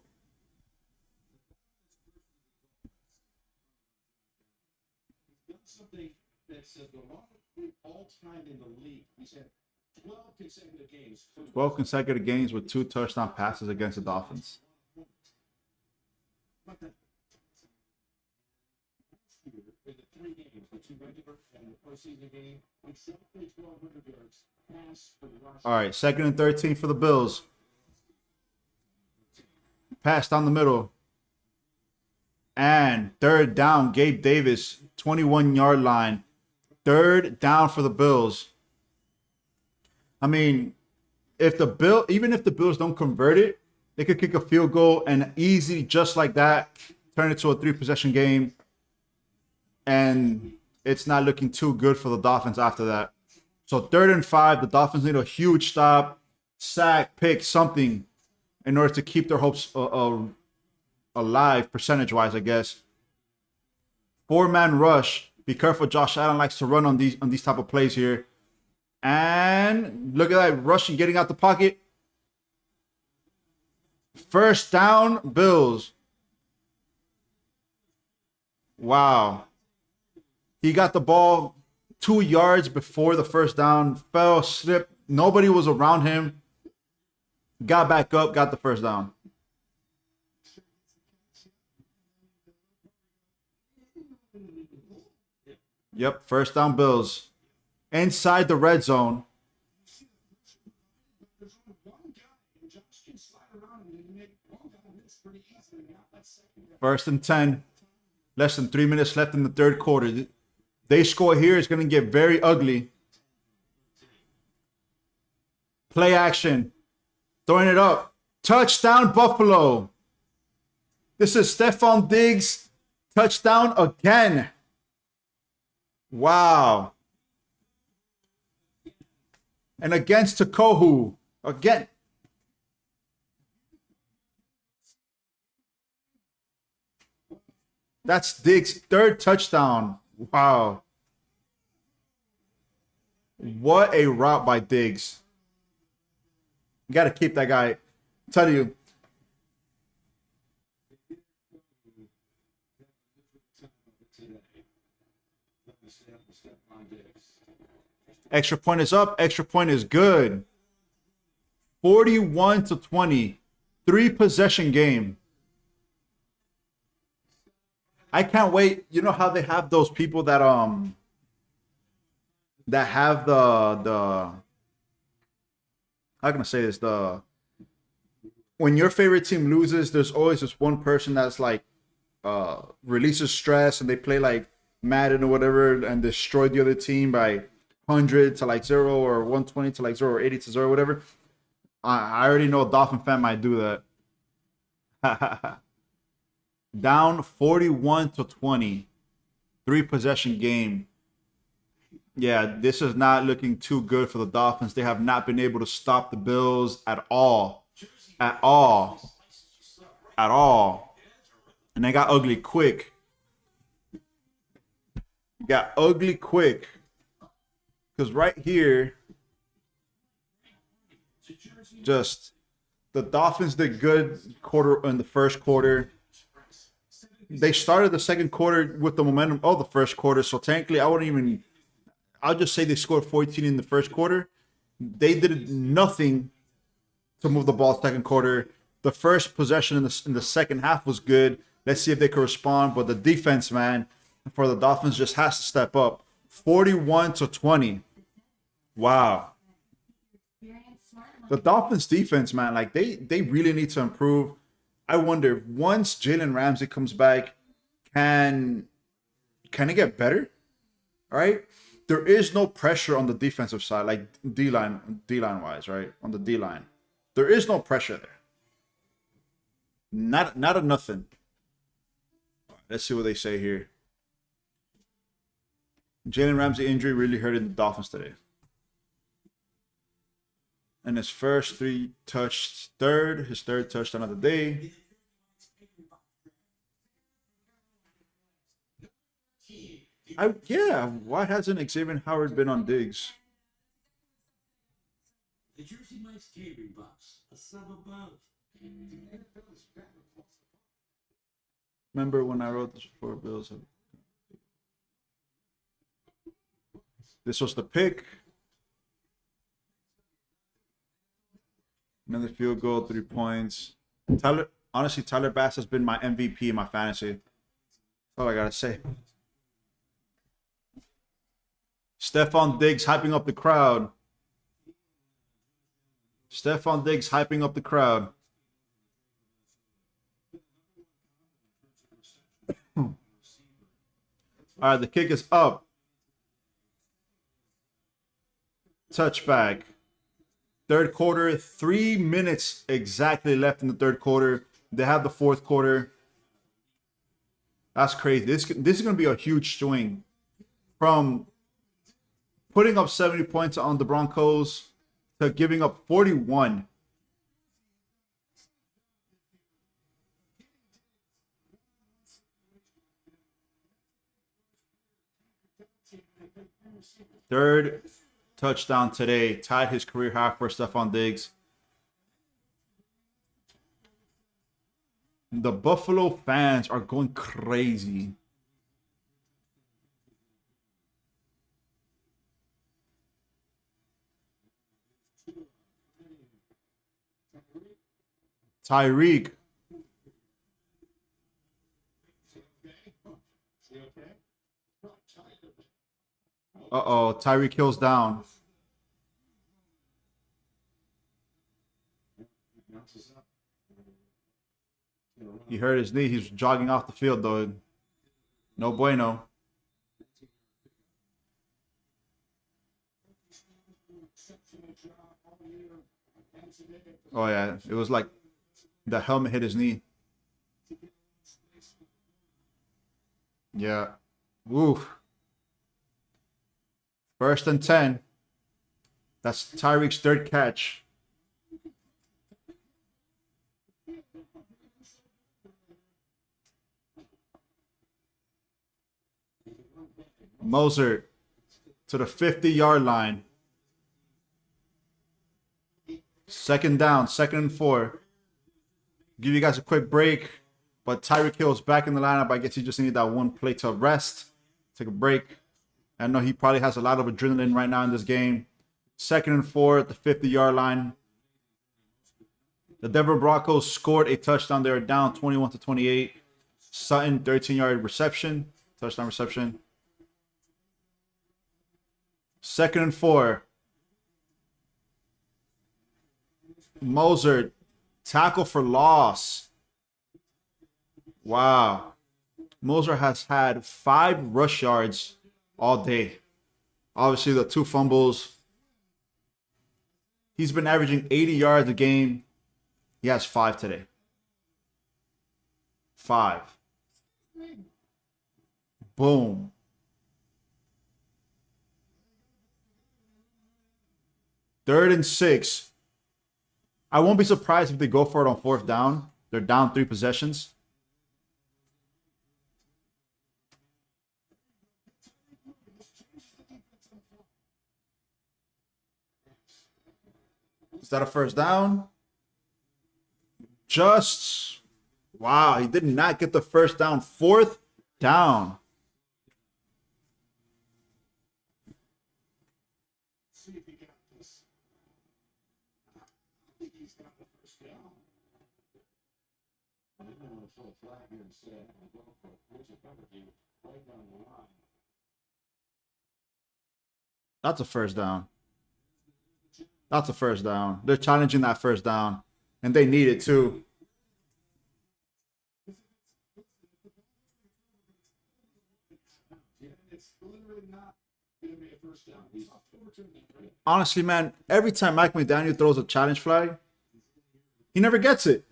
Done something that said the longest all time in the league. He's had 12 consecutive games. 12 consecutive games with 2 touchdown passes against the Dolphins. But the in the 3 games, the 2 regular and the postseason game, exactly 1,200 yards pass for rush. All right, 2nd and 13 for the Bills. Pass down the middle. And 3rd down, Gabe Davis, 21-yard line. 3rd down for the Bills. I mean, even if the Bills don't convert it, they could kick a field goal and easy, just like that, turn it to a 3-possession game. And it's not looking too good for the Dolphins after that. So 3rd and 5, the Dolphins need a huge stop, sack, pick, something in order to keep their hopes alive, percentage-wise, I guess. 4-man rush. Be careful, Josh Allen likes to run on these type of plays here. And look at that rushing, getting out the pocket. 1st down, Bills. Wow. He got the ball 2 yards before the 1st down, fell, slipped. Nobody was around him. Got back up, got the 1st down. Yep, 1st down, Bills. Inside the red zone. There's only one guy, and Josh can slide around and make one guy miss pretty easily. Now that's 1st and 10. Less than 3 minutes left in the 3rd quarter. They score here, it's going to get very ugly. Play action. Throwing it up. Touchdown, Buffalo. This is Stephon Diggs. Touchdown again. Wow. And against Takohu. Again. That's Diggs' 3rd touchdown. Wow. What a route by Diggs. You got to keep that guy. I tell you. Extra point is up. Extra point is good. 41-20. 3-possession game. I can't wait. You know how they have those people that have the how can I say this? When your favorite team loses, there's always this one person that's like releases stress and they play like Madden or whatever and destroy the other team by 100 to like 0 or 120 to like 0 or 80 to 0 or whatever. I already know a Dolphin fan might do that. Down 41-20. 3-possession game. Yeah, this is not looking too good for the Dolphins. They have not been able to stop the Bills at all. At all. At all. And they got ugly quick. Got ugly quick. Because right here, just the Dolphins did good quarter in the 1st quarter. They started the 2nd quarter with the momentum of the 1st quarter. So technically, I'll just say they scored 14 in the 1st quarter. They did nothing to move the ball 2nd quarter. The 1st possession in the 2nd half was good. Let's see if they can respond. But the defense, man, for the Dolphins just has to step up. 41-20. Wow. The Dolphins defense, man, like they really need to improve. I wonder, once Jalen Ramsey comes back, can it get better? All right. There is no pressure on the defensive side, like D-line wise, right? On the D-line. There is no pressure there. Not a nothing. Let's see what they say here. Jalen Ramsey injury really hurting the Dolphins today. And his his third touchdown of the day. Why hasn't Xavier Howard been on Diggs? The Jersey Mike's catering box, a sub above. The NFL is back across the Remember when I wrote this for Bills? This was the pick. Another field goal, 3 points. Honestly, Tyler Bass has been my MVP in my fantasy. That's all I gotta say. Stephon Diggs hyping up the crowd. Stephon Diggs hyping up the crowd. All right, the kick is up. Touchback. Third quarter, 3 minutes exactly left in the third quarter. They have the fourth quarter. That's crazy. This is going to be a huge swing from putting up 70 points on the Broncos to giving up 41. Third touchdown today. Tied his career high for Stephon Diggs. The Buffalo fans are going crazy. Tyreek. Uh-oh, Tyreek Hill's down. He hurt his knee. He's jogging off the field, though. No bueno. Oh, yeah. It was like the helmet hit his knee. Yeah. Woo. 1st and 10. That's Tyreek's third catch. Moser to the 50-yard line. 2nd down, 2nd and 4. Give you guys a quick break, but Tyreek Hill is back in the lineup. I guess he just needed that one play to rest, take a break. I know he probably has a lot of adrenaline right now in this game. 2nd and 4 at the 50-yard line. The Denver Broncos scored a touchdown. They were down 21-28. Sutton, 13-yard reception, touchdown reception. 2nd and 4. Moser, tackle for loss. Wow. Moser has had 5 rush yards all day. Obviously, the 2 fumbles. He's been averaging 80 yards a game. He has 5 today. 5. Boom. Third and 6. I won't be surprised if they go for it on 4th down. They're down 3 possessions. Is that a 1st down? Just, wow, he did not get the 1st down. 4th down. See if he got this. I think he's got the 1st down. I didn't want to throw a flag here and say, I'm going for it. Here's a cover view right down the line. That's a 1st down. That's a 1st down. They're challenging that 1st down, and they need it too. Yeah, it's literally not going to be a 1st down. He's unfortunately great. Honestly, man, every time Mike McDaniel throws a challenge flag, he never gets it.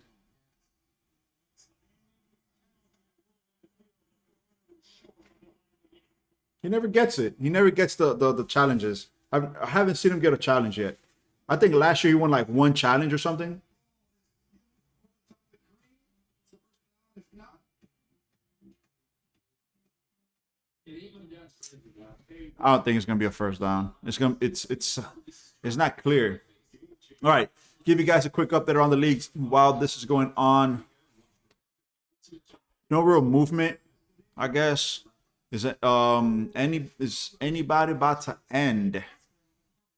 He never gets it. He never gets the challenges. I haven't seen him get a challenge yet. I think last year he won like 1 challenge or something. I don't think it's gonna be a 1st down. It's not clear. All right, give you guys a quick update on the leagues while this is going on. No real movement, I guess. Is anybody about to end?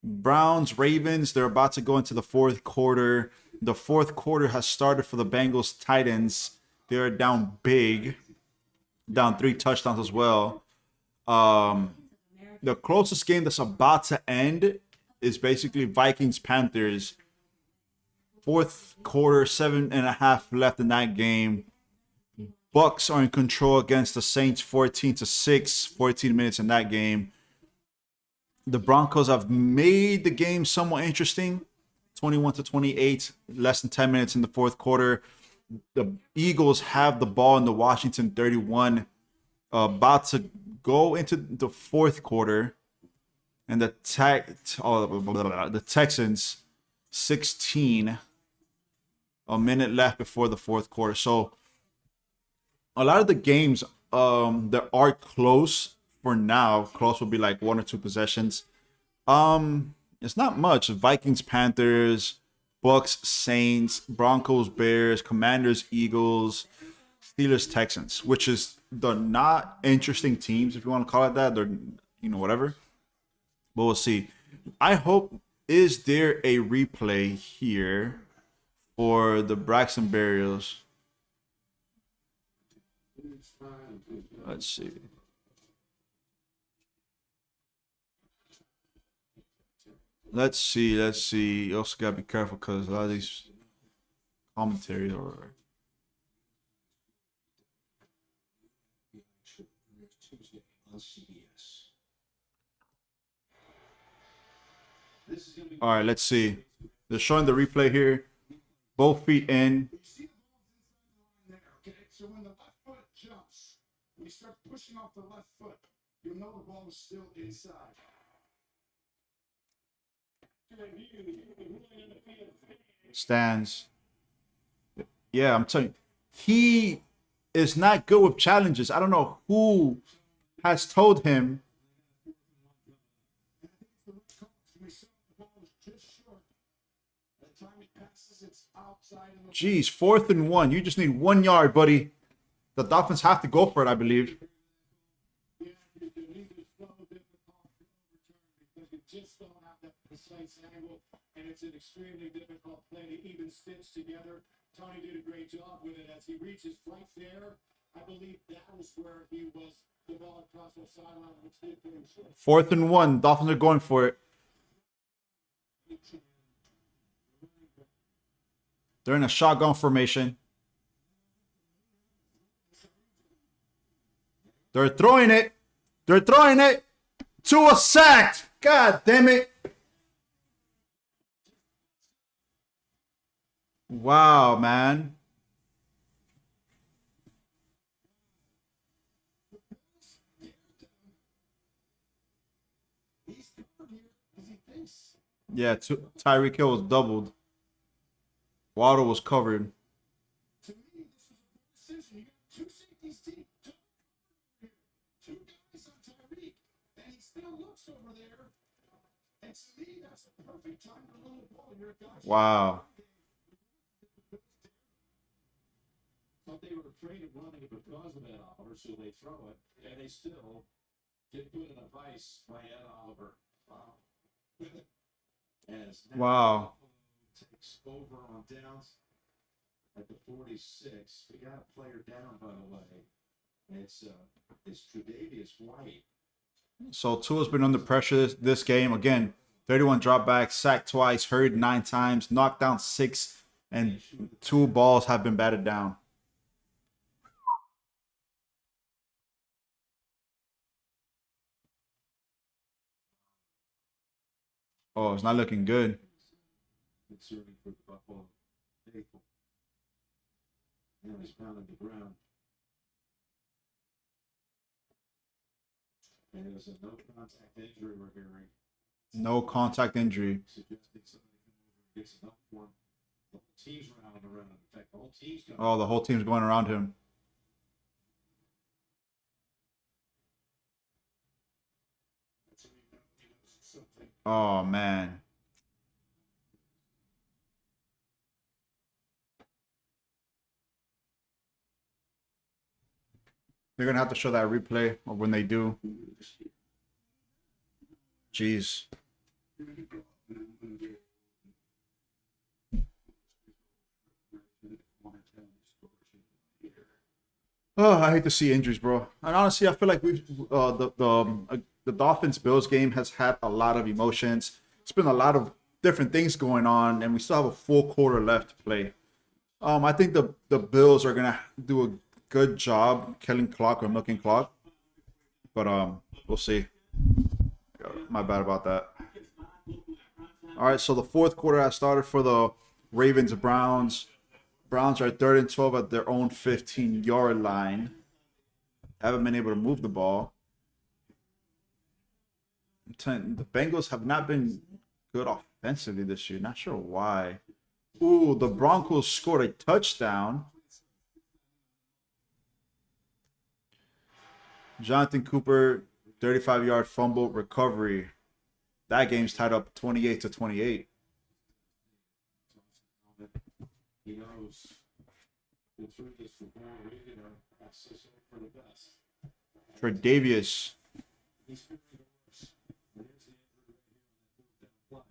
Browns, Ravens, they're about to go into the fourth quarter. The fourth quarter has started for the Bengals, Titans. They're down big, down 3 touchdowns as well. The closest game that's about to end is basically Vikings, Panthers. Fourth quarter, 7.5 left in that game. Bucks are in control against the Saints 14-6, 14 minutes in that game. The Broncos have made the game somewhat interesting, 21-28, less than 10 minutes in the fourth quarter. The Eagles have the ball in the Washington 31, about to go into the fourth quarter, and the Texans 16, a minute left before the fourth quarter. So a lot of the games that are close for now, close will be like 1 or 2 possessions. It's not much. Vikings, Panthers, Bucks, Saints, Broncos, Bears, Commanders, Eagles, Steelers, Texans, which is the not interesting teams, if you want to call it that. They're, whatever. But we'll see. I hope, is there a replay here for the Braxton Burials? Let's see. Let's see. You also gotta be careful because a lot of these commentaries are. All right, let's see. They're showing the replay here. Both feet in. Okay, so when the left foot jumps, when you start pushing off the left foot, you'll know the ball is still inside. Stands. Yeah, I'm telling you, he is not good with challenges. I don't know who has told him. Geez, 4th and 1. You just need 1 yard, buddy. The Dolphins have to go for it, I believe. Just don't have that precise angle, and it's an extremely difficult play to even stitch together. Tony did a great job with it as he reaches right there. I believe that was where he was developed across the sideline, which did put him short. 4th and 1. Dolphins are going for it. They're in a shotgun formation. They're throwing it. They're throwing it to a sack. God damn it. Wow, man. Yeah, Tyreek Hill was doubled. Waddle was covered. To me, this was a decision. You got 2 safeties deep. 2 guys on Tyreek, and he still looks over there. And to me, that's a perfect time to run the ball. You're a guy. Wow. Thought they were afraid of running it because of Ed Oliver, so they throw it, and they still get put in a vice by Ed Oliver. Wow. As Wow. takes over on downs at the 46. We got a player down, by the way. It's Tre'Davious White. So Tua's been under pressure this game. Again, 31 dropbacks, sacked twice, hurried 9 times, knocked down 6, and 2 balls have been batted down. Oh, it's not looking good. Concerning for the Buffalo faithful. Now he's pounding the ground. And it was a no contact injury we're hearing. No contact injury. Suggesting somebody come over and get some help for him. The whole team's rounding around. In fact, the whole team's coming. Oh, the whole team's going around him. Oh, man. They're gonna have to show that replay or when they do. Jeez. Oh, I hate to see injuries, bro. And honestly, I feel like we've the Dolphins Bills game has had a lot of emotions. It's been a lot of different things going on, and we still have a full quarter left to play. I think the Bills are gonna do a good job killing clock or milking clock, but we'll see. My bad about that. All right, so the fourth quarter has started for the Ravens Browns. Browns are 3rd and 12 at their own 15-yard line. Haven't been able to move the ball. The Bengals have not been good offensively this year. Not sure why. Ooh, the Broncos scored a touchdown. Jonathan Cooper, 35-yard fumble recovery. That game's tied up 28-28. He knows the truth is for more rated or access for the best. For Davius. He's feeling the worst. Here's the injury right here on that play.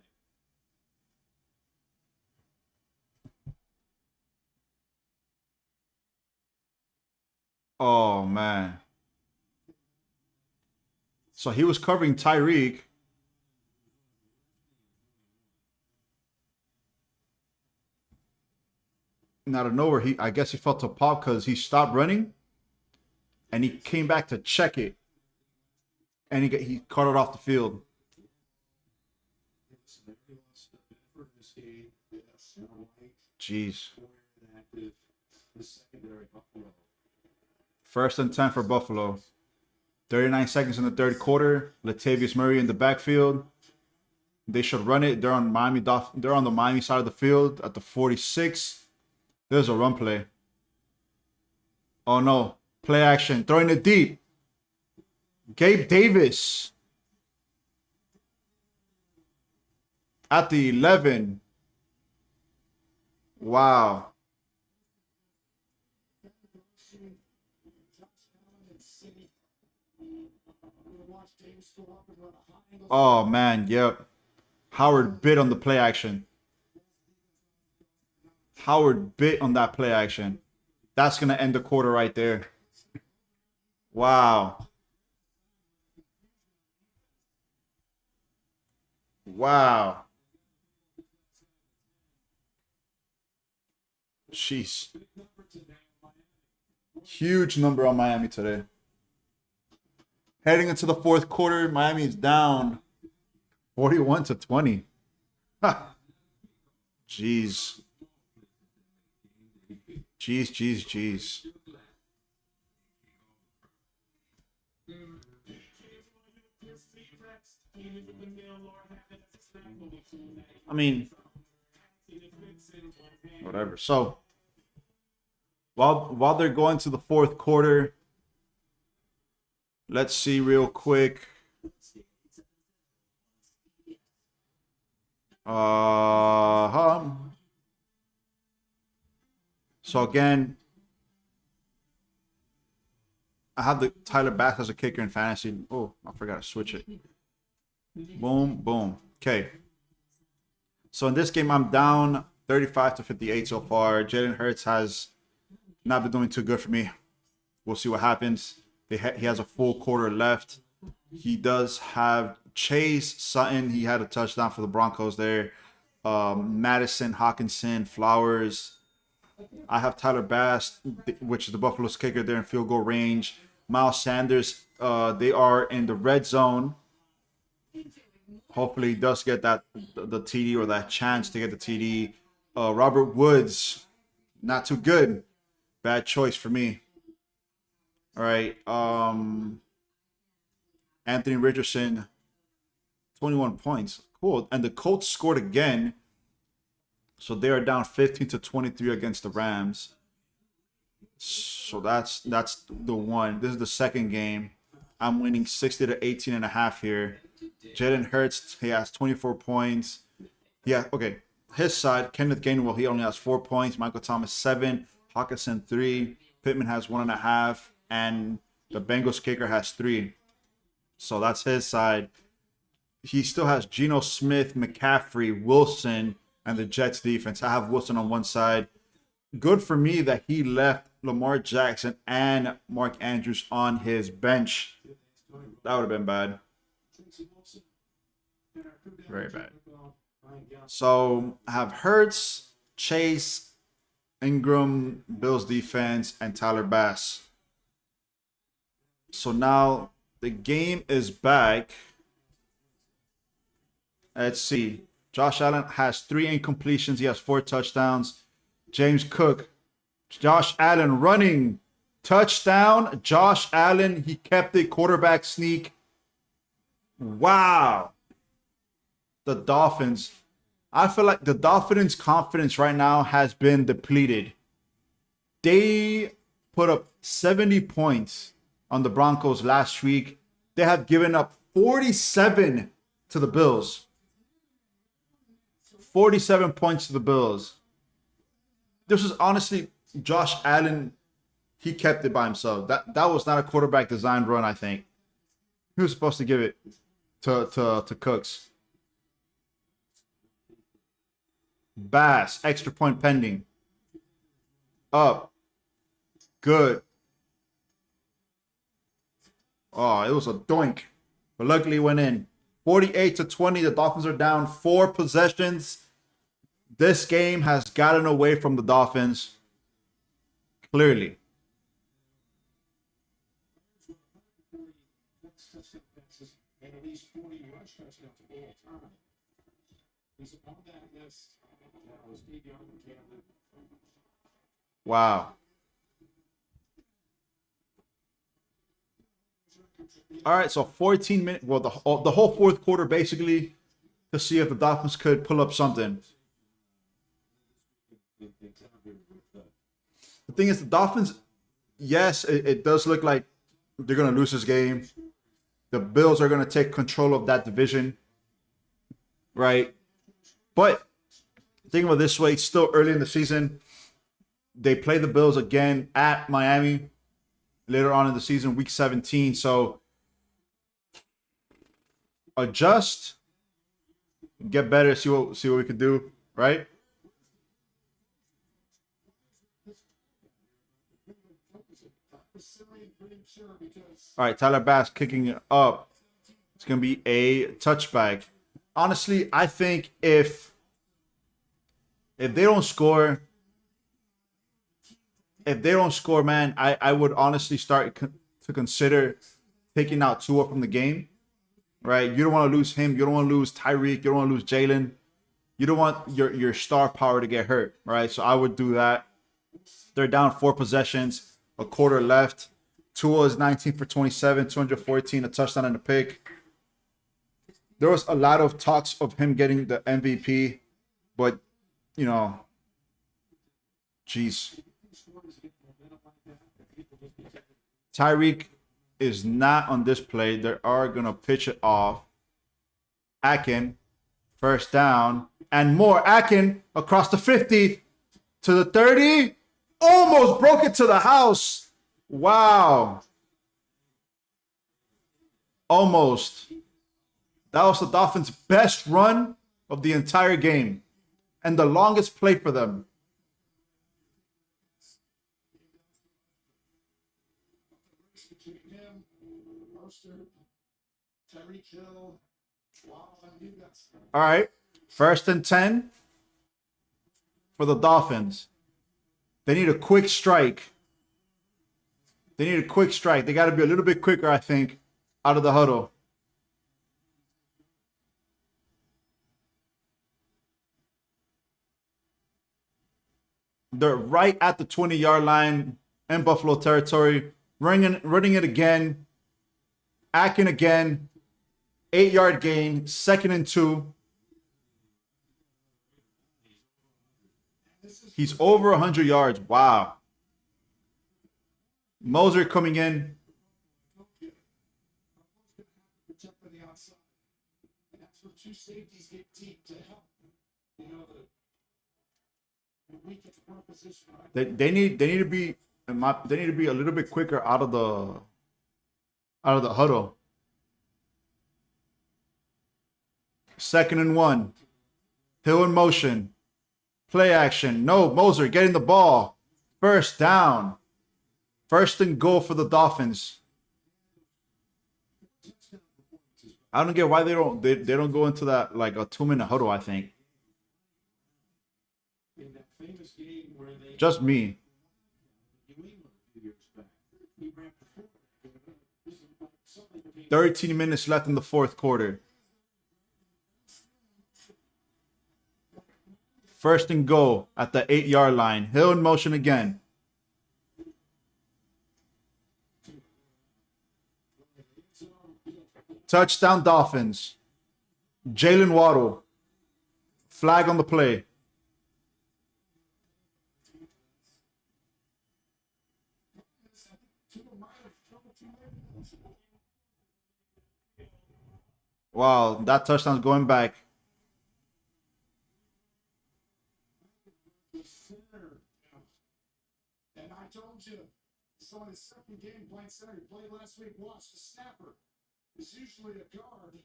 Oh, man. So he was covering Tyreek. And out of nowhere, I guess he felt a pop because he stopped running. And he came back to check it. And he caught it off the field. Jeez. First and 10 for Buffalo. 39 seconds in the third quarter. Latavius Murray in the backfield. They should run it. They're on They're on the Miami side of the field at the 46. There's a run play. Oh no. Play action. Throwing it deep. Gabe Davis. At the 11. Wow. Oh man, yep. Howard bit on the play action. Howard bit on that play action. That's going to end the quarter right there. Wow. Wow. Jeez. Huge number on Miami today. Heading into the fourth quarter, Miami is down 41-20. Jeez. Jeez. I mean, whatever. So, while they're going to the fourth quarter, let's see real quick. So again, I have the Tyler Bass as a kicker in fantasy. Oh, I forgot to switch it. Boom, boom. Okay. So in this game, I'm down 35-58 so far. Jalen Hurts has not been doing too good for me. We'll see what happens. He has a full quarter left. He does have Chase Sutton. He had a touchdown for the Broncos there. Madison, Hawkinson, Flowers. I have Tyler Bass, which is the Buffalo's kicker there in field goal range. Miles Sanders, they are in the red zone. Hopefully he does get the TD or that chance to get the TD. Robert Woods, not too good. Bad choice for me. All right. Anthony Richardson, 21 points. Cool. And the Colts scored again. So they are down 15-23 against the Rams. So that's the one. This is the second game. I'm winning 60-18.5 here. Jalen Hurts, he has 24 points. Yeah, okay. His side, Kenneth Gainwell, he only has 4 points. Michael Thomas, 7. Hawkinson, 3. Pittman has 1.5. And The Bengals kicker has 3. So that's his side. He still has Geno Smith, McCaffrey, Wilson, and the Jets defense. I have Wilson on one side. Good for me that he left Lamar Jackson and Mark Andrews on his bench. That would have been bad. Very bad. So I have Hurts, Chase, Ingram, Bills defense, and Tyler Bass. So now the game is back. Let's see. Josh Allen has 3 incompletions. He has 4 touchdowns. James Cook. Josh Allen running. Touchdown. Josh Allen. He kept it. Quarterback sneak. Wow. The Dolphins. I feel like the Dolphins' confidence right now has been depleted. They put up 70 points on the Broncos last week. They have given up 47 to the Bills. 47 points to the Bills. This was honestly Josh Allen. He kept it by himself. That was not a quarterback designed run, I think. He was supposed to give it to Cooks. Bass, extra point pending. Up. Good. Oh, it was a doink. But luckily it went in. 48-20. The Dolphins are down 4 possessions. This game has gotten away from the Dolphins. Clearly. And at least 40 rush touchdowns all time. He's on that list. That was Steve Young and Camden. Wow. All right, so 14 minutes. Well, the whole fourth quarter basically to see if the Dolphins could pull up something. The thing is, the Dolphins, yes, it does look like they're going to lose this game. The Bills are going to take control of that division, right? But think of it this way, it's still early in the season. They play the Bills again at Miami later on in the season, week 17. So adjust, get better, see what we could do, right? All right, Tyler Bass kicking it up. It's going to be a touchback. Honestly, I think if they don't score, man, I would honestly start to consider taking out Tua from the game, right? You don't want to lose him. You don't want to lose Tyreek. You don't want to lose Jalen. You don't want your star power to get hurt, right? So I would do that. They're down 4 possessions, a quarter left. Tua is 19 for 27, 214, a touchdown and a pick. There was a lot of talks of him getting the MVP, but, you know, geez. Tyreek is not on this play. They are going to pitch it off. Akin, first down, and more. Akin across the 50 to the 30. Almost broke it to the house. Wow. Almost. That was the Dolphins' best run of the entire game and the longest play for them. All right. 1st and 10 for the Dolphins. They need a quick strike. They got to be a little bit quicker, I think, out of the huddle. They're right at the 20-yard line in Buffalo territory. Running it again. Akin again. 8-yard gain. 2nd and 2. He's over 100 yards. Wow. Moser coming in. They need to be a little bit quicker out of out of the huddle. 2nd and 1. Hill in motion. Play action. No, Moser getting the ball. First down. 1st and goal for the Dolphins. I don't get why they don't go into that like a 2-minute huddle, I think. In that famous game where they Just me. New England a few years back, he ran for 4. This is something that they 13 minutes left in the 4th quarter. 1st and goal at the 8-yard line. Hill in motion again. Touchdown Dolphins. Jalen Waddle. Flag on the play. Wow, that touchdown's going back. center. And I told you, somebody's second game playing center. He played last week. Watch the snapper. It's usually a guard.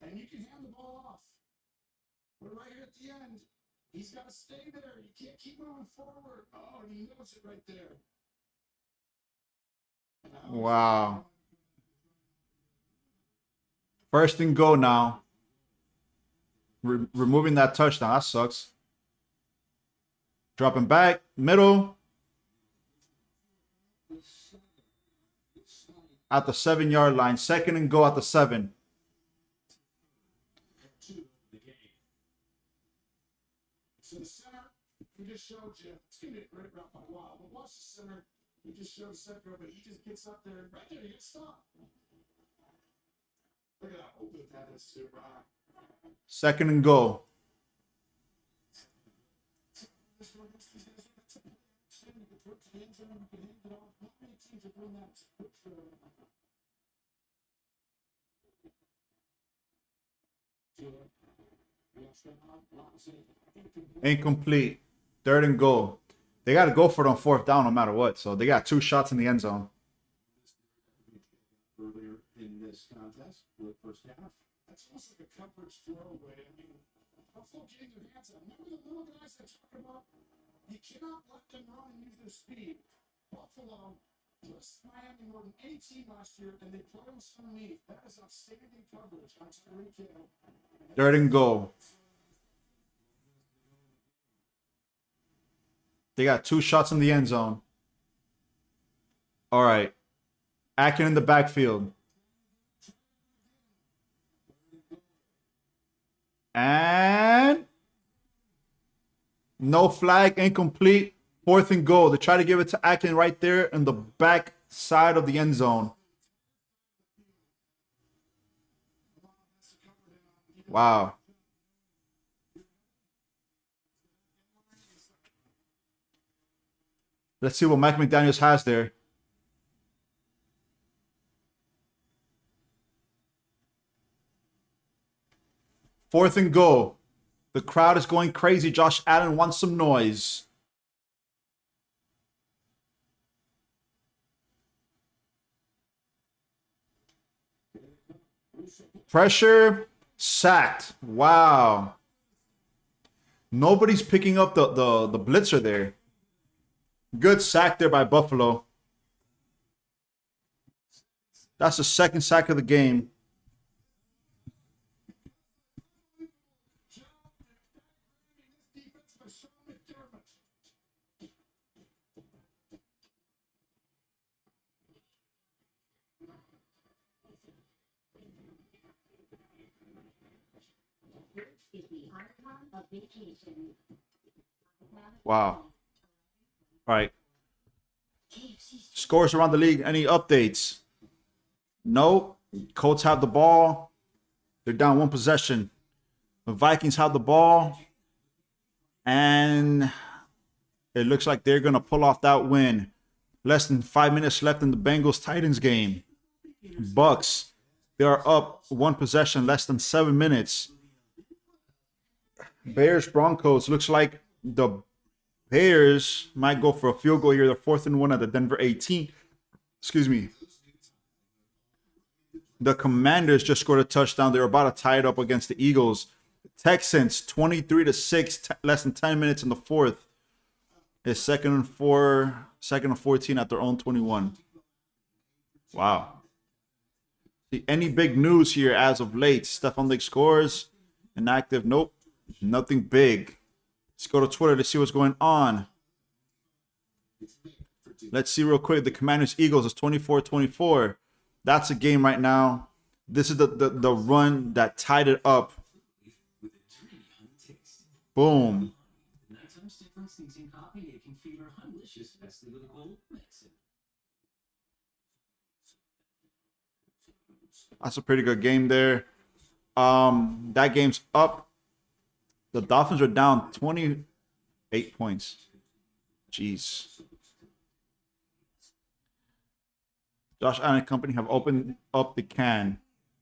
And you can hand the ball off. But right here at the end, he's got to stay there. You can't keep moving forward. Oh, and he knows it right there. Wow. 1st and goal now. Removing that touchdown. That sucks. Dropping back. Middle. At the 7-yard line. 2nd and goal at the 7. So the center, we just showed you, it's going to be a great route by Waddle. But watch the center. We just showed the center, but he just gets up there. Right there, he gets stopped. Look at how open that is to 2nd and goal. Incomplete. 3rd and goal. They got to go for it on 4th down no matter what. So they got 2 shots in the end zone. earlier in this contest with first half. That's almost like a coverage throwaway. I mean, Buffalo getting their hands on. Remember the little guys I talked about? You cannot let them run and use their speed. Buffalo just Miami more than any team last year, and they play us underneath. That is outstanding coverage on Tyreek Hill. 3rd and goal. They got 2 shots in the end zone. All right. Akin in the backfield. And no flag, incomplete. 4th and goal. They try to give it to Akin right there in the back side of the end zone. Wow. Let's see what Mike McDaniels has there. Fourth and goal. The crowd is going crazy. Josh Allen wants some noise. Pressure, sacked. Wow. Nobody's picking up the blitzer there. Good sack there by Buffalo. That's the 2nd sack of the game. Wow. All right. Scores around the league. Any updates? No. Colts have the ball. They're down 1 possession. The Vikings have the ball. And it looks like they're going to pull off that win. Less than 5 minutes left in the Bengals-Titans game. Bucks, they are up 1 possession, less than 7 minutes. Bears-Broncos, looks like the Bears might go for a field goal here. They're 4th and 1 at the Denver 18. Excuse me. The Commanders just scored a touchdown. They were about to tie it up against the Eagles. Texans 23-6, less than 10 minutes in the fourth. It's second and 14 at their own 21. Wow. See, any big news here as of late? Stephon Diggs scores. Inactive. Nope. Nothing big. Let's go to Twitter to see what's going on. Let's see real quick. The Commanders Eagles is 24-24. That's a game right now. This is the run that tied it up. Boom. That's a pretty good game there. That game's up. The Dolphins are down 28 points. Jeez. Josh Allen and company have opened up the can.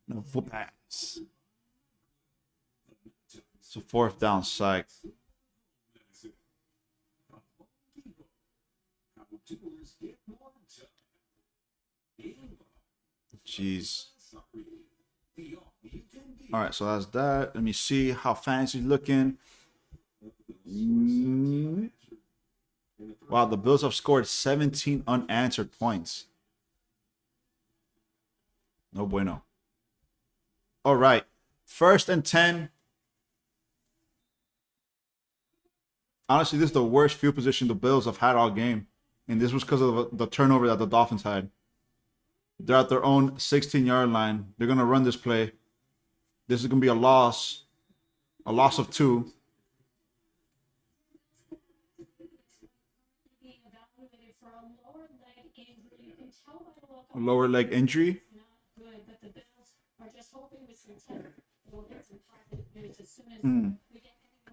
No full pass. It's a fourth down sack. Jeez. All right, so that's that. Let me see how fancy looking. Wow, the Bills have scored 17 unanswered points. No bueno. All right, 1st and 10. Honestly, this is the worst field position the Bills have had all game. And this was because of the turnover that the Dolphins had. They're at their own 16-yard line. They're going to run this play. This is going to be a loss of 2. A lower leg injury.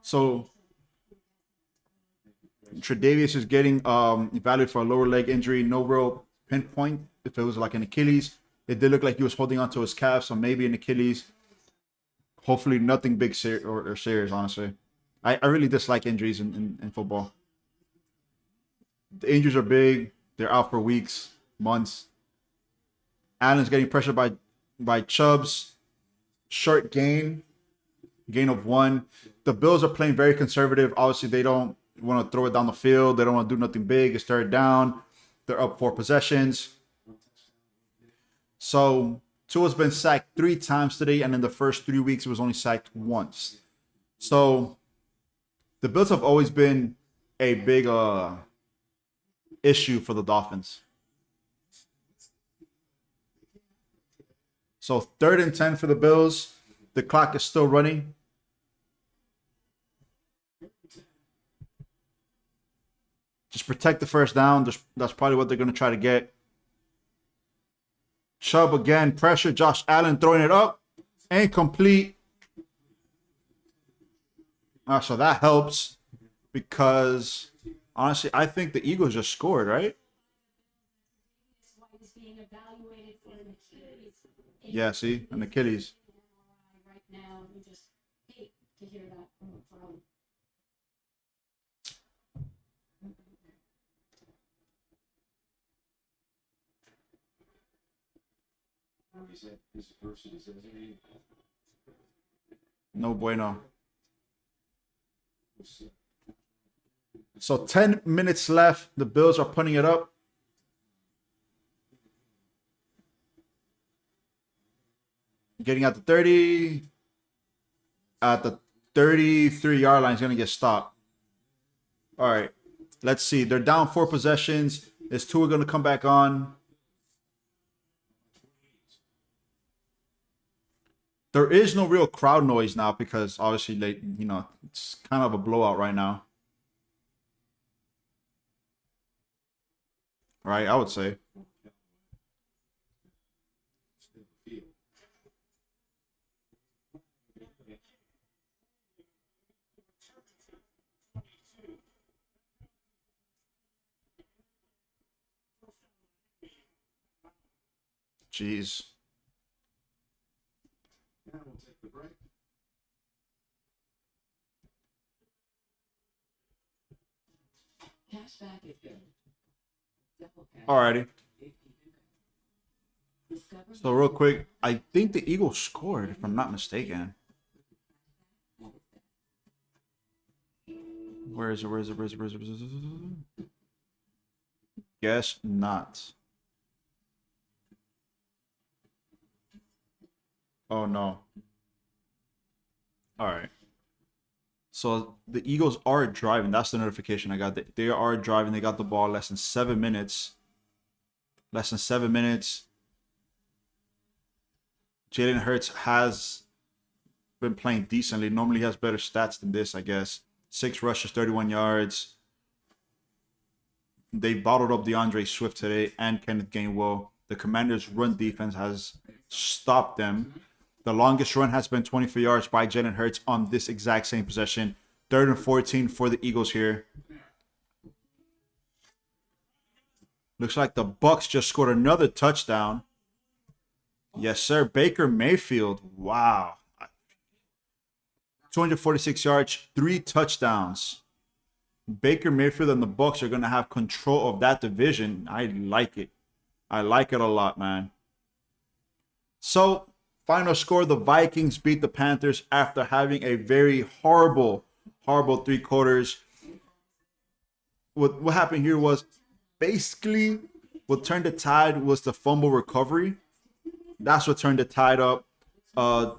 So Tre'Davious is getting evaluated for a lower leg injury. No real pinpoint if it was like an Achilles. It did look like he was holding onto his calf, so maybe an Achilles. Hopefully nothing big or serious, honestly. I really dislike injuries in football. The injuries are big. They're out for weeks, months. Allen's getting pressured by Chubbs. Short gain of 1. The Bills are playing very conservative. Obviously, they don't want to throw it down the field. They don't want to do nothing big. It's 3rd down. They're up 4 possessions. So Tua's been sacked 3 times today, and in the first 3 weeks, he was only sacked once. So the Bills have always been a big issue for the Dolphins. So 3rd and 10 for the Bills. The clock is still running. Just protect the 1st down. That's probably what they're going to try to get. Chubb again, pressure. Josh Allen throwing it up. Incomplete. So that helps because, honestly, I think the Eagles just scored, right? Yeah, see? An Achilles. No bueno. So 10 minutes left. The Bills are putting it up. Getting at the 30. At the 33-yard line is going to get stopped. All right. Let's see. They're down 4 possessions. Is Tua going to come back on? There is no real crowd noise now because obviously it's kind of a blowout right now. Right, I would say. Jeez. Now we'll take the break. Cashback is good. Alrighty. So real quick, I think the Eagles scored, if I'm not mistaken. Where is it? Where is it? Where is it? Where is it? Where is it? Guess not. Oh no. All right. So the Eagles are driving. That's the notification I got. They are driving. They got the ball less than 7 minutes. Less than 7 minutes. Jalen Hurts has been playing decently. Normally he has better stats than this, I guess. 6 rushes, 31 yards. They bottled up DeAndre Swift today and Kenneth Gainwell. The Commanders' run defense has stopped them. The longest run has been 24 yards by Jalen Hurts on this exact same possession. 3rd and 14 for the Eagles here. Looks like the Bucks just scored another touchdown. Yes, sir. Baker Mayfield. Wow. 246 yards, 3 touchdowns. Baker Mayfield and the Bucks are going to have control of that division. I like it. I like it a lot, man. So, final score, the Vikings beat the Panthers after having a very horrible 3 quarters. What happened here was basically what turned the tide was the fumble recovery. That's what turned the tide up.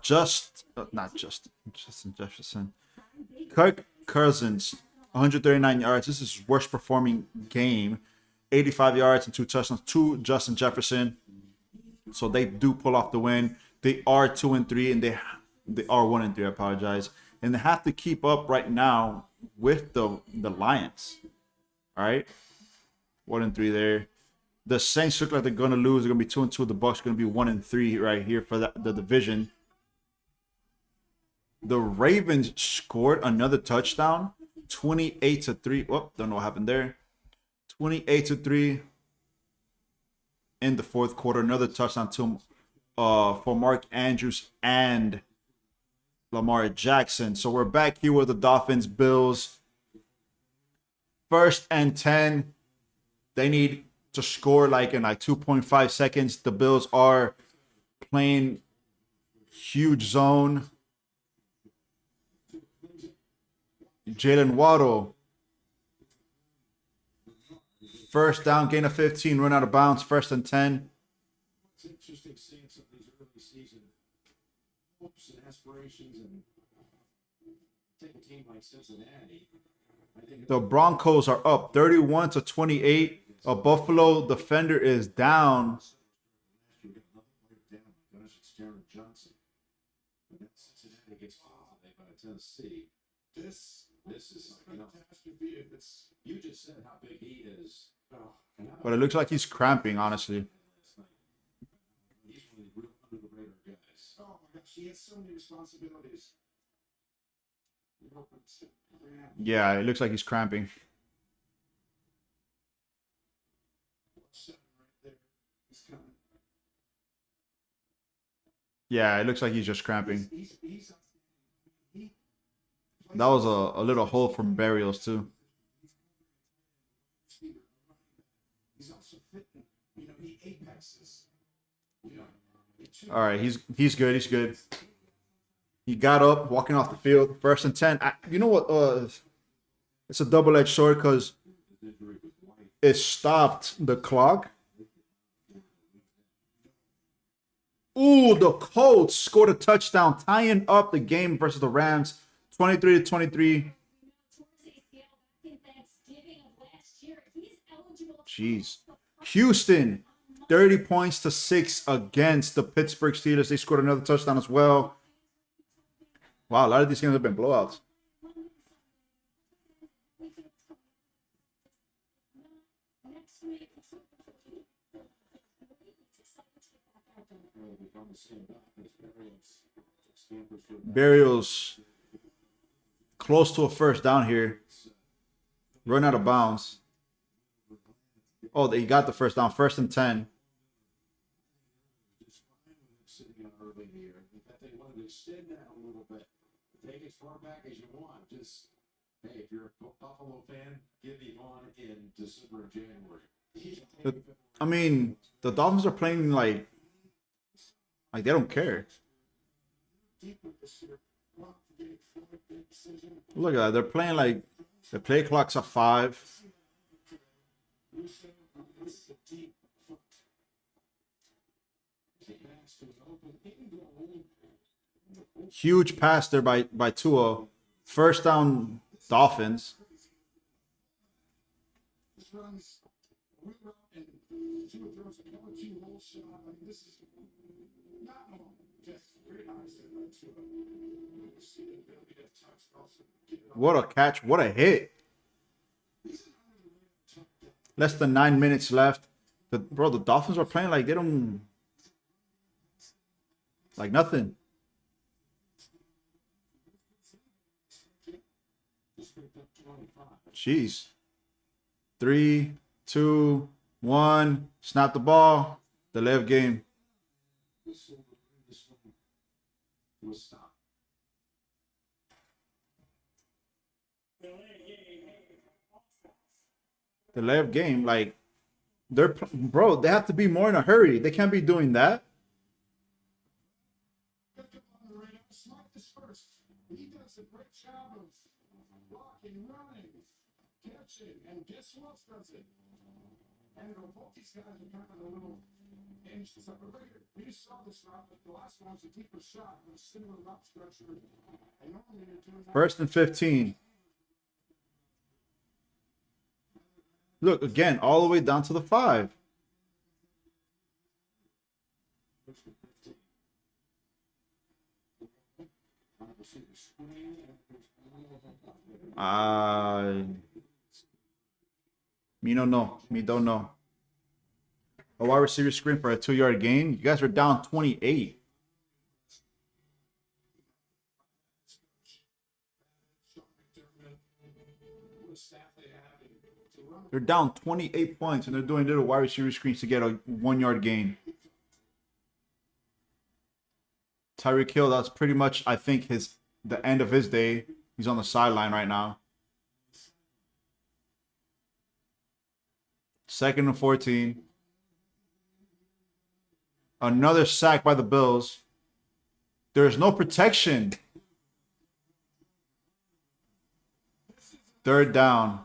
Justin Jefferson. Kirk Cousins, 139 yards. This is his worst performing game. 85 yards and 2 touchdowns to Justin Jefferson. So they do pull off the win. They are 2-3 and they are 1-3. I apologize. And they have to keep up right now with the Lions. All right, 1-3 there. The Saints look like they're gonna lose. They're gonna be 2-2. The Bucks are gonna be 1-3 right here for the division. The Ravens scored another touchdown, 28-3. Oh, don't know what happened there. 28-3 in the 4th quarter. Another touchdown to for Mark Andrews and Lamar Jackson. So we're back here with the Dolphins, Bills. 1st and 10. They need to score like in 2.5 seconds. The Bills are playing huge zone. Jalen Waddle. 1st down, gain of 15, run out of bounds, 1st and 10. It's interesting seeing some of these early season hopes and aspirations, and take a team like Cincinnati. The Broncos are up 31-28. A Buffalo defender is down. This is a catastrophe. You just said how big he is. But it looks like he's cramping, honestly. He's one of the real under the radar guys. Oh my gosh, he has so many responsibilities. Yeah, it looks like he's cramping. Yeah, it looks like he's just cramping. That was a little hole from Burials too. He's also fit. He apexes. All right, he's good. He's good. He got up, walking off the field. 1st and 10. You know what? It's a double-edged sword because it stopped the clock. Ooh, the Colts scored a touchdown, tying up the game versus the Rams, 23-23. Jeez. Houston, 30 points to 6 against the Pittsburgh Steelers. They scored another touchdown as well. Wow, a lot of these games have been blowouts. Burials close to a 1st down here. Run out of bounds. Oh, they got the 1st down. 1st and 10. Take as far back as you want. Just, hey, if you're a Buffalo fan, give me on in December and January. I mean, the Dolphins are playing like Like, they don't care. Deeper this year. Block big, forward big decision. Look at that. They're playing like the play clock's at 5. This is a deep foot. Pass to an open in goal. Huge pass there by Tua. First down, Dolphins. This runs wheel route and Tua throws a cover 2 hole shot. I mean, this is not normal. Just very high set by Tua. You see the ability to touch also. Get it off. What a catch. What a hit. Less than 9 minutes left. The Dolphins are playing like they don't... Like nothing. Jeez. 3, 2, 1. Snap the ball. The left game. This one was stopped. The left game. Like, bro, they have to be more in a hurry. They can't be doing that. Smart dispersed. He does a great job of blocking, running, catching, and guess who else does it? And both these guys are kind of a little inch separated. We saw this route, but the last one was a deeper shot with a similar route structure. And normally you're doing that. 1st and 15. Look, again, all the way down to the 5. Me don't know. Me don't know. A wide receiver screen for a 2-yard gain. You guys are down 28. They're down 28 points, and they're doing little wide receiver screens to get a 1-yard gain. Tyreek Hill, that's pretty much, I think, the end of his day. He's on the sideline right now. 2nd and 14. Another sack by the Bills. There's no protection. 3rd down.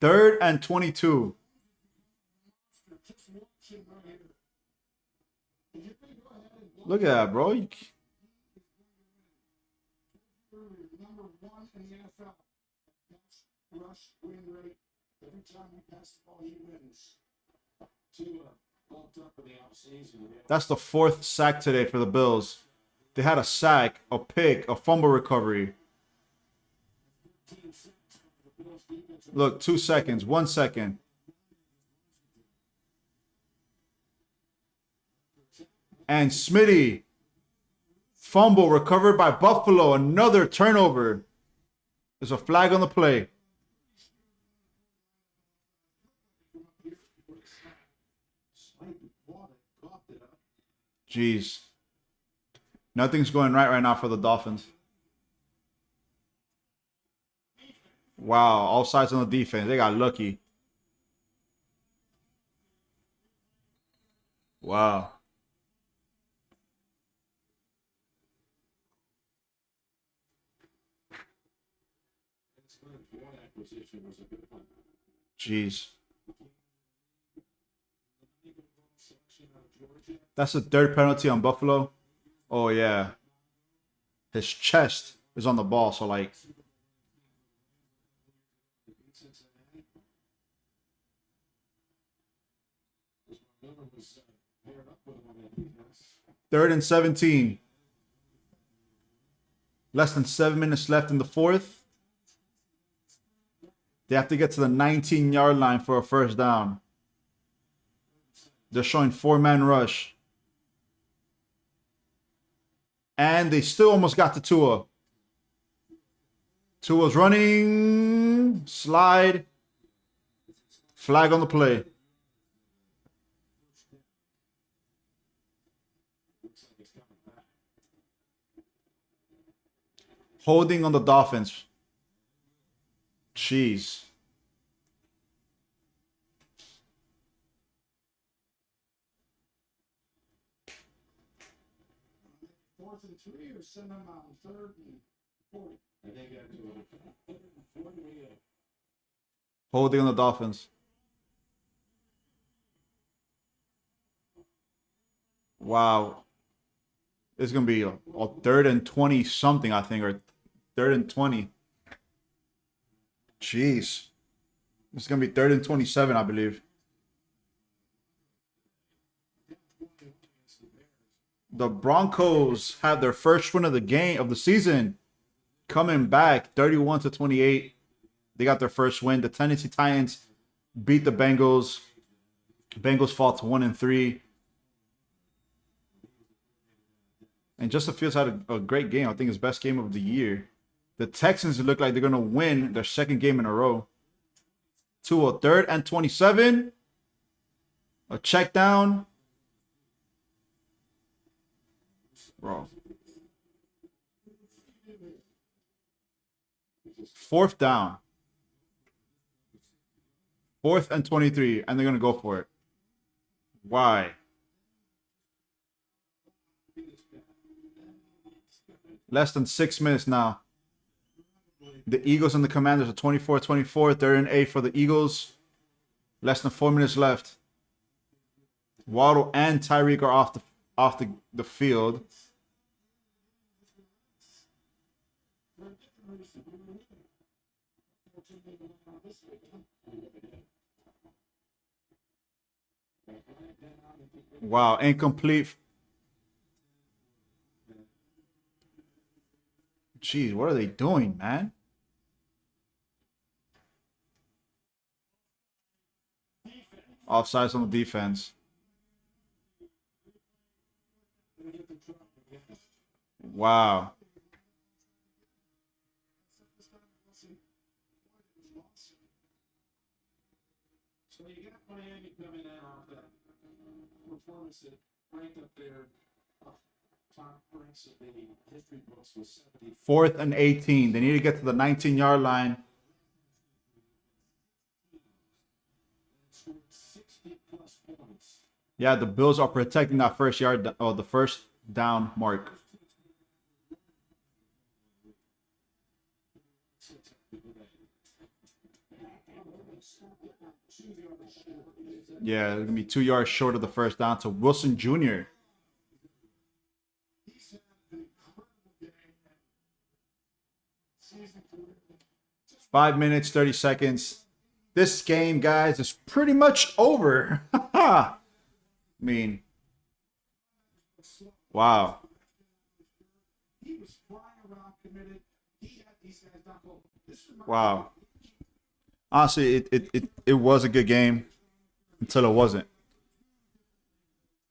3rd and 22. Look at that, bro. Number 1 in the NFL. That's rush win rate. Every time we pass the ball, he wins. Tua bulked up in the offseason. That's the 4th sack today for the Bills. They had a sack, a pick, a fumble recovery. Look, 2 seconds, 1 second. And Smitty. Fumble recovered by Buffalo. Another turnover. There's a flag on the play. Jeez. Nothing's going right now for the Dolphins. Wow, all sides on the defense. They got lucky. Wow. Jeez. That's the 3rd penalty on Buffalo. Oh, yeah. His chest is on the ball, so like... Third and 17. Less than 7 minutes left in the 4th. They have to get to the 19-yard line for a 1st down. They're showing 4-man rush. And they still almost got to Tua. Tua's running. Slide. Flag on the play. Holding on the Dolphins. Jeez. 4th and 3 or send them on 3rd and 40? And they got to do it. 40 we go. Holding on the Dolphins. Wow. It's going to be a 3rd and 20 something, I think, or 3rd and 20. Jeez. It's going to be 3rd and 27, I believe. The Broncos have their first win of the game of the season, coming back 31-28. They got their first win. The Tennessee Titans beat the Bengals. Bengals fall to 1-3. And Justin Fields had a great game. I think his best game of the year. The Texans look like they're going to win their second game in a row. To a 3rd and 27. A check down. Bro. 4th down. 4th and 23. And they're going to go for it. Why? Less than 6 minutes now. The Eagles and the Commanders are 24-24. 3rd and 8 for the Eagles. Less than 4 minutes left. Waddle and Tyreek are off the field. Wow, incomplete. Jeez, what are they doing, man? Offsides on the defense. Wow. So you got Miami coming in off that performance that ranked up there, top ranks of the history books was 70. 4th and 18. They need to get to the 19-yard line. Scored 60+ points. Yeah, the Bills are protecting that first yard, or the first down mark. Yeah, it's going to be 2 yards short of the first down to Wilson Jr. 5 minutes, 30 seconds. This game, guys, is pretty much over. I mean, wow. He was flying around, committed. He had these guys down low. Wow. Honestly, it was a good game until it wasn't.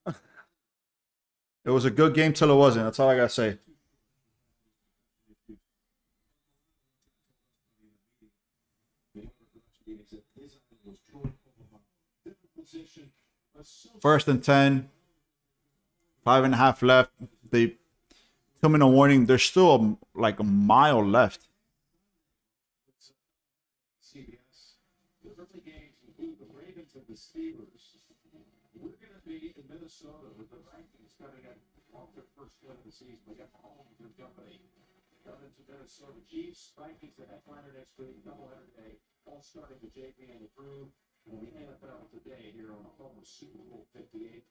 It was a good game till it wasn't. That's all I gotta say. First and 10. 5.5 left. They come in a warning. There's still like a mile left. CBS. The early games include the Ravens and the Steelers. We're going to be in Minnesota with the Vikings coming in off their first win of the season. We got Mahomes and company. Coming to Minnesota. Chiefs, Vikings, the headliner next week. Doubleheader day. All starting with JP and the crew. And the NFL today here on the home of Super Bowl 58.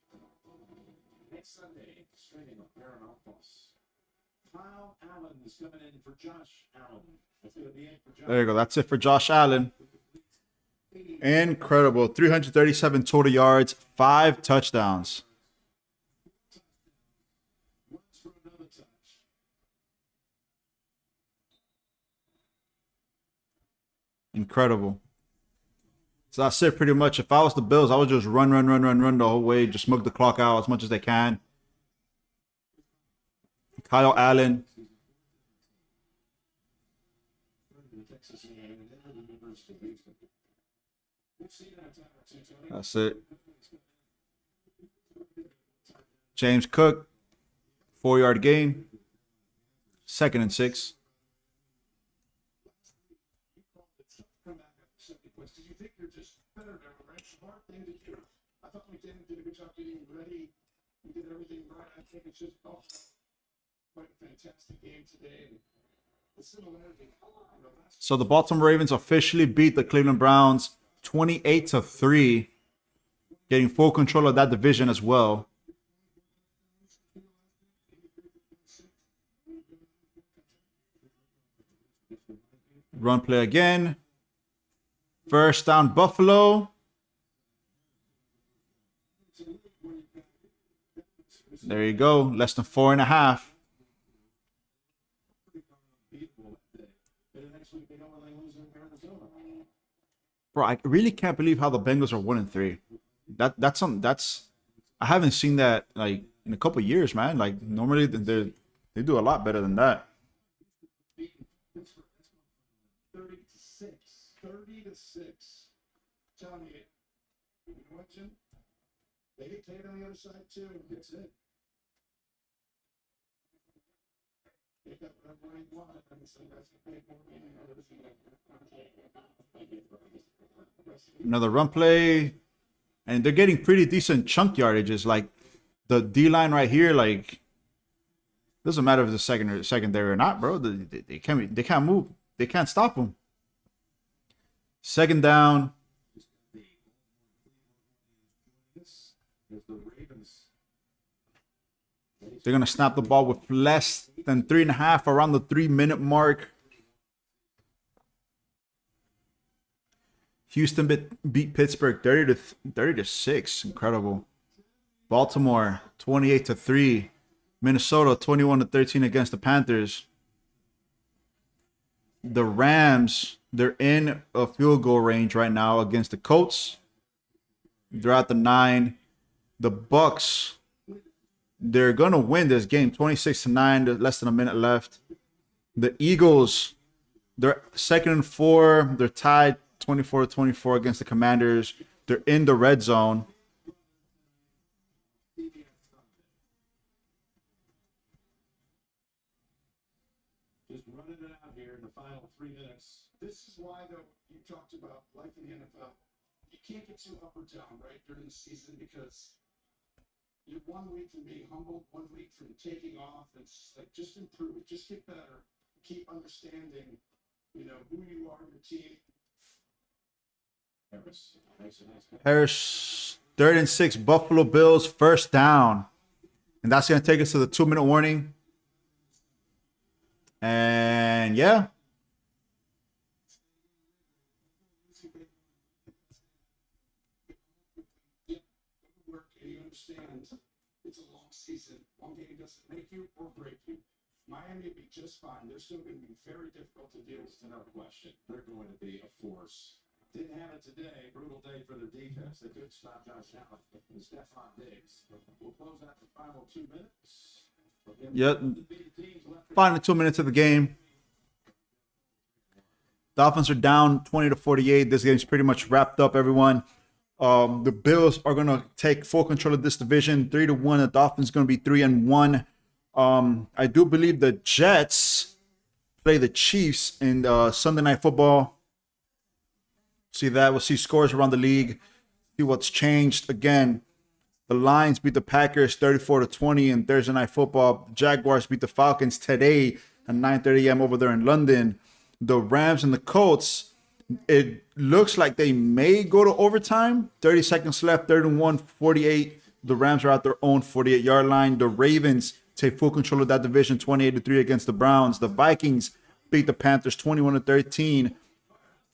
Next Sunday, streaming on Paramount Plus. Kyle Allen is coming in for Josh Allen. That's going to be it for Josh. There you go. That's it for Josh Allen. Incredible. 337 total yards, 5 touchdowns. Runs for another touch. Incredible. So that's it pretty much. If I was the Bills, I would just run the whole way. Just smoke the clock out as much as they can. Kyle Allen. That's it. James Cook. 4-yard gain. 2nd and 6. Did you think you're just better than a right? Smart thing to do. I thought we did a good job getting ready. We did everything right. I think it's just quite a fantastic game today. And the similarity, So the Baltimore Ravens officially beat the Cleveland Browns 28-3, getting full control of that division as well. Run play again. First down, Buffalo. There you go. Less than 4.5. Bro, I really can't believe how the Bengals are 1-3. That's I haven't seen that like in a couple of years, man. Like normally they do a lot better than that. 30-6. Telling you what, Jim? They get Tate on the other side too, and gets it. They got whatever they want, and so that's a big one. Another run play, and they're getting pretty decent chunk yardages. Like the D line right here, like doesn't matter if it's secondary or not, bro. They can't move. They can't stop them. Second down. They're going to snap the ball with less than 3.5, around the 3-minute mark. Houston beat Pittsburgh 30-6. Incredible. Baltimore 28-3. Minnesota 21-13 against the Panthers. The Rams, they're in a field goal range right now against the Colts. They're at the 9. The Bucks, they're gonna win this game 26-9. Less than a minute left. The Eagles, they're 2nd and 4. They're tied 24-24 against the Commanders. They're in the red zone. Just running it out here in the final 3 minutes. This is why, though, you talked about life in the NFL. You can't get too up or down, right, during the season because you're 1 week from being humbled, 1 week from taking off. It's like just improve, just get better, keep understanding, you know, who you are, your team. Harris, 3rd and 6, Buffalo Bills, first down. And that's going to take us to the 2-minute warning. And yeah. Work and you understand it's a long season. One game doesn't make you or break you. Miami will be just fine. They're still going to be very difficult to deal with, no question. They're going to be a force. Didn't have it today. Brutal day for the defense. They could stop Josh Allen and Stephon Diggs. We'll close out the final 2 minutes. Yep. Final 2 minutes of the game. Dolphins are down 20-48. This game's pretty much wrapped up, everyone. The Bills are going to take full control of this division, 3-1. The Dolphins going to be 3-1. I do believe the Jets play the Chiefs in Sunday Night Football. See that. We'll see scores around the league. See what's changed. Again, the Lions beat the Packers 34-20 in Thursday Night Football. The Jaguars beat the Falcons today at 9:30 a.m. over there in London. The Rams and the Colts, it looks like they may go to overtime. 30 seconds left, 31-48. The Rams are at their own 48-yard line. The Ravens take full control of that division 28-3 against the Browns. The Vikings beat the Panthers 21-13.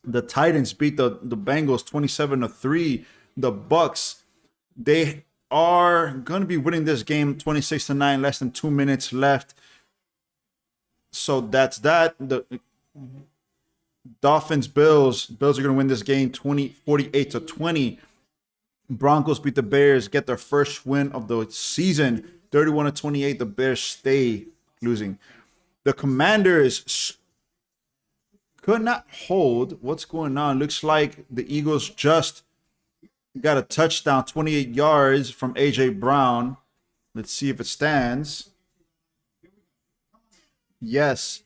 The Titans beat the Bengals 27-3. The Bucks, they are going to be winning this game 26-9, less than 2 minutes left. So that's that. The Dolphins, Bills are going to win this game 48-20. Broncos beat the Bears, get their first win of the season 31-28. The Bears stay losing. The Commanders could not hold. What's going on? Looks like the Eagles just got a touchdown, 28 yards from A.J. Brown. Let's see if it stands. Yes.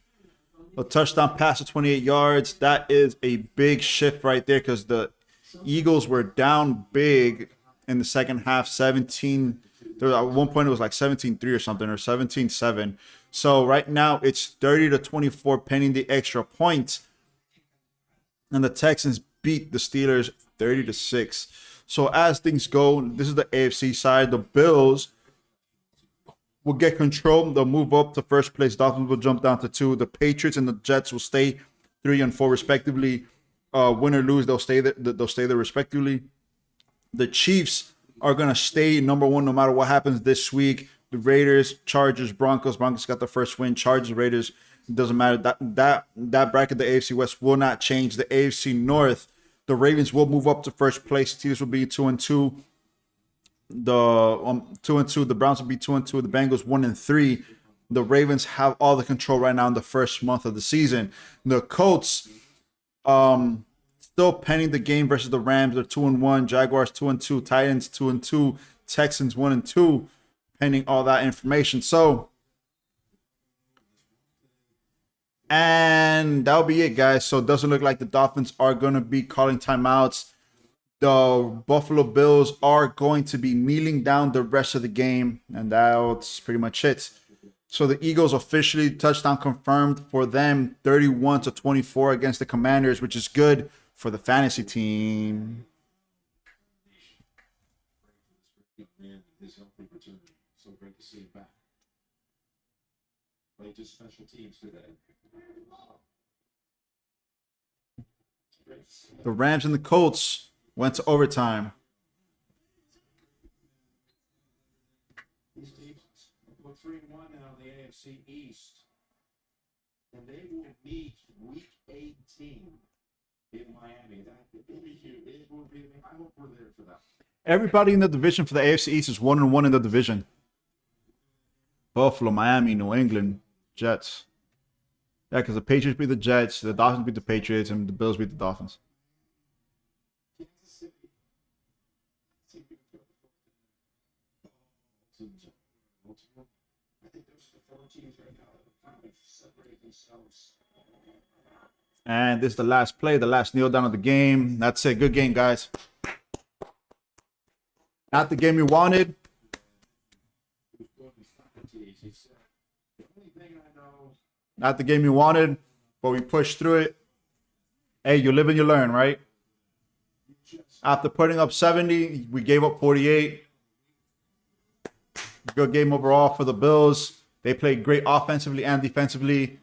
A touchdown pass of 28 yards. That is a big shift right there because the Eagles were down big in the second half, 17 There was, at one point it was like 17-3 or something, or 17-7. So right now it's 30-24 pending the extra point. And the Texans beat the Steelers 30-6. So as things go, this is the AFC side. The Bills will get control. They'll move up to first place. Dolphins will jump down to 2. The Patriots and the Jets will stay 3 and 4 respectively. Win or lose, they'll stay there. They'll stay there respectively. The Chiefs are gonna stay number 1 no matter what happens this week. The Raiders, Chargers, Broncos. Broncos got the first win. Chargers, Raiders. It doesn't matter. That bracket, the AFC West, will not change. The AFC North, the Ravens will move up to first place. Steelers will be 2-2. The 2-2. The Browns will be 2-2. The Bengals 1-3. The Ravens have all the control right now in the first month of the season. The Colts, still pending the game versus the Rams. They're 2-1. Jaguars 2-2. Titans 2-2. Texans 1-2. Pending all that information. So, and that'll be it, guys. So it doesn't look like the Dolphins are going to be calling timeouts. The Buffalo Bills are going to be kneeling down the rest of the game, and that's pretty much it. So the Eagles officially touchdown confirmed for them, 31-24 against the Commanders, which is good for the fantasy team. His healthy return. So great to see him back. Played just special teams today. The Rams and the Colts went to overtime. These teams go 3-1 now in the AFC East. And they will meet week 18 in Miami. That will be huge. It will be, I hope we're there for that. Everybody in the division for the AFC East is 1-1 in the division. Buffalo, Miami, New England, Jets. Yeah, because the Patriots beat the Jets, the Dolphins beat the Patriots, and the Bills beat the Dolphins. Kansas City. I think those are the 4 teams right now that have finally separated themselves. And this is the last play, the last kneel down of the game. That's it. Good game, guys. Not the game you wanted. Not the game you wanted, but we pushed through it. Hey, you live and you learn, right? After putting up 70, we gave up 48. Good game overall for the Bills. They played great offensively and defensively.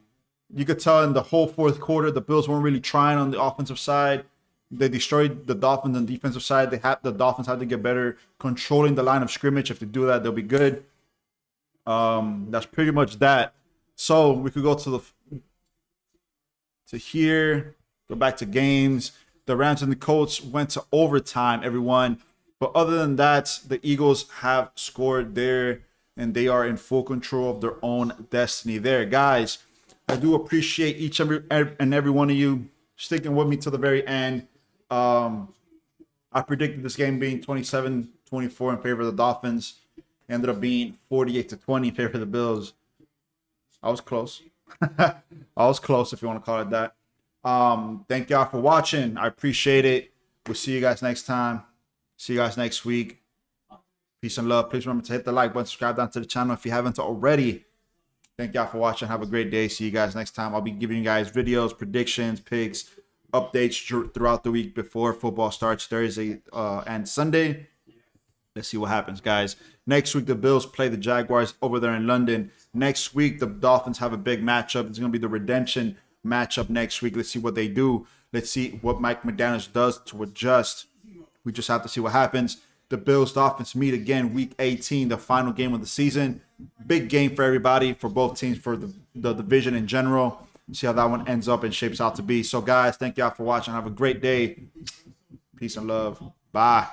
You could tell in the whole fourth quarter, the Bills weren't really trying on the offensive side. They destroyed the Dolphins on the defensive side. The Dolphins had to get better controlling the line of scrimmage. If they do that, they'll be good. That's pretty much that. So we could go to here, go back to games. The Rams and the Colts went to overtime, everyone. But other than that, the Eagles have scored there, and they are in full control of their own destiny there. Guys, I do appreciate each and every one of you sticking with me to the very end. I predicted this game being 27-24 in favor of the Dolphins. Ended up being 48-20 in favor of the Bills. I was close. I was close, if you want to call it that. Thank y'all for watching. I appreciate it. We'll see you guys next time. See you guys next week. Peace and love. Please remember to hit the like button, subscribe down to the channel if you haven't already. Thank y'all for watching. Have a great day. See you guys next time. I'll be giving you guys videos, predictions, picks, updates throughout the week before football starts Thursday and Sunday. Let's see what happens, guys. Next week, the Bills play the Jaguars over there in London. Next week, the Dolphins have a big matchup. It's going to be the redemption matchup next week. Let's see what they do. Let's see what Mike McDaniels does to adjust. We just have to see what happens. The Bills, Dolphins meet again week 18, the final game of the season. Big game for everybody, for both teams, for the division in general. See how that one ends up and shapes out to be. So, guys, thank y'all for watching. Have a great day. Peace and love. Bye.